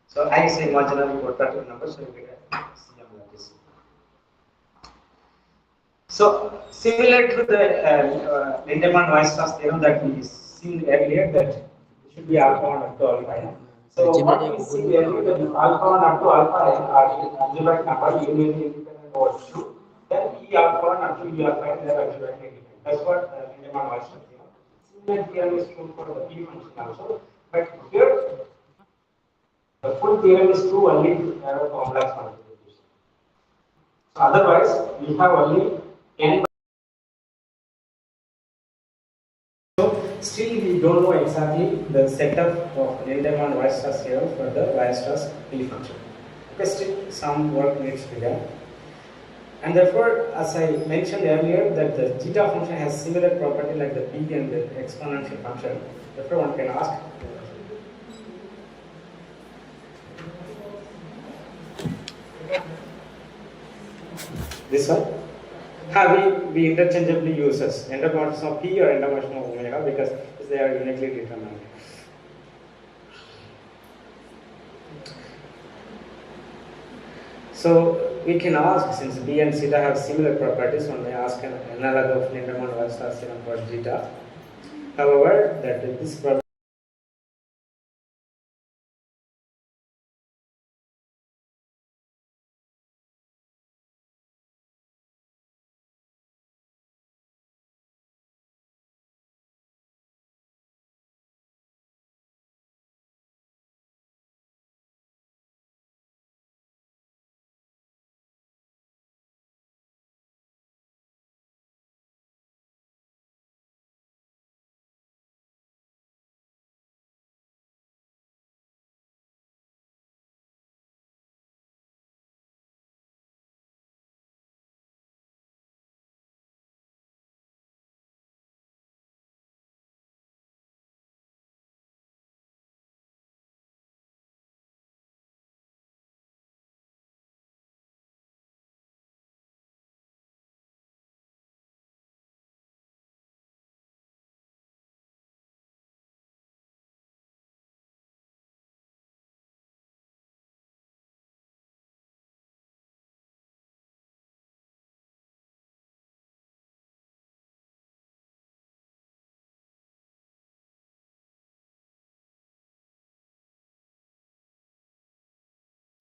So I is an imaginary quadratic number, so you get a CM lattice. So similar to the Lindemann-Weierstrass theorem that we seen earlier, that it should be alpha 1 up to alpha n. So what we see earlier, that if alpha 1 up to alpha n are algebraic number linearly independent over 2, then E alpha 1 up to E alpha n they are algebraically independent. That's what Lindemann-Weierstrass theorem. Similar theorem is true for the P function also, but here the full theorem is true only to have a complex multiplication. So otherwise, we have only n. Still, we don't know exactly the setup of Lindemann-Weierstrass theorem for the Weierstrass P function. Because still some work needs to be done. And therefore, as I mentioned earlier, that the zeta function has similar property like the P and the exponential function. Therefore, one can ask, this one? We interchangeably use as endomorphism of P or endomorphism of omega because they are uniquely determined. So we can ask, since B and zeta have similar properties, one may ask an analog of Lindemann-Weierstrass theorem for zeta. However, that this problem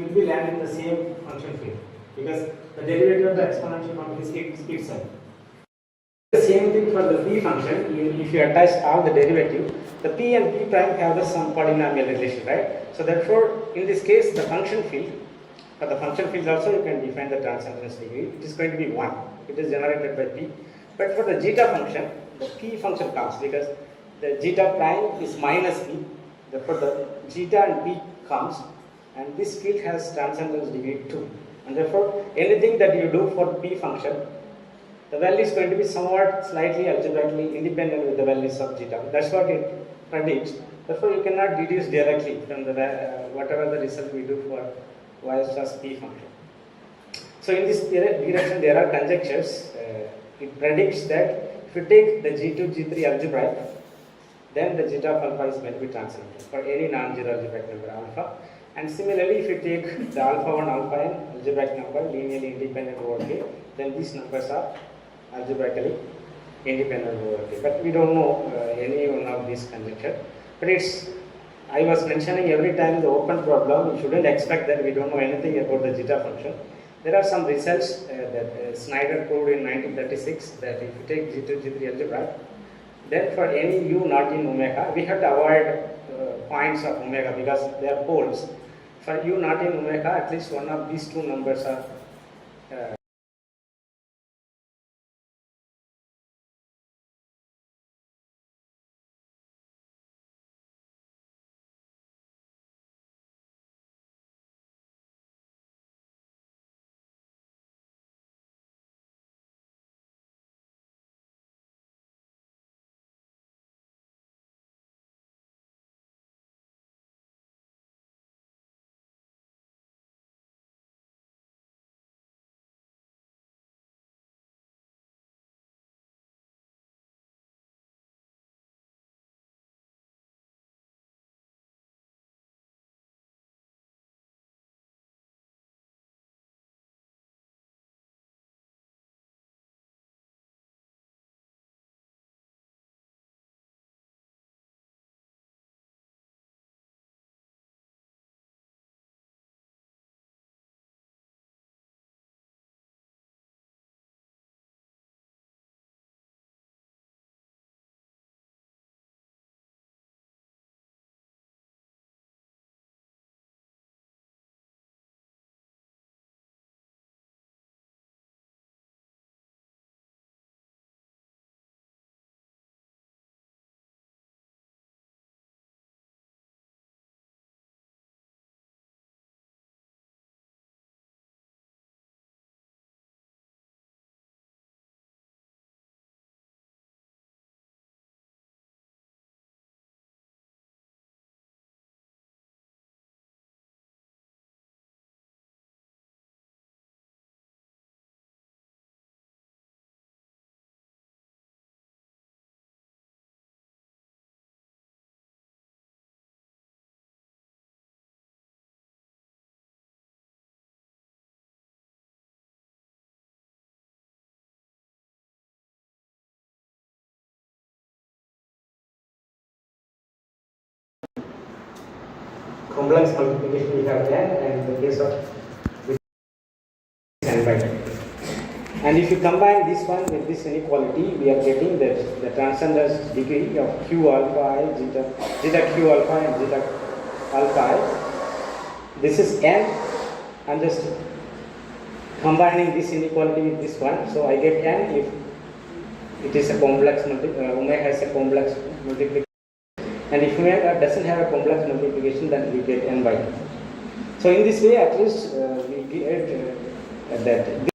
will be land in the same function field because the derivative of the exponential function is itself. The same thing for the P function. If you attach all the derivative, the P and P prime have the some polynomial relation, right? So therefore, in this case, the function field, for the function field also you can define the transcendence degree. It is going to be 1. It is generated by P. But for the zeta function, the P function comes because the zeta prime is minus P. Therefore, the zeta and P comes, and this field has transcendence degree 2. And therefore, anything that you do for P function, the value is going to be somewhat slightly algebraically independent with the values of zeta. That's what it predicts. Therefore, you cannot deduce directly from the whatever the result we do for Weierstrass P function. So in this direction, there are conjectures. It predicts that if you take the G2, G3 algebraic, then the zeta of alpha is going to be transcendental for any non-zero algebraic number alpha. And similarly, if you take the alpha 1 alpha n algebraic number linearly independent over K, then these numbers are algebraically independent over K. But we don't know any one of these conjectures. But I was mentioning every time the open problem, you shouldn't expect that we don't know anything about the zeta function. There are some results that Snyder proved in 1936 that if you take G2, G3 algebra, then for any u not in omega, we have to avoid points of omega because they are poles. For u not in omega, at least one of these two numbers are complex multiplication we have done, and in the case of n by 2. And if you combine this one with this inequality, we are getting that the transcendence degree of q alpha I, zeta q alpha and zeta alpha I. This is n. I'm just combining this inequality with this one, so I get n if it is a complex omega has a complex multiplication, and if omega doesn't have a complex multiplication, then we get n by 2. So in this way, at least we get that.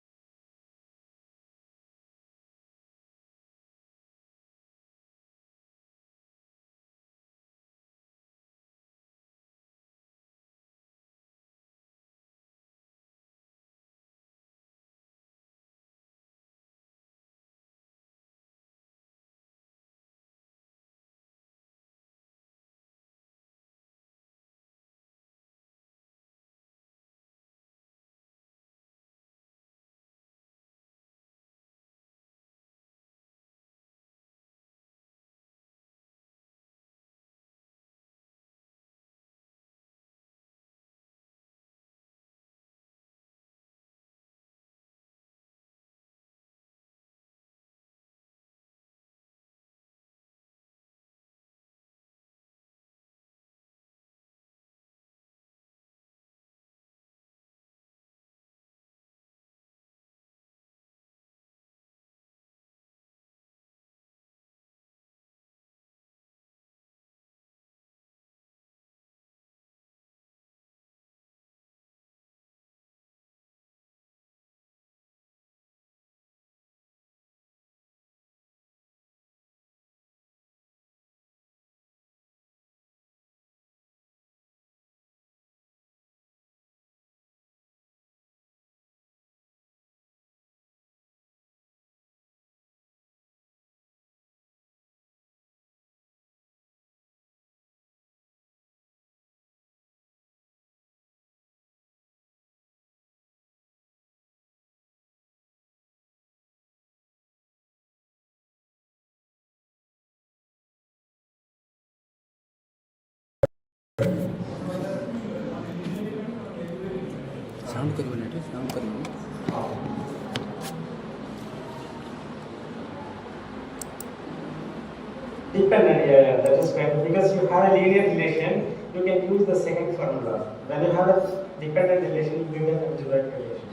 Dependent, yeah, that is correct. Because you have a linear relation, you can use the second formula. When you have a dependent relation, you get algebraic relationship.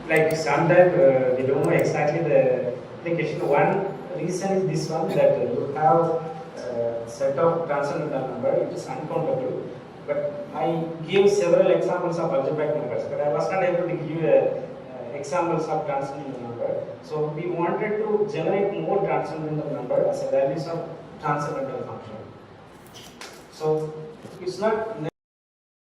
Like sometimes we don't know exactly the application. One reason is this one, that you have set of transcendental number, it is uncountable. But I give several examples of algebraic numbers, but I was not able to give examples of transcendental number. So we wanted to generate more transcendental number as a values of transcendental function. So it's not,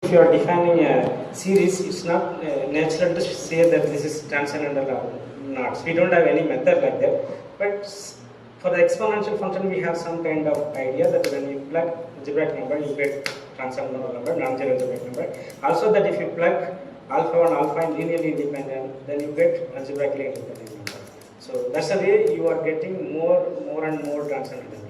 if you are defining a series, it's not natural to say that this is transcendental or not. We don't have any method like that. But for the exponential function, we have some kind of idea that when you plug algebraic number, you get transcendental number, non-zero algebraic number. Also that if you plug alpha 1, alpha n linearly independent, then you get algebraically independent number. So that's the way you are getting more and more transcendental.